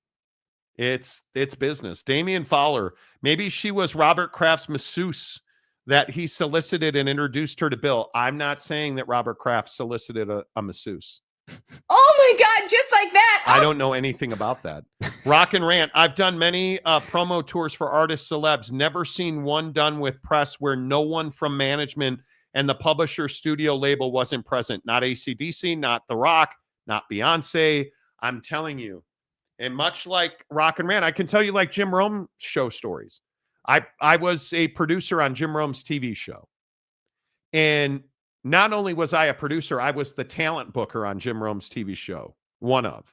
It's business. Damian Fowler, maybe she was Robert Kraft's masseuse that he solicited and introduced her to Bill. I'm not saying that Robert Kraft solicited a masseuse. Oh my God, just like that. I don't know anything about that. Rock and Rant. I've done many promo tours for artists, celebs. Never seen one done with press where no one from management and the publisher studio label wasn't present. Not AC/DC, not The Rock, not Beyonce. I'm telling you. And much like Rock and Rant, I can tell you like Jim Rome show stories. I was a producer on Jim Rome's TV show. And not only was I a producer, I was the talent booker on Jim Rome's TV show, one of.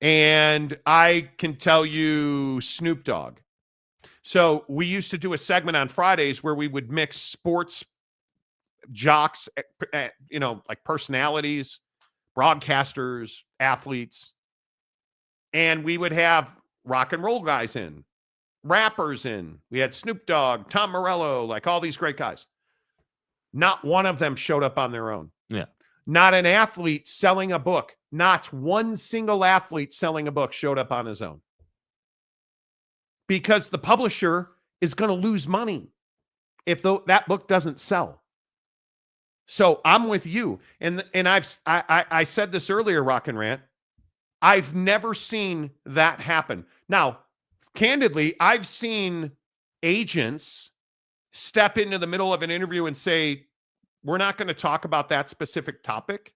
And I can tell you Snoop Dogg. So we used to do a segment on Fridays where we would mix sports jocks, like personalities, broadcasters, athletes, and we would have rock and roll guys in, rappers in. We had Snoop Dogg, Tom Morello, like all these great guys. Not one of them showed up on their own. Yeah. Not an athlete selling a book. Not one single athlete selling a book showed up on his own. Because the publisher is going to lose money if that book doesn't sell. So I'm with you. And I said this earlier, Rock and Rant. I've never seen that happen. Now, candidly, I've seen agents step into the middle of an interview and say, we're not going to talk about that specific topic,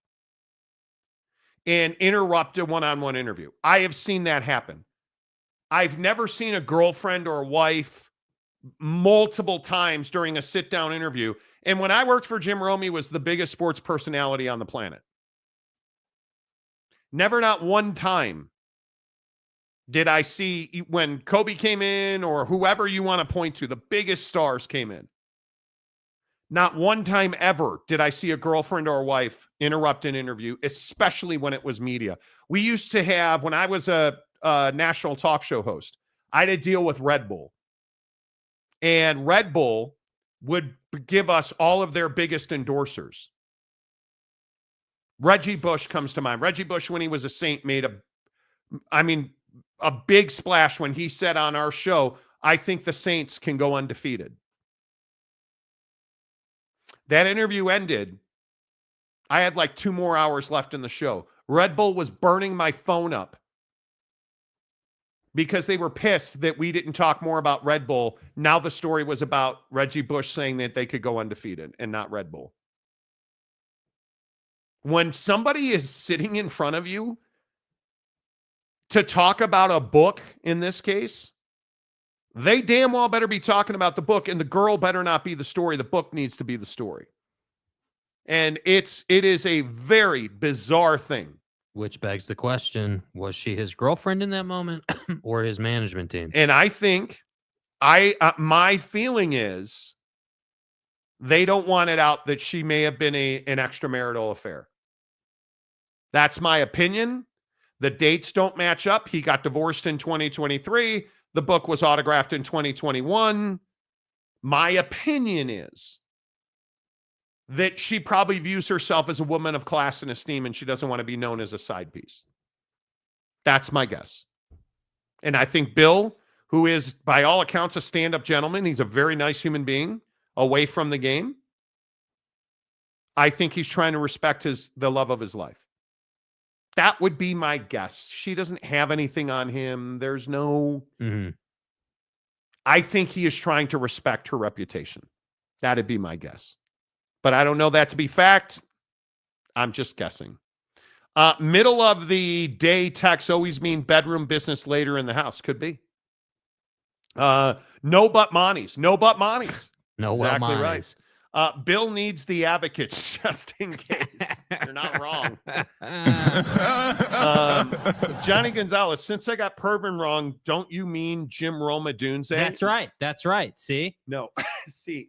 and interrupt a one-on-one interview. I have seen that happen. I've never seen a girlfriend or wife multiple times during a sit-down interview. And when I worked for Jim Rome, he was the biggest sports personality on the planet. Never, not one time did I see when Kobe came in or whoever you want to point to, the biggest stars came in. Not one time ever did I see a girlfriend or wife interrupt an interview, especially when it was media. We used to have, when I was a national talk show host, I had to deal with Red Bull. And Red Bull would give us all of their biggest endorsers. Reggie Bush comes to mind. Reggie Bush, when he was a Saint, made a big splash when he said on our show, I think the Saints can go undefeated. That interview ended. I had like 2 more hours left in the show. Red Bull was burning my phone up because they were pissed that we didn't talk more about Red Bull. Now the story was about Reggie Bush saying that they could go undefeated and not Red Bull. When somebody is sitting in front of you to talk about a book, in this case, they damn well better be talking about the book, and the girl better not be the story. The book needs to be the story. And it is a very bizarre thing. Which begs the question, was she his girlfriend in that moment or his management team? And I think my feeling is they don't want it out that she may have been an extramarital affair. That's my opinion. The dates don't match up. He got divorced in 2023. The book was autographed in 2021. My opinion is that she probably views herself as a woman of class and esteem, and she doesn't want to be known as a side piece. That's my guess. And I think Bill, who is, by all accounts, a stand-up gentleman, he's a very nice human being away from the game. I think he's trying to respect the love of his life. That would be my guess. She doesn't have anything on him. There's no... Mm-hmm. I think he is trying to respect her reputation. That'd be my guess. But I don't know that to be fact. I'm just guessing. Middle of the day texts always mean bedroom business later in the house. Could be. No but Monties. No but Monties. No exactly but Monties. Right. Bill needs the advocates just in case. You're not wrong. Johnny Gonzalez, since I got Pervin wrong, don't you mean Jim Romadunze? That's right. That's right. See? No. See,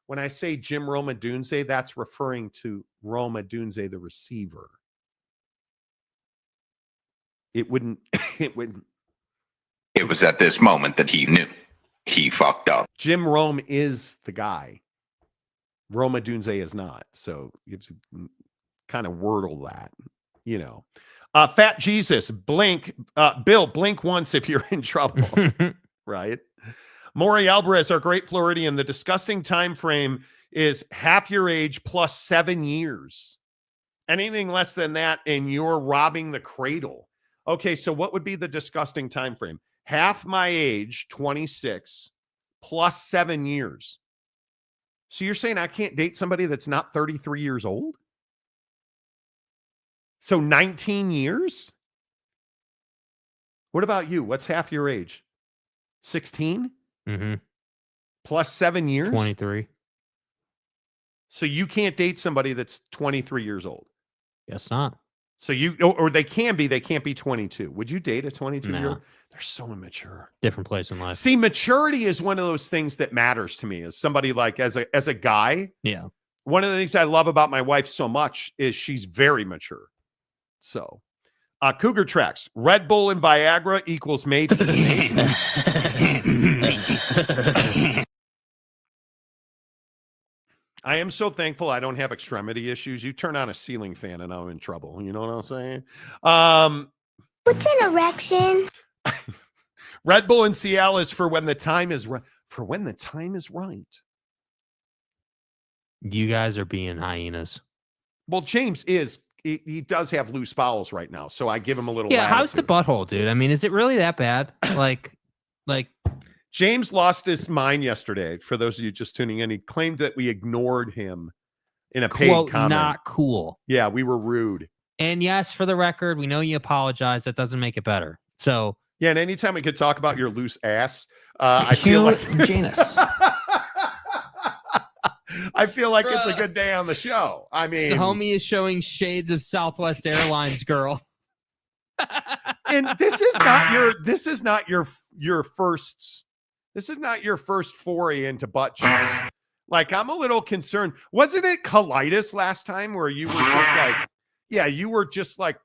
when I say Jim Romadunze, that's referring to Romadunze, the receiver. It wouldn't. It was at this moment that he knew he fucked up. Jim Rome is the guy. Romadunze is not. So you have to kind of wordle that, you know. Fat Jesus, blink. Bill, blink once if you're in trouble. Right? Maury Alvarez, our great Floridian. The disgusting time frame is half your age plus 7 years. Anything less than that, and you're robbing the cradle. Okay, so what would be the disgusting time frame? Half my age, 26, plus 7 years. So you're saying I can't date somebody that's not 33 years old? So 19 years? What about you? What's half your age? 16? Mm-hmm. Plus 7 years? 23. So you can't date somebody that's 23 years old. Guess not. So or they can't be 22. Would you date a 22-year-old? They're so immature. Different place in life. See, maturity is one of those things that matters to me as somebody like, as a guy. Yeah. One of the things I love about my wife so much is she's very mature. So, Cougar Tracks, Red Bull and Viagra equals maybe. I am so thankful I don't have extremity issues. You turn on a ceiling fan and I'm in trouble. You know what I'm saying? What's an erection? Red Bull and Cialis for when the time is right. For when the time is right. You guys are being hyenas. Well, James he does have loose bowels right now, so I give him a little. Yeah, latitude. how's the butthole, dude? I mean, is it really that bad? Like James lost his mind yesterday. For those of you just tuning in, he claimed that we ignored him in a paid quote, comment. not cool. Yeah, we were rude. And yes, for the record, we know you apologize. That doesn't make it better. So yeah, and anytime we could talk about your loose ass, I feel like Janus. I feel like it's a good day on the show. I mean, the homie is showing shades of Southwest Airlines girl. And this is not your first foray into butt cheeks. Like, I'm a little concerned. Wasn't it colitis last time where you were just like, yeah, you were just like,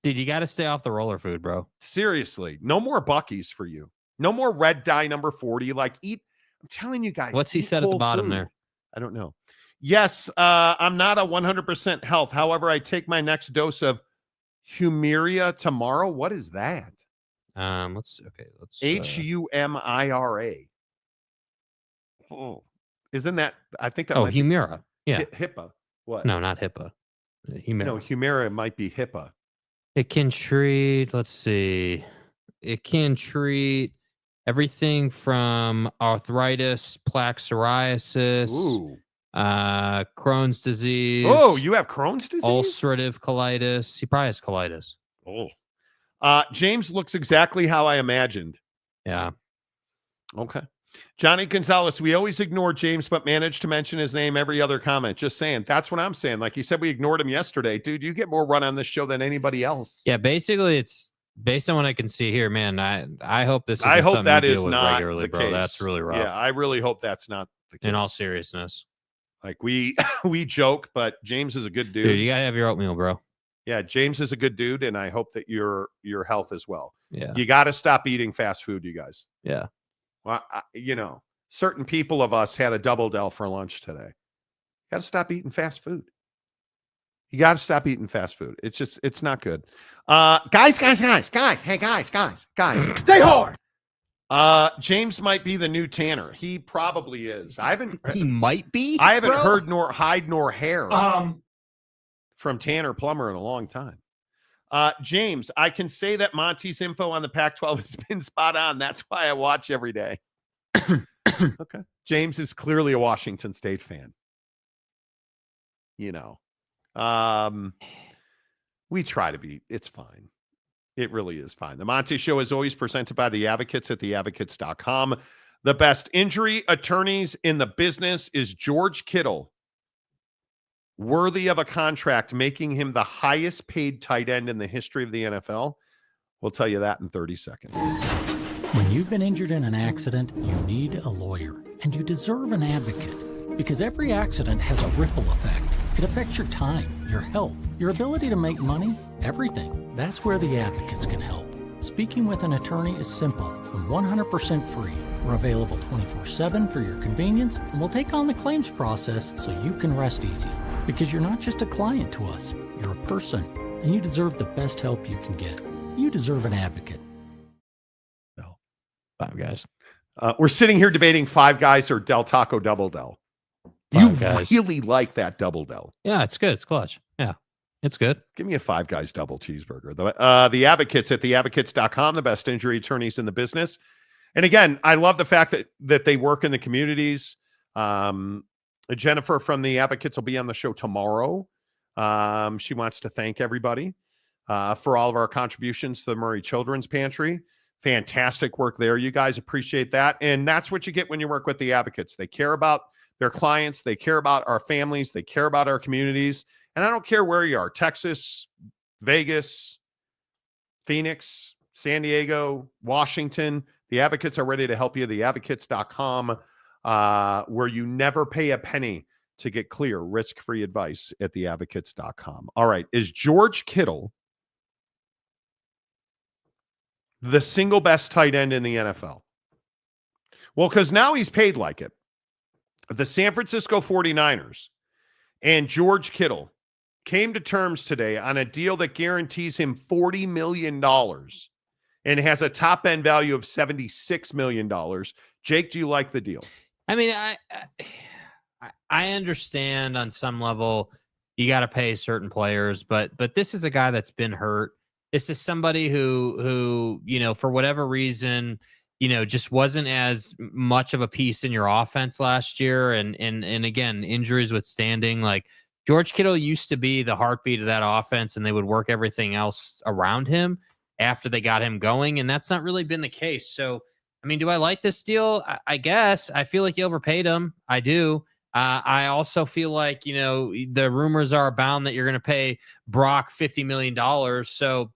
dude, you got to stay off the roller food, bro. Seriously, no more Buc-ee's for you. No more red dye number 40. Like, eat. I'm telling you guys. What's he said at the bottom there? I don't know. Yes, I'm not a 100% health. However, I take my next dose of Humira tomorrow. What is that? Let's Humira. Oh, isn't that? I think that. might Humira. Yeah. HIPAA. What? No, not HIPAA. Humira. No, Humira might be HIPAA. It can treat. Let's see. It can treat everything from arthritis, plaque psoriasis, Crohn's disease. Oh, you have Crohn's disease? Ulcerative colitis. He probably has colitis. Oh. James looks exactly how I imagined. Yeah. Okay. Johnny Gonzalez, we always ignore James, but manage to mention his name every other comment. Just saying. That's what I'm saying. Like you said, we ignored him yesterday. Dude, you get more run on this show than anybody else. Yeah, basically, it's based on what I can see here, man. I hope this is I hope something that you is deal with not regularly, the bro. case. That's really rough. Yeah, I really hope that's not the case. In all seriousness. Like we joke, but James is a good dude. Dude, you gotta have your oatmeal, bro. Yeah, James is a good dude, and I hope that your health as well. Yeah. You got to stop eating fast food, you guys. Yeah. Well, certain people of us had a double del for lunch today. Got to stop eating fast food. You got to stop eating fast food. It's not good. Guys. Hey, guys. Stay hard. James might be the new Tanner. He probably is. He might be. I haven't heard nor hide nor hair from Tanner Plummer in a long time. James, I can say that Monty's info on the Pac-12 has been spot on. That's why I watch every day. Okay. James is clearly a Washington State fan. We try to be. It's fine. It really is fine. The Monty Show is always presented by the Advocates at theadvocates.com. The best injury attorneys in the business is George Kittle, worthy of a contract, making him the highest paid tight end in the history of the NFL. We'll tell you that in 30 seconds. When you've been injured in an accident, you need a lawyer, and you deserve an advocate, because every accident has a ripple effect. It affects your time, your health, your ability to make money, everything. That's where the Advocates can help. Speaking with an attorney is simple and 100% free. We're available 24/7 for your convenience, and we'll take on the claims process so you can rest easy. Because you're not just a client to us, you're a person, and you deserve the best help you can get. You deserve an advocate. No. Five Guys. We're sitting here debating Five Guys or Del Taco Double Del. Five Guys. Really like that Double Del. Yeah, it's good. It's clutch. Yeah, it's good. Give me a Five Guys double cheeseburger. The Advocates at theadvocates.com, the best injury attorneys in the business. And again, I love the fact that they work in the communities. Jennifer from the Advocates will be on the show tomorrow. She wants to thank everybody. for all of our contributions to the Murray Children's Pantry. Fantastic work there. You guys appreciate that. And that's what you get when you work with the advocates. They care about their clients. They care about our families. They care about our communities. And I don't care where you are, Texas, Vegas, Phoenix, San Diego, Washington. The advocates are ready to help you. Theadvocates.com, where you never pay a penny to get clear, risk-free advice at theadvocates.com. All right. Is George Kittle the single best tight end in the NFL? Well, because now he's paid like it. The San Francisco 49ers and George Kittle came to terms today on a deal that guarantees him $40 million and has a top-end value of $76 million. Jake, do you like the deal? I mean, I understand on some level you got to pay certain players, but this is a guy that's been hurt. This is somebody who for whatever reason, just wasn't as much of a piece in your offense last year. And again, injuries withstanding, like George Kittle used to be the heartbeat of that offense, and they would work everything else around him after they got him going. And that's not really been the case. So, I mean, do I like this deal? I guess. I feel like you overpaid him. I do. I also feel like, the rumors are abound that you're going to pay Brock $50 million. So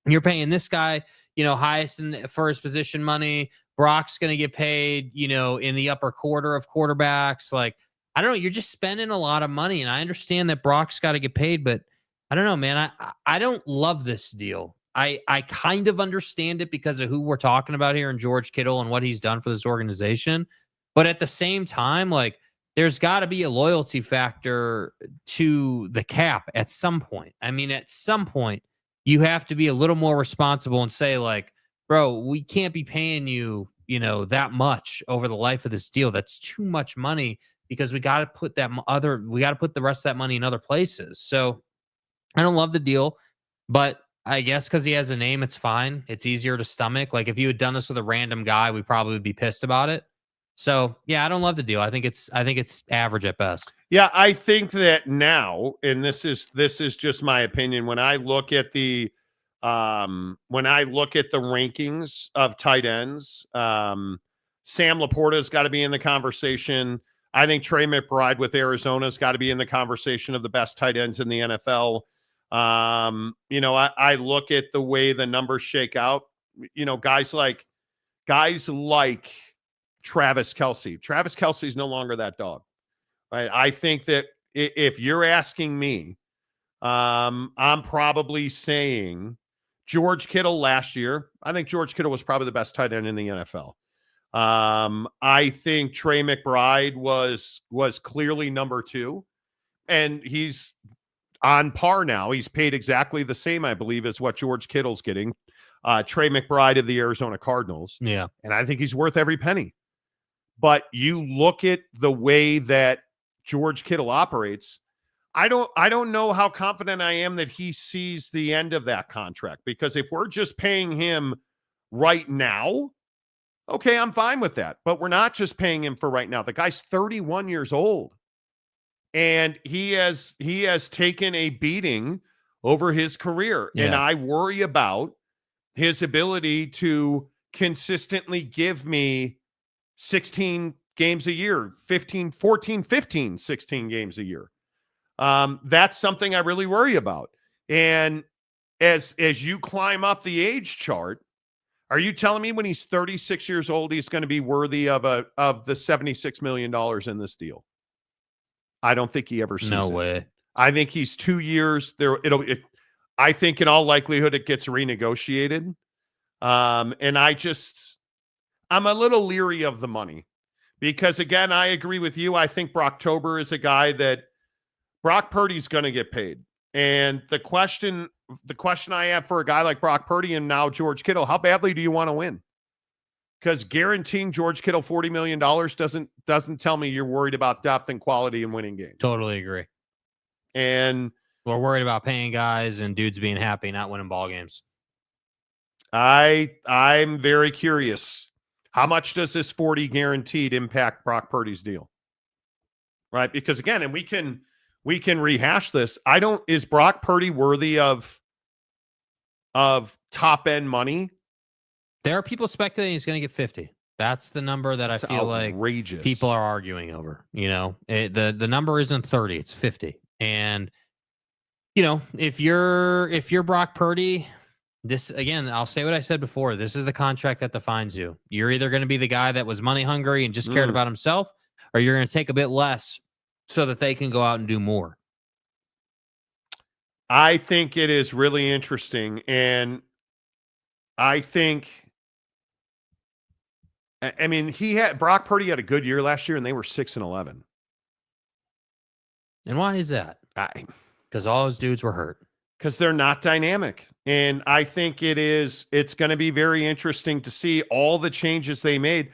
you're paying this guy, highest in first position money. Brock's going to get paid, in the upper quarter of quarterbacks. Like, I don't know. You're just spending a lot of money. And I understand that Brock's got to get paid, but I don't know, man. I don't love this deal. I kind of understand it because of who we're talking about here and George Kittle and what he's done for this organization. But at the same time, like, there's got to be a loyalty factor to the cap at some point. I mean, at some point, you have to be a little more responsible and say, like, bro, we can't be paying you, that much over the life of this deal. That's too much money because we got to put the rest of that money in other places. So I don't love the deal, but I guess because he has a name, it's fine. It's easier to stomach. Like, if you had done this with a random guy, we probably would be pissed about it. So yeah, I don't love the deal. I think it's average at best. Yeah, I think that now, and this is just my opinion, when I look at the rankings of tight ends, Sam Laporta's got to be in the conversation. I think Trey McBride with Arizona's got to be in the conversation of the best tight ends in the NFL. I look at the way the numbers shake out. Guys like Travis Kelce. Travis Kelce is no longer that dog. Right? I think that if you're asking me, I'm probably saying George Kittle last year. I think George Kittle was probably the best tight end in the NFL. I think Trey McBride was clearly number 2, and he's on par now. He's paid exactly the same, I believe, as what George Kittle's getting. Trey McBride of the Arizona Cardinals. Yeah. And I think he's worth every penny. But you look at the way that George Kittle operates, I don't know how confident I am that he sees the end of that contract, because if we're just paying him right now, okay, I'm fine with that. But we're not just paying him for right now. The guy's 31 years old, and he has taken a beating over his career. Yeah. And I worry about his ability to consistently give me 16 games a year, 15, 16 games a year. That's something I really worry about. And as you climb up the age chart, are you telling me when he's 36 years old, he's going to be worthy of the $76 million in this deal? I don't think he ever sees No it. way. I think he's 2 years there. I think in all likelihood it gets renegotiated. And I'm a little leery of the money because, again, I agree with you. I think Brocktober is a guy that Brock Purdy's going to get paid. And the question I have for a guy like Brock Purdy and now George Kittle, how badly do you want to win? Because guaranteeing George Kittle $40 million doesn't tell me you're worried about depth and quality and winning games. Totally agree. And we're worried about paying guys and dudes being happy, not winning ball games. I'm very curious. How much does this 40 guaranteed impact Brock Purdy's deal? Right? Because again, and we can rehash this. Is Brock Purdy worthy of of top-end money. There are people speculating he's going to get 50. That's the number that That's I feel outrageous. like people are arguing over. The number isn't 30, it's 50. And if you're Brock Purdy, this again, I'll say what I said before. This is the contract that defines you. You're either going to be the guy that was money hungry and just cared about himself, or you're going to take a bit less so that they can go out and do more. I think it is really interesting, and I think, Brock Purdy had a good year last year, and they were 6-11. And why is that? Because all those dudes were hurt. Because they're not dynamic. And I think it's going to be very interesting to see all the changes they made.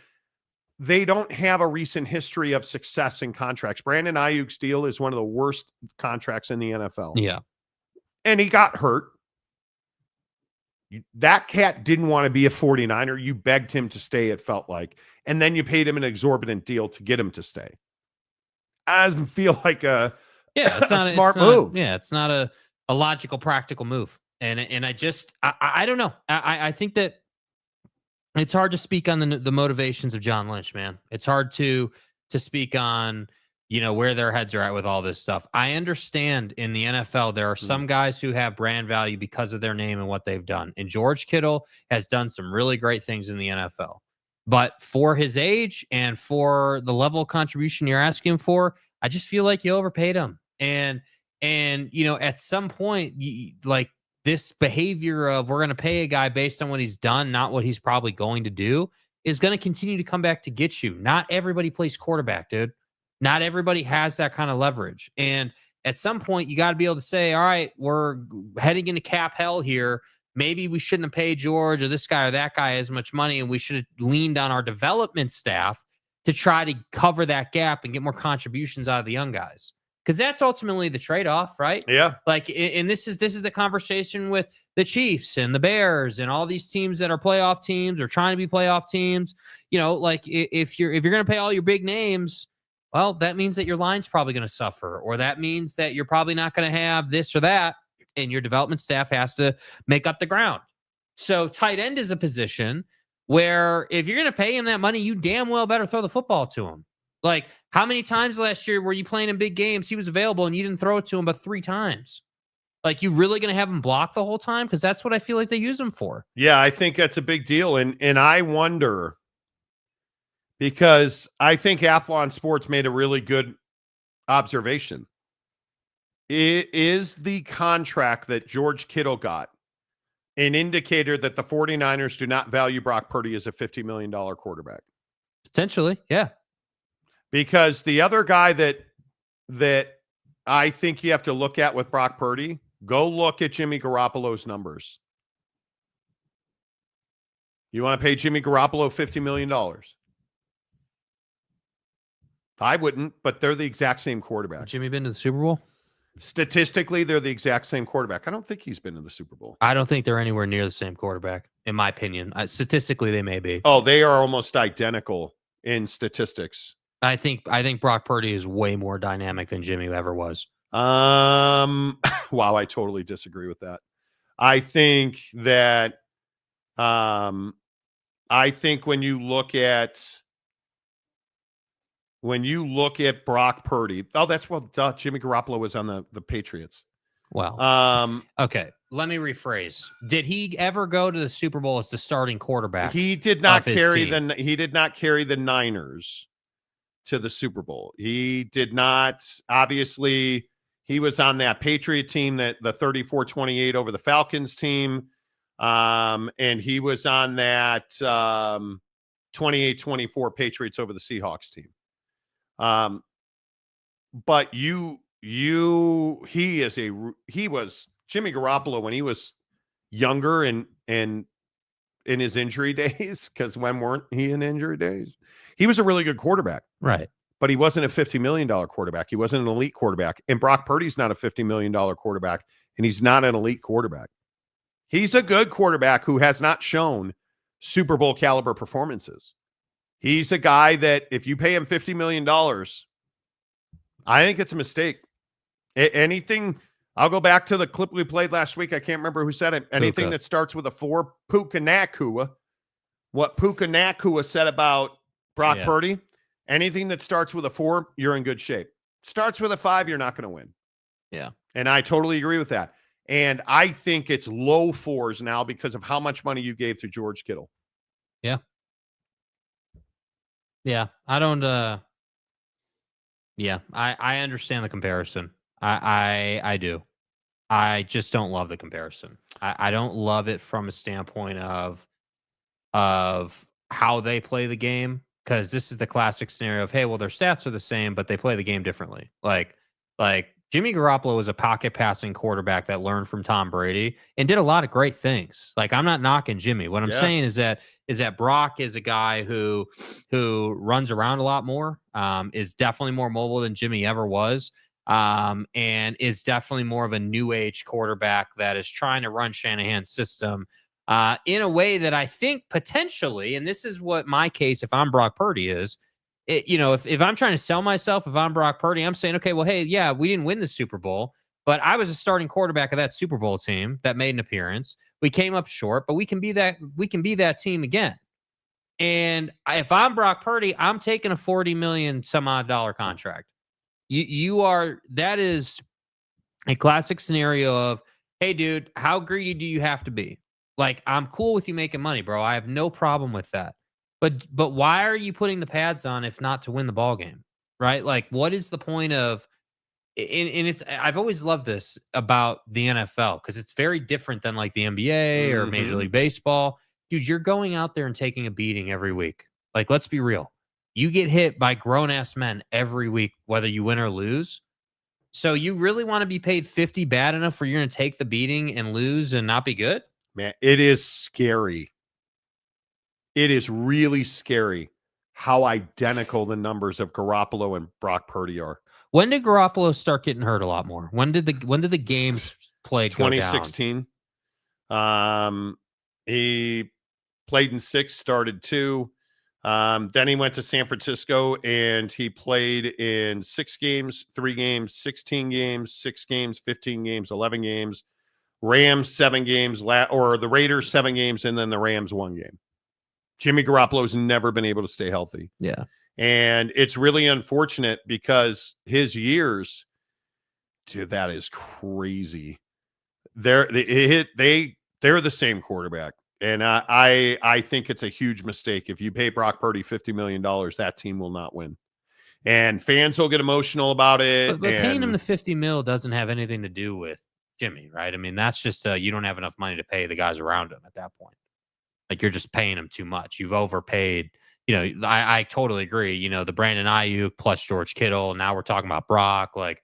They don't have a recent history of success in contracts. Brandon Ayuk's deal is one of the worst contracts in the NFL. Yeah. And he got hurt. That cat didn't want to be a 49er. You begged him to stay, it felt like. And then you paid him an exorbitant deal to get him to stay. Doesn't feel like a smart move. Yeah, it's not a logical, practical move. And I don't know. I think that it's hard to speak on the motivations of John Lynch, man. It's hard to speak on, where their heads are at with all this stuff. I understand in the NFL, there are some guys who have brand value because of their name and what they've done. And George Kittle has done some really great things in the NFL. But for his age and for the level of contribution you're asking for, I just feel like you overpaid him. And at some point, like this behavior of we're going to pay a guy based on what he's done, not what he's probably going to do, is going to continue to come back to get you. Not everybody plays quarterback, dude. Not everybody has that kind of leverage. And at some point, you got to be able to say, all right, we're heading into cap hell here. Maybe we shouldn't have paid George or this guy or that guy as much money, and we should have leaned on our development staff to try to cover that gap and get more contributions out of the young guys. Because that's ultimately the trade-off, right? Yeah. Like, and this is the conversation with the Chiefs and the Bears and all these teams that are playoff teams or trying to be playoff teams. Like if you're going to pay all your big names, well, that means that your line's probably going to suffer, or that means that you're probably not going to have this or that, and your development staff has to make up the ground. So tight end is a position where if you're going to pay him that money, you damn well better throw the football to him. Like, how many times last year were you playing in big games, he was available, and you didn't throw it to him but 3 times? Like, you really going to have him block the whole time? Because that's what I feel like they use him for. Yeah, I think that's a big deal. And I wonder, because I think Athlon Sports made a really good observation. Is the contract that George Kittle got an indicator that the 49ers do not value Brock Purdy as a $50 million quarterback? Potentially, yeah. Because the other guy that I think you have to look at with Brock Purdy, go look at Jimmy Garoppolo's numbers. You want to pay Jimmy Garoppolo $50 million? I wouldn't, but they're the exact same quarterback. Jimmy been to the Super Bowl? Statistically, they're the exact same quarterback. I don't think he's been to the Super Bowl. I don't think they're anywhere near the same quarterback, in my opinion. Statistically, they may be. Oh, they are almost identical in statistics. I think Brock Purdy is way more dynamic than Jimmy ever was. Wow, I totally disagree with that. I think that when you look at Brock Purdy, Jimmy Garoppolo was on the Patriots. Wow. Okay, let me rephrase. Did he ever go to the Super Bowl as the starting quarterback? He did not carry the Niners to the Super Bowl. He did not. Obviously, he was on that Patriot team, that the 34-28 over the Falcons team. And he was on that 28-24 Patriots over the Seahawks team. But he was Jimmy Garoppolo when he was younger and in his injury days, because when weren't he in injury days? He was a really good quarterback. Right. But he wasn't a $50 million quarterback. He wasn't an elite quarterback. And Brock Purdy's not a $50 million quarterback, and he's not an elite quarterback. He's a good quarterback who has not shown Super Bowl caliber performances. He's a guy that if you pay him $50 million, I think it's a mistake. Anything I'll go back to the clip we played last week. I can't remember who said it. Anything that starts with a 4, Puka Nakua. What Puka Nakua said about Brock Purdy. Anything that starts with a 4, you're in good shape. Starts with a 5, you're not going to win. Yeah. And I totally agree with that. And I think it's low 4s now because of how much money you gave to George Kittle. Yeah. Yeah. I don't, I understand the comparison. I do. I just don't love the comparison. I don't love it from a standpoint of how they play the game, because this is the classic scenario of, hey, well, their stats are the same, but they play the game differently. Like Jimmy Garoppolo was a pocket passing quarterback that learned from Tom Brady and did a lot of great things. Like, I'm not knocking Jimmy. What I'm saying is that Brock is a guy who runs around a lot more, is definitely more mobile than Jimmy ever was, and is definitely more of a new age quarterback that is trying to run Shanahan's system in a way that I think potentially, and this is what my case if I'm Brock Purdy is, if I'm trying to sell myself, if I'm Brock Purdy, I'm saying, okay, well, hey, yeah, we didn't win the Super Bowl, but I was a starting quarterback of that Super Bowl team that made an appearance. We came up short, but we can be that team again. And if I'm Brock Purdy, I'm taking a $40 million some odd dollar contract. That is a classic scenario of, hey, dude, how greedy do you have to be? Like, I'm cool with you making money, bro. I have no problem with that. But why are you putting the pads on if not to win the ball game, right? Like, what is the point of? And I've always loved this about the NFL because it's very different than like the NBA or Major League Baseball. Dude, you're going out there and taking a beating every week. Like, let's be real. You get hit by grown-ass men every week, whether you win or lose. So you really want to be paid 50 bad enough where you're going to take the beating and lose and not be good? Man, it is scary. It is really scary how identical the numbers of Garoppolo and Brock Purdy are. When did Garoppolo start getting hurt a lot more? When did the games played 2016. He played in 6, started 2. Then he went to San Francisco and he played in 6 games, 3 games, 16 games, 6 games, 15 games, 11 games. Rams 7 games, or the Raiders 7 games, and then the Rams 1 game. Jimmy Garoppolo's never been able to stay healthy. Yeah. And it's really unfortunate because his years, dude, that is crazy. They're the same quarterback. And I think it's a huge mistake. If you pay Brock Purdy $50 million, that team will not win. And fans will get emotional about it. But paying him the $50 million doesn't have anything to do with Jimmy, right? I mean, that's just you don't have enough money to pay the guys around him at that point. Like, you're just paying him too much. You've overpaid. I totally agree. The Brandon Ayuk plus George Kittle. Now we're talking about Brock. Like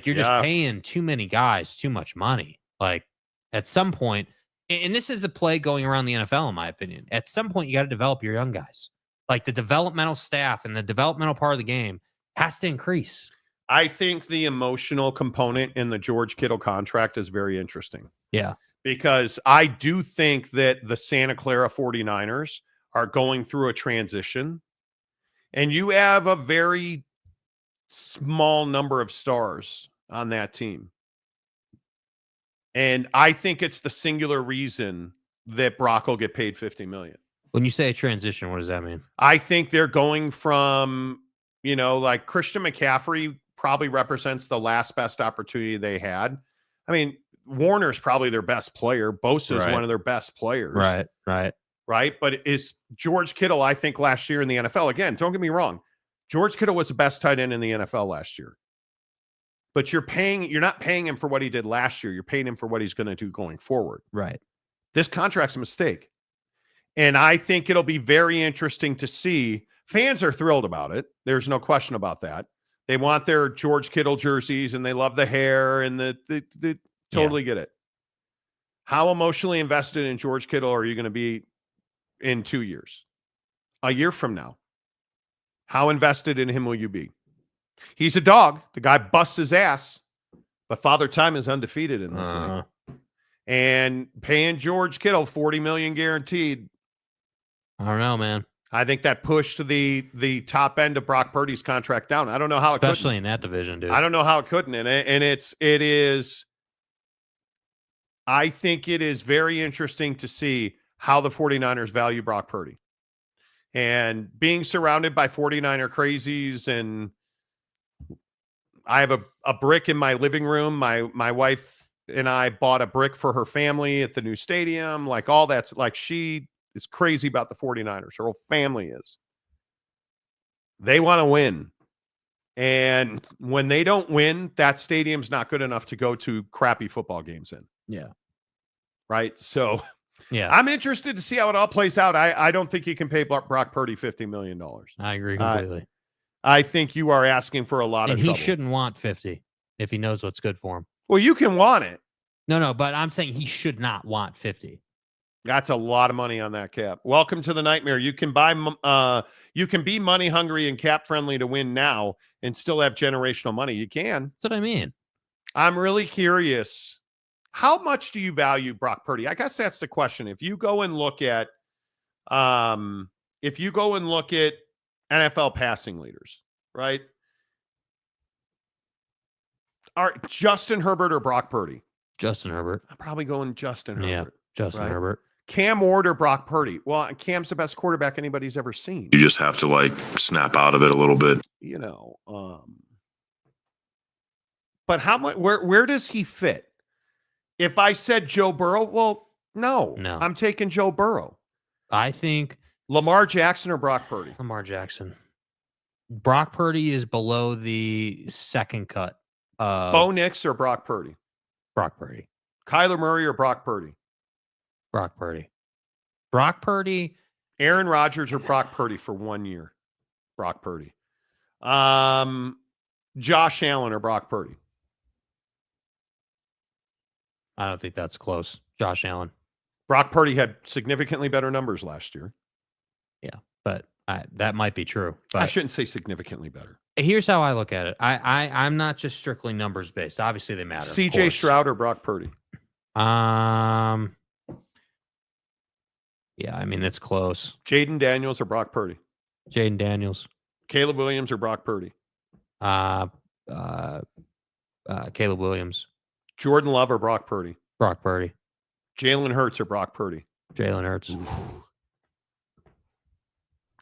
you're just paying too many guys too much money. Like, at some point, and this is the play going around the NFL, in my opinion. At some point, you got to develop your young guys. Like, the developmental staff and the developmental part of the game has to increase. I think the emotional component in the George Kittle contract is very interesting. Yeah. Because I do think that the Santa Clara 49ers are going through a transition. And you have a very small number of stars on that team. And I think it's the singular reason that Brock will get paid $50 million. When you say a transition, what does that mean? I think they're going from, like Christian McCaffrey probably represents the last best opportunity they had. I mean, Warner's probably their best player. Bosa is one of their best players. Right. But is George Kittle, I think, last year in the NFL, again, don't get me wrong, George Kittle was the best tight end in the NFL last year. But you're not paying him for what he did last year. You're paying him for what he's going to do going forward. Right. This contract's a mistake. And I think it'll be very interesting to see. Fans are thrilled about it. There's no question about that. They want their George Kittle jerseys and they love the hair and the totally get it. How emotionally invested in George Kittle are you going to be in 2 years? A year from now? How invested in him will you be? He's a dog. The guy busts his ass, but Father Time is undefeated in this league. And paying George Kittle $40 million guaranteed. I don't know, man. I think that pushed the top end of Brock Purdy's contract down. I don't know how especially in that division, dude. I don't know how it couldn't. And it is I think it is very interesting to see how the 49ers value Brock Purdy. And being surrounded by 49er crazies, and I have a brick in my living room. My wife and I bought a brick for her family at the new stadium. Like all that's like, she is crazy about the 49ers. Her whole family is. They want to win. And when they don't win, that stadium's not good enough to go to crappy football games in. Yeah. Right. So yeah, I'm interested to see how it all plays out. I don't think you can pay Brock Purdy $50 million. I agree completely. I think you are asking for a lot And of trouble. he shouldn't want 50 if he knows what's good for him. Well, you can want it. No, but I'm saying he should not want 50. That's a lot of money on that cap. Welcome to the nightmare. You can you can be money hungry and cap friendly to win now and still have generational money. You can. That's what I mean. I'm really curious. How much do you value Brock Purdy? I guess that's the question. If you go and look at NFL passing leaders, right? Are Justin Herbert or Brock Purdy? Justin Herbert. I'm probably going Justin Herbert. Yeah, Justin Herbert. Cam Ward or Brock Purdy? Well, Cam's the best quarterback anybody's ever seen. You just have to like snap out of it a little bit. You know, but how much? Where does he fit? If I said Joe Burrow, well, no, I'm taking Joe Burrow. I think Lamar Jackson or Brock Purdy. Lamar Jackson. Brock Purdy is below the second cut. Bo Nix or Brock Purdy. Brock Purdy. Kyler Murray or Brock Purdy. Brock Purdy. Brock Purdy. Aaron Rodgers or Brock Purdy for 1 year. Brock Purdy. Josh Allen or Brock Purdy. I don't think that's close. Josh Allen. Brock Purdy had significantly better numbers last year. Yeah, but that might be true. But I shouldn't say significantly better. Here's how I look at it. I'm not just strictly numbers based. Obviously, they matter. CJ Stroud or Brock Purdy. Yeah, I mean it's close. Jaden Daniels or Brock Purdy. Jaden Daniels. Caleb Williams or Brock Purdy. Caleb Williams. Jordan Love or Brock Purdy. Brock Purdy. Jalen Hurts or Brock Purdy. Jalen Hurts.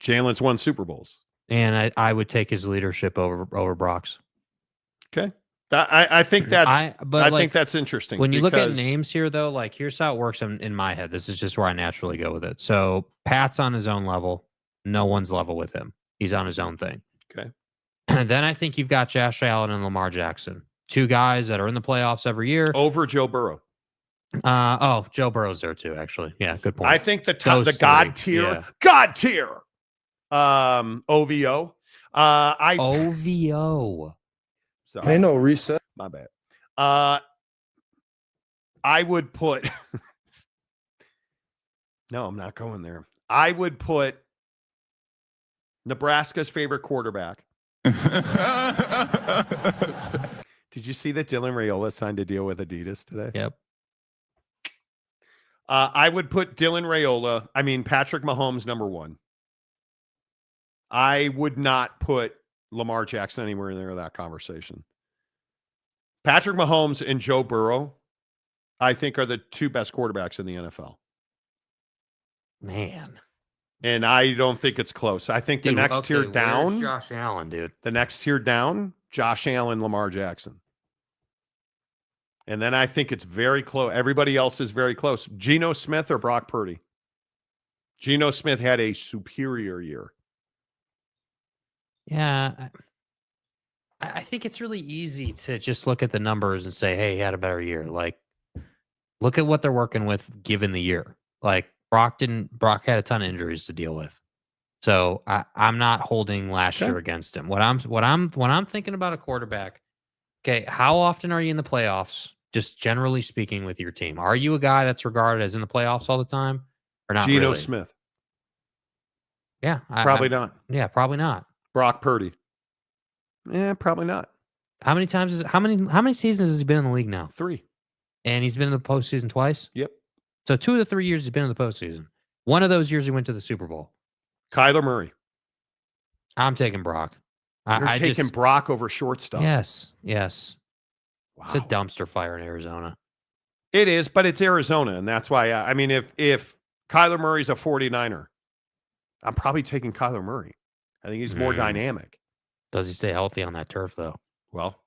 Jalen's won Super Bowls. And I would take his leadership over Brock's. Okay. I think that's think that's interesting. When you look at names here, though, like here's how it works in my head. This is just where I naturally go with it. So Pat's on his own level. No one's level with him. He's on his own thing. Okay. And then I think you've got Josh Allen and Lamar Jackson. Two guys that are in the playoffs every year. Over Joe Burrow. Joe Burrow's there too, actually. Yeah, good point. I think the God tier. OVO. OVO. Sorry. Ain't no reset. My bad. I would put. No, I'm not going there. I would put Nebraska's favorite quarterback. Did you see that Dylan Raiola signed a deal with Adidas today? Yep. I would put Patrick Mahomes number one. I would not put Lamar Jackson anywhere in there in that conversation. Patrick Mahomes and Joe Burrow, I think, are the two best quarterbacks in the NFL. Man. And I don't think it's close. I think the next tier down. Josh Allen, dude. The next tier down, Josh Allen, Lamar Jackson. And then I think it's very close. Everybody else is very close. Geno Smith or Brock Purdy? Geno Smith had a superior year. Yeah. I think it's really easy to just look at the numbers and say, hey, he had a better year. Like, look at what they're working with given the year. Like, Brock had a ton of injuries to deal with. So I'm not holding last year against him. When I'm thinking about a quarterback, okay, how often are you in the playoffs? Just generally speaking with your team. Are you a guy that's regarded as in the playoffs all the time? Or not? Geno really? Smith. Yeah. Probably not. Yeah, probably not. Brock Purdy. Yeah, probably not. How many seasons has he been in the league now? 3. And he's been in the postseason twice? Yep. So 2 of the 3 years he's been in the postseason. One of those years he went to the Super Bowl. Kyler Murray. I'm taking Brock. You're taking Brock over shortstop. Yes. Wow. It's a dumpster fire in Arizona. It is, but it's Arizona, and that's why. I mean, if Kyler Murray's a 49er, I'm probably taking Kyler Murray. I think he's more dynamic. Does he stay healthy on that turf, though? Well,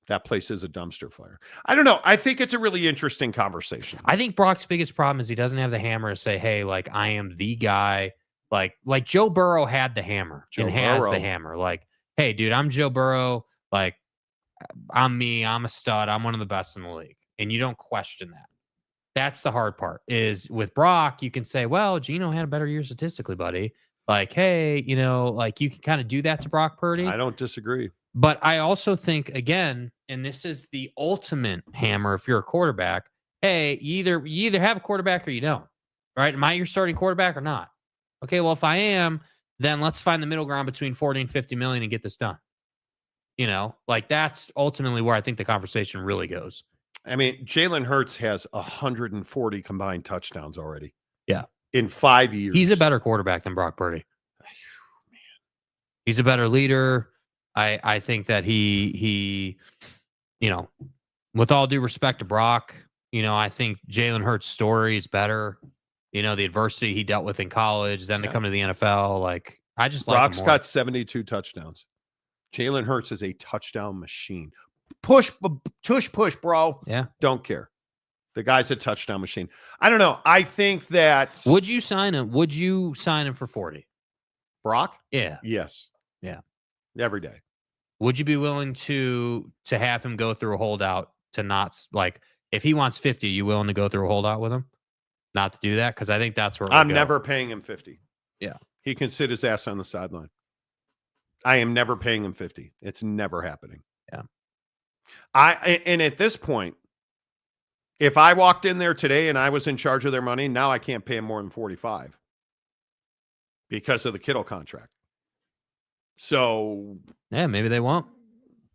that place is a dumpster fire. I don't know. I think it's a really interesting conversation. I think Brock's biggest problem is he doesn't have the hammer to say, hey, like, I am the guy. Like Joe Burrow had the hammer and has the hammer. Like, hey, dude, I'm Joe Burrow. Like, I'm me. I'm a stud. I'm one of the best in the league. And you don't question that. That's the hard part. Is with Brock, you can say, well, Geno had a better year statistically, buddy. Like, hey, you know, like you can kind of do that to Brock Purdy. I don't disagree. But I also think, again, and this is the ultimate hammer if you're a quarterback, hey, you either have a quarterback or you don't. Right? Am I your starting quarterback or not? Okay, well, if I am, then let's find the middle ground between 40 and 50 million and get this done. You know, like that's ultimately where I think the conversation really goes. I mean, Jalen Hurts has 140 combined touchdowns already. Yeah. In 5 years. He's a better quarterback than Brock Purdy. He's a better leader. I think that he, you know, with all due respect to Brock, you know, I think Jalen Hurts' story is better. You know, the adversity he dealt with in college, then to come to the NFL. Like, I just like Brock's got 72 touchdowns. Jalen Hurts is a touchdown machine. Push, bro. Yeah. Don't care. The guy's a touchdown machine. I don't know. I think that. Would you sign him? Would you sign him for 40? Brock? Yeah. Yes. Yeah. Every day. Would you be willing to have him go through a holdout to not, like, if he wants 50, you willing to go through a holdout with him? Not to do that? Because I think that's where I'm never paying him 50. Yeah. He can sit his ass on the sideline. I am never paying him 50. It's never happening. Yeah. And at this point, if I walked in there today and I was in charge of their money, now I can't pay him more than 45 because of the Kittle contract. So yeah, maybe they won't.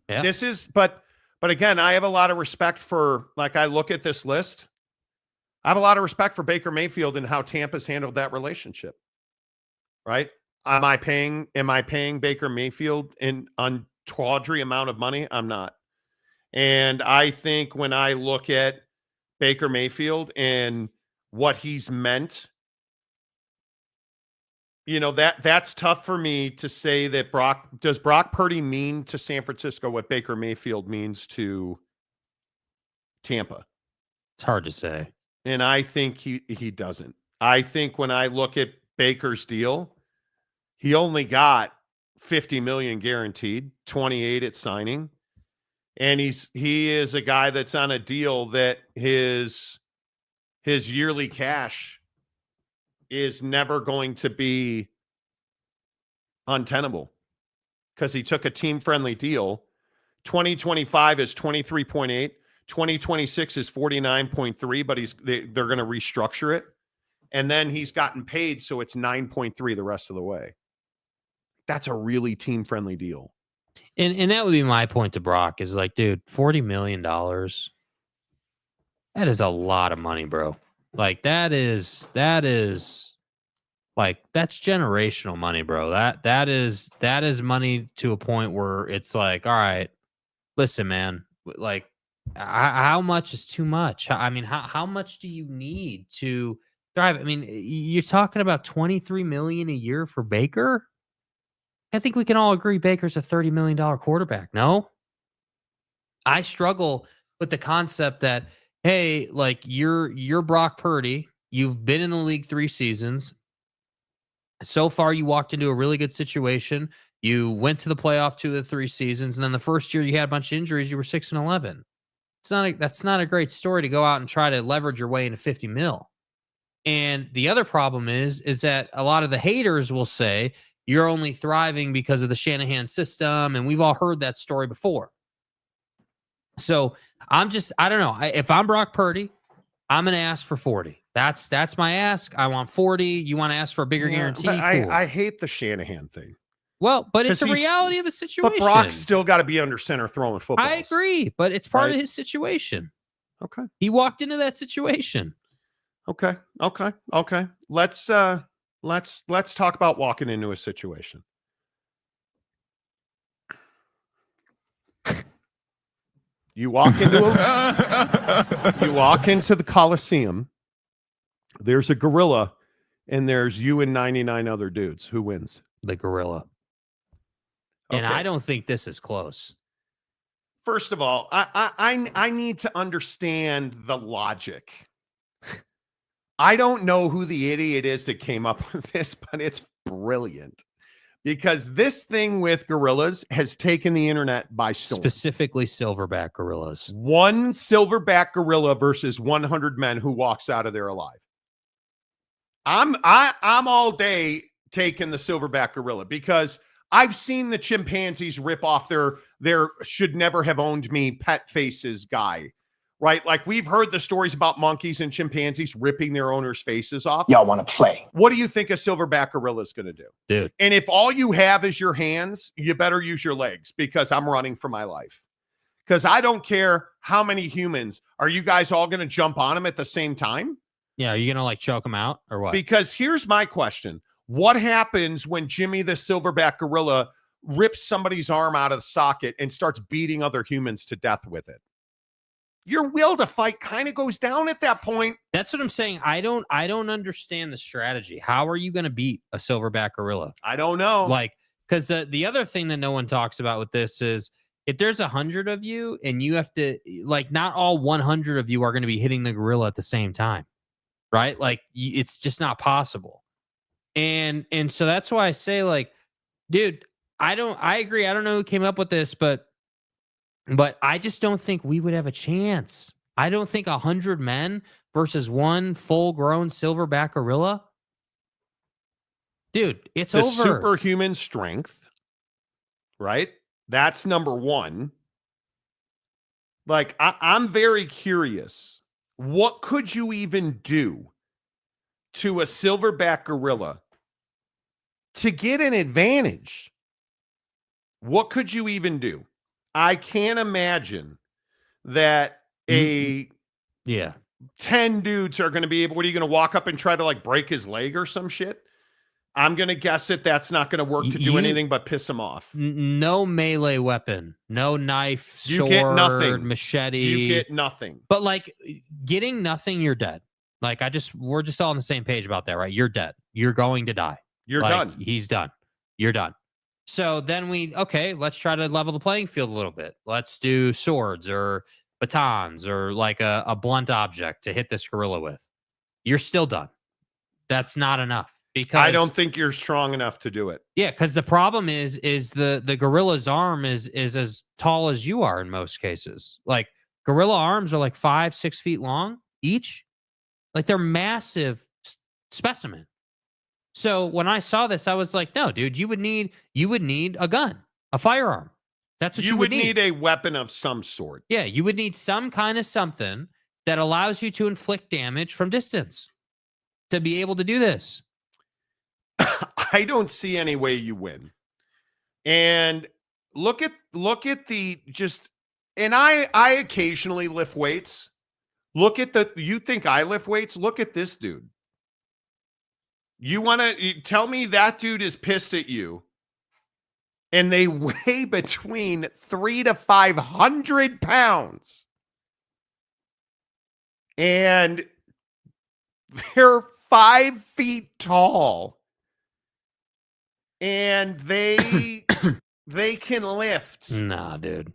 Yeah. This is, but again, I have a lot of respect for, like, I look at this list. I have a lot of respect for Baker Mayfield and how Tampa's handled that relationship. Right? Am I paying Baker Mayfield an untawdry amount of money? I'm not. And I think when I look at Baker Mayfield and what he's meant, you know, that's tough for me to say that does Brock Purdy mean to San Francisco what Baker Mayfield means to Tampa? It's hard to say. And I think he doesn't. I think when I look at Baker's deal, he only got $50 million guaranteed, 28 at signing. And he is a guy that's on a deal that his yearly cash is never going to be untenable because he took a team-friendly deal. 2025 is 23.8. 2026 is 49.3, but they're going to restructure it. And then he's gotten paid, so it's 9.3 the rest of the way. That's a really team-friendly deal. And that would be my point to Brock is like, dude, $40 million. That is a lot of money, bro. Like that is like, that's generational money, bro. That is money to a point where it's like, all right, listen, man, like how much is too much? I mean, how much do you need to thrive? I mean, you're talking about $23 million a year for Baker. I think we can all agree Baker's a $30 million quarterback. No, I struggle with the concept that, hey, like you're Brock Purdy. You've been in the league 3 seasons. So far, you walked into a really good situation. You went to the playoff 2 of the 3 seasons, and then the first year you had a bunch of injuries. You were 6-11. That's not a great story to go out and try to leverage your way into 50 mil. And the other problem is that a lot of the haters will say you're only thriving because of the Shanahan system, and we've all heard that story before. So I don't know. If I'm Brock Purdy, I'm going to ask for 40. That's my ask. I want 40. You want to ask for a bigger guarantee? Cool. I hate the Shanahan thing. Well, but it's a reality of a situation. But Brock's still got to be under center throwing football. I agree, but it's part of his situation. Okay. He walked into that situation. Okay. Let's talk about walking into a situation. You walk into the Coliseum. There's a gorilla, and there's you and 99 other dudes. Who wins? The gorilla. And Okay. I don't think this is close. First of all, I need to understand the logic. I don't know who the idiot is that came up with this, but it's brilliant. Because this thing with gorillas has taken the internet by storm. Specifically silverback gorillas. One silverback gorilla versus 100 men who walks out of there alive. I'm all day taking the silverback gorilla because I've seen the chimpanzees rip off their should never have owned me pet faces guy. Right? Like we've heard the stories about monkeys and chimpanzees ripping their owners' faces off. Y'all want to play. What do you think a silverback gorilla is going to do? Dude. And if all you have is your hands, you better use your legs because I'm running for my life. Because I don't care how many humans. Are you guys all going to jump on him at the same time? Yeah, are you going to like choke him out or what? Because here's my question. What happens when Jimmy the silverback gorilla rips somebody's arm out of the socket and starts beating other humans to death with it? Your will to fight kind of goes down at that point. That's what I'm saying. I don't understand the strategy. How are you going to beat a silverback gorilla? I don't know. Like, because the other thing that no one talks about with this is if there's 100 of you and you have to, like, not all 100 of you are going to be hitting the gorilla at the same time, right? Like, it's just not possible. And so that's why I say, like, dude, I agree. I don't know who came up with this, but I just don't think we would have a chance. I don't think 100 men versus one full-grown silverback gorilla. Dude, it's the over. Superhuman strength, right? That's number one. Like, I'm very curious. What could you even do to a silverback gorilla to get an advantage? What could you even do? I can't imagine that 10 dudes are going to be able, what are you going to walk up and try to like break his leg or some shit? I'm going to guess that's not going to work to do anything but piss him off. No melee weapon, no knife, You sword, get nothing. machete. You get nothing. But like getting nothing, you're dead. Like we're just all on the same page about that, right? You're dead. You're going to die. You're like, done. He's done. You're done. So then let's try to level the playing field a little bit. Let's do swords or batons or like a blunt object to hit this gorilla with. You're still done. That's not enough because I don't think you're strong enough to do it. Yeah, because the problem is the gorilla's arm is as tall as you are in most cases. Like gorilla arms are like 5-6 feet long each. Like they're massive specimen. So when I saw this, I was like, no, dude, you would need a gun, a firearm. That's what you would need. A weapon of some sort. Yeah, you would need some kind of something that allows you to inflict damage from distance to be able to do this. I don't see any way you win. And look at the just, and I occasionally lift weights. You think I lift weights? Look at this dude. You want to tell me that dude is pissed at you and they weigh between 300 to 500 pounds and they're 5 feet tall and they can lift. Nah, dude.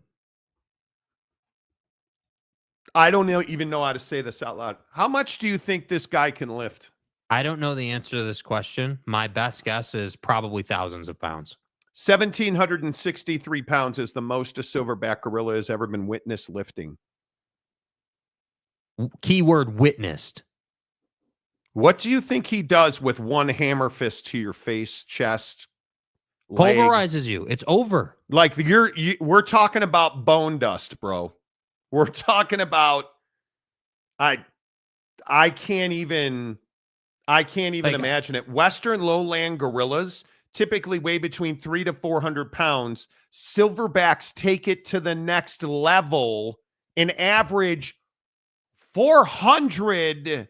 I don't even know how to say this out loud. How much do you think this guy can lift? I don't know the answer to this question. My best guess is probably thousands of pounds. 1,763 pounds is the most a silverback gorilla has ever been witnessed lifting. Keyword witnessed. What do you think he does with one hammer fist to your face, chest, leg? Pulverizes you. It's over. Like we're talking about bone dust, bro. We're talking about I can't even imagine it. Western lowland gorillas typically weigh between 300 to 400 pounds. Silverbacks take it to the next level, an average 430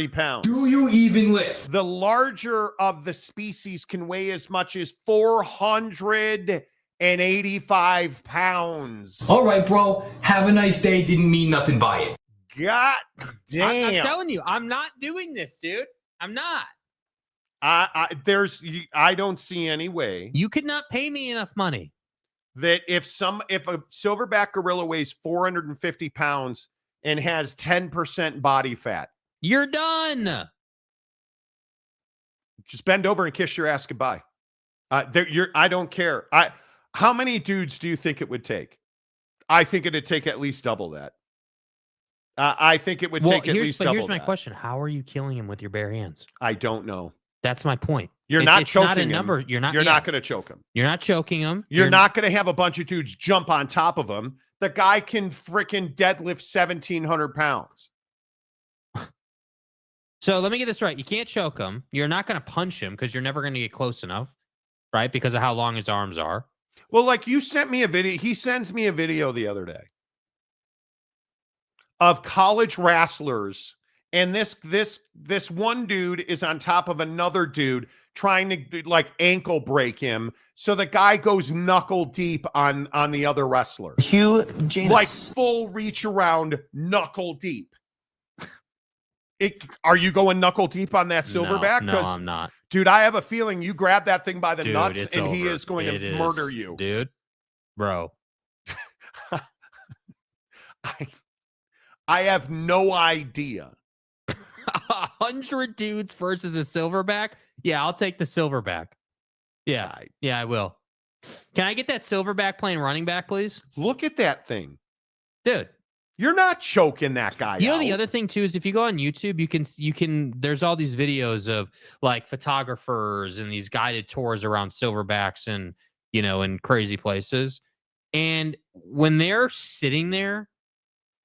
pounds. Do you even lift? The larger of the species can weigh as much as 480 185 pounds. All right, bro. Have a nice day. Didn't mean nothing by it. God damn. I'm telling you, I'm not doing this, dude. I'm not. I don't see any way You could not pay me enough money. that if a silverback gorilla weighs 450 pounds and has 10% body fat, you're done. just bend over and kiss your ass goodbye. I don't care. How many dudes do you think it would take? I think it'd take at least double that. I think it would take at least double that. Here's my question. How are you killing him with your bare hands? I don't know. That's my point. You're not choking not a him. number. You're not going to choke him. You're not choking him. You're not going to have a bunch of dudes jump on top of him. The guy can freaking deadlift 1,700 pounds. So let me get this right. You can't choke him. You're not going to punch him because you're never going to get close enough, right? Because of how long his arms are. Well, like you sent me a video. He sends me a video the other day of college wrestlers. And this one dude is on top of another dude trying to like ankle break him. So the guy goes knuckle deep on the other wrestler. Like full reach around knuckle deep. Are you going knuckle deep on that silverback? No, I'm not. Dude, I have a feeling you grab that thing by the Dude, nuts it's and over. he is going to murder you. Dude, bro. I have no idea. 100 dudes versus a silverback? Yeah, I'll take the silverback. Yeah, I will. Can I get that silverback playing running back, please? Look at that thing. Dude. You're not choking that guy You know, out. the other thing too is if you go on YouTube, you can there's all these videos of like photographers and these guided tours around silverbacks and, in crazy places. And when they're sitting there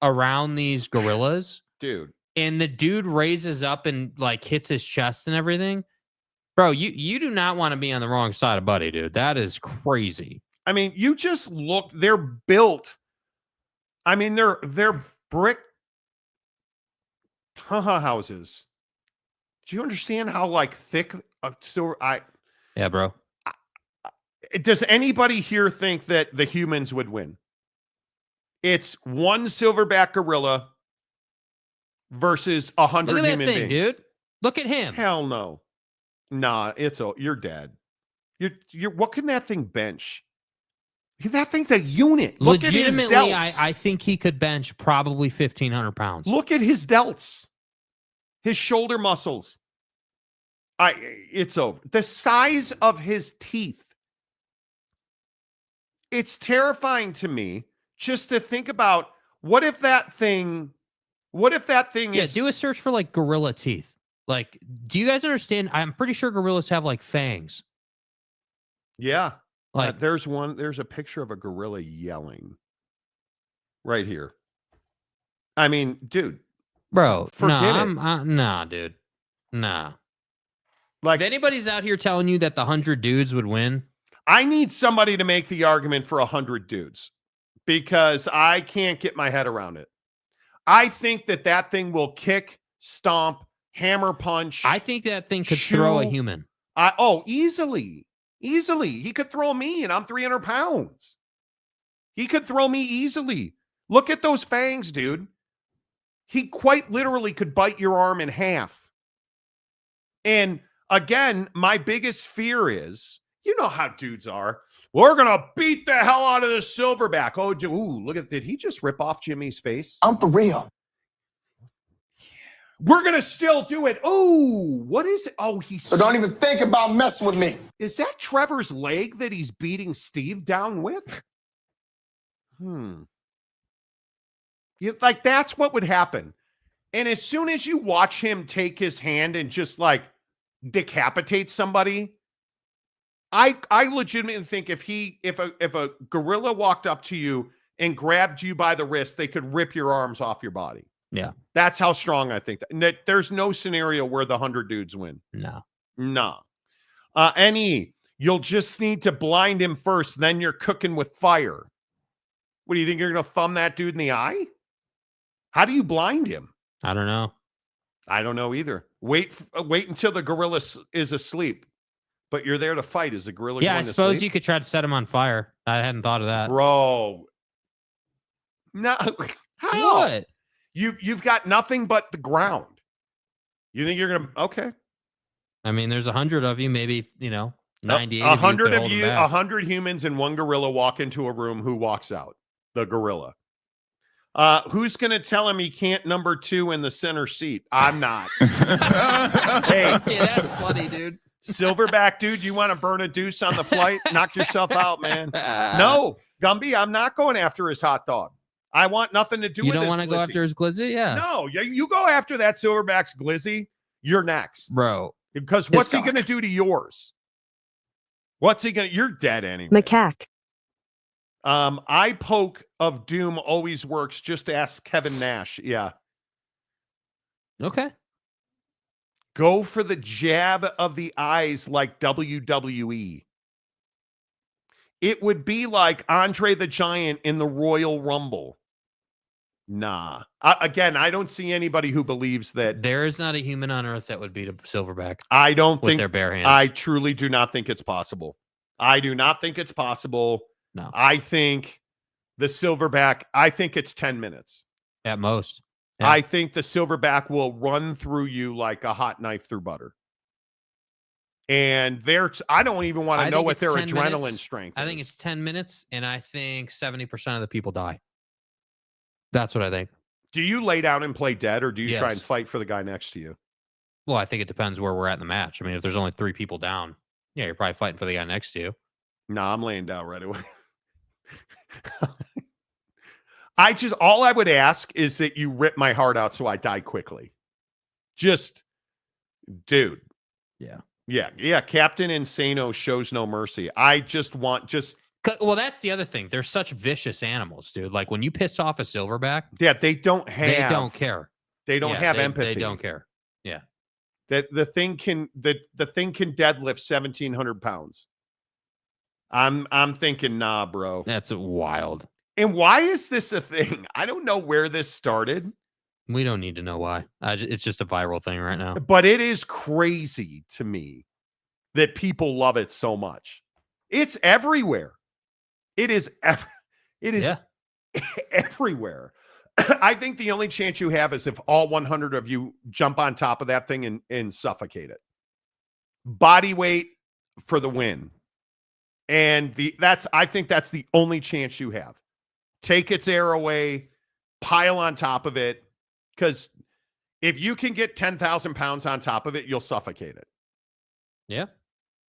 around these gorillas, dude, and the dude raises up and like hits his chest and everything, bro, you do not want to be on the wrong side of Buddy, dude. That is crazy. I mean, you just look, they're built. I mean, they're brick houses. Do you understand how like thick Yeah, bro. Does anybody here think that the humans would win? It's one silverback gorilla versus 100 human beings. Dude. Look at him. Hell no. Nah, you're dead. You're what can that thing bench? That thing's a unit. Look Legitimately, at his delts. I think he could bench probably 1,500 pounds. Look at his delts. His shoulder muscles. It's over. The size of his teeth. It's terrifying to me just to think about what if that thing is. Do a search for like gorilla teeth. Like, do you guys understand? I'm pretty sure gorillas have like fangs. Yeah. Like there's a picture of a gorilla yelling right here. I mean, dude, bro, forget it. Nah, dude. Nah. Like, if anybody's out here telling you that the 100 dudes would win, I need somebody to make the argument for 100 dudes because I can't get my head around it. I think that thing will kick, stomp, hammer punch. I think that thing could throw a human. Easily. Easily. He could throw me and I'm 300 pounds. He could throw me easily. Look at those fangs, dude. He quite literally could bite your arm in half. And again, my biggest fear is, you know how dudes are. We're going to beat the hell out of the silverback. Oh, look at, did he just rip off Jimmy's face? I'm for real. We're going to still do it. Oh, what is it? Oh, So don't even think about messing with me. Is that Trevor's leg that he's beating Steve down with? Like, that's what would happen. And as soon as you watch him take his hand and just like decapitate somebody, I legitimately think if a gorilla walked up to you and grabbed you by the wrist, they could rip your arms off your body. Yeah. That's how strong I think that. There's no scenario where the 100 dudes win. No. You'll just need to blind him first. Then you're cooking with fire. What do you think? You're going to thumb that dude in the eye? How do you blind him? I don't know. I don't know either. Wait until the gorilla is asleep. But you're there to fight. Is a gorilla Yeah, I going to suppose sleep? you could try to set him on fire. I hadn't thought of that. Bro. No. How? What? You've got nothing but the ground. You think you're going to... Okay. I mean, there's 100 of you, maybe, 98 100 of of you, 100 humans and one gorilla walk into a room. Who walks out? The gorilla. Who's going to tell him he can't number 2 in the center seat? I'm not. Hey, yeah, that's funny, dude. Silverback, dude, you want to burn a deuce on the flight? Knock yourself out, man. No, Gumby, I'm not going after his hot dog. I want nothing to do with You his don't want to go after his glizzy? Yeah. No, you go after that Silverback's glizzy. You're next. Bro. Because what's he going to do to yours? What's he going to... You're dead anyway. Macaque. Eye poke of doom always works. Just ask Kevin Nash. Yeah. Okay. Go for the jab of the eyes like WWE. It would be like Andre the Giant in the Royal Rumble. Nah. Again, I don't see anybody who believes that. There is not a human on earth that would beat a silverback. I don't with think their bare hands. I truly do not think it's possible. I do not think it's possible. No. I think the silverback, I think it's 10 minutes. At most. Yeah. I think the silverback will run through you like a hot knife through butter. And I don't even want to know what their adrenaline strength is. I think it's 10 minutes, and I think 70% of the people die. That's what I think. Do you lay down and play dead, or do you try Yes. and fight for the guy next to you? Well, I think it depends where we're at in the match. I mean, if there's only 3 people down, yeah, you're probably fighting for the guy next to you. No, I'm laying down right away. All I would ask is that you rip my heart out so I die quickly. Just, dude. Yeah. Yeah. Captain Insano shows no mercy. I just want, Well, that's the other thing. They're such vicious animals, dude. Like when you piss off a silverback, yeah, they don't care. They don't have empathy. They don't care. Yeah. That the thing can deadlift 1,700 pounds. I'm thinking, nah, bro. That's wild. And why is this a thing? I don't know where this started. We don't need to know why. It's just a viral thing right now. But it is crazy to me that people love it so much. It's everywhere. It is everywhere. I think the only chance you have is if all 100 of you jump on top of that thing and suffocate it. Body weight for the win. And I think that's the only chance you have. Take its air away, pile on top of it. Because if you can get 10,000 pounds on top of it, you'll suffocate it. Yeah.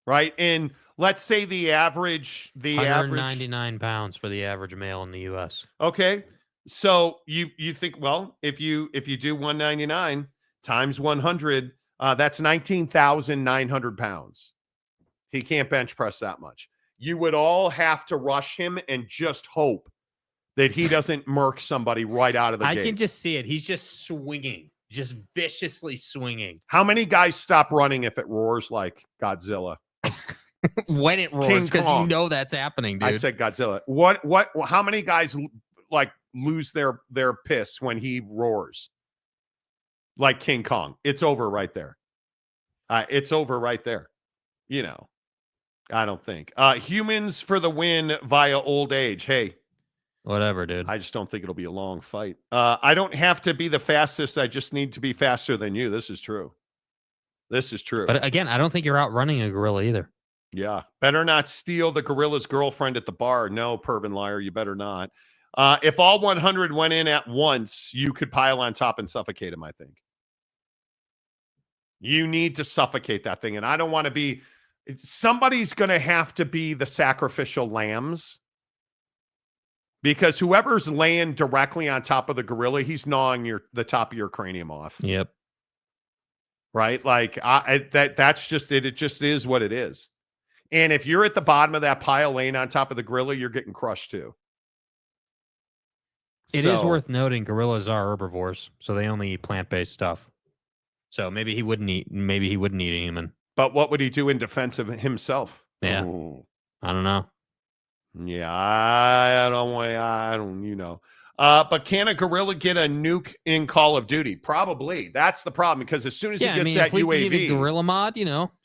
Right. And let's say the average 199 pounds for the average male in the U.S. Okay. So you think, well, if you do 199 times 100, that's 19,900 pounds. He can't bench press that much. You would all have to rush him and just hope that he doesn't murk somebody right out of the gate. I can just see it. He's just swinging, just viciously swinging. How many guys stop running if it roars like Godzilla? When it roars, because you know that's happening, dude. I said Godzilla. How many guys like lose their piss when he roars? Like King Kong. It's over right there. It's over right there. You know, I don't think. Humans for the win via old age. Hey. Whatever, dude. I just don't think it'll be a long fight. I don't have to be the fastest. I just need to be faster than you. This is true. This is true. But again, I don't think you're outrunning a gorilla either. Yeah. Better not steal the gorilla's girlfriend at the bar. No, pervin liar. You better not. If all 100 went in at once, you could pile on top and suffocate him, I think. You need to suffocate that thing. And I don't want to be... Somebody's going to have to be the sacrificial lambs. Because whoever's laying directly on top of the gorilla, he's gnawing the top of your cranium off. Yep. Right? Like that's just it. It just is what it is. And if you're at the bottom of that pile laying on top of the gorilla, you're getting crushed too. It is worth noting gorillas are herbivores, so they only eat plant-based stuff. So maybe he wouldn't eat a human. But what would he do in defense of himself? Yeah. Ooh. I don't know. Yeah, I don't, you know. But can a gorilla get a nuke in Call of Duty? Probably. That's the problem, because as soon as he gets that if we UAV, give a gorilla mod,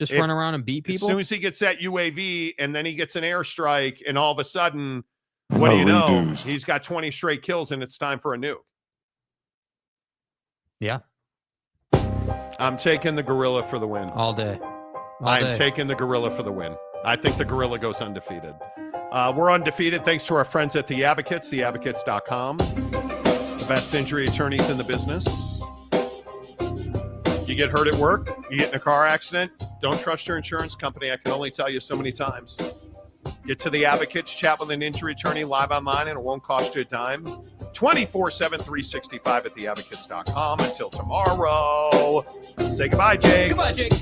just run around and beat people. As soon as he gets that UAV and then he gets an airstrike, and all of a sudden, what do you know? He's got 20 straight kills, and it's time for a nuke. Yeah. I'm taking the gorilla for the win. All day. I'm taking the gorilla for the win. I think the gorilla goes undefeated. We're undefeated thanks to our friends at The Advocates, theadvocates.com. The best injury attorneys in the business. You get hurt at work, you get in a car accident, don't trust your insurance company. I can only tell you so many times. Get to The Advocates, chat with an injury attorney live online, and it won't cost you a dime. 24/7, 365 at theadvocates.com. Until tomorrow, say goodbye, Jake. Goodbye, Jake.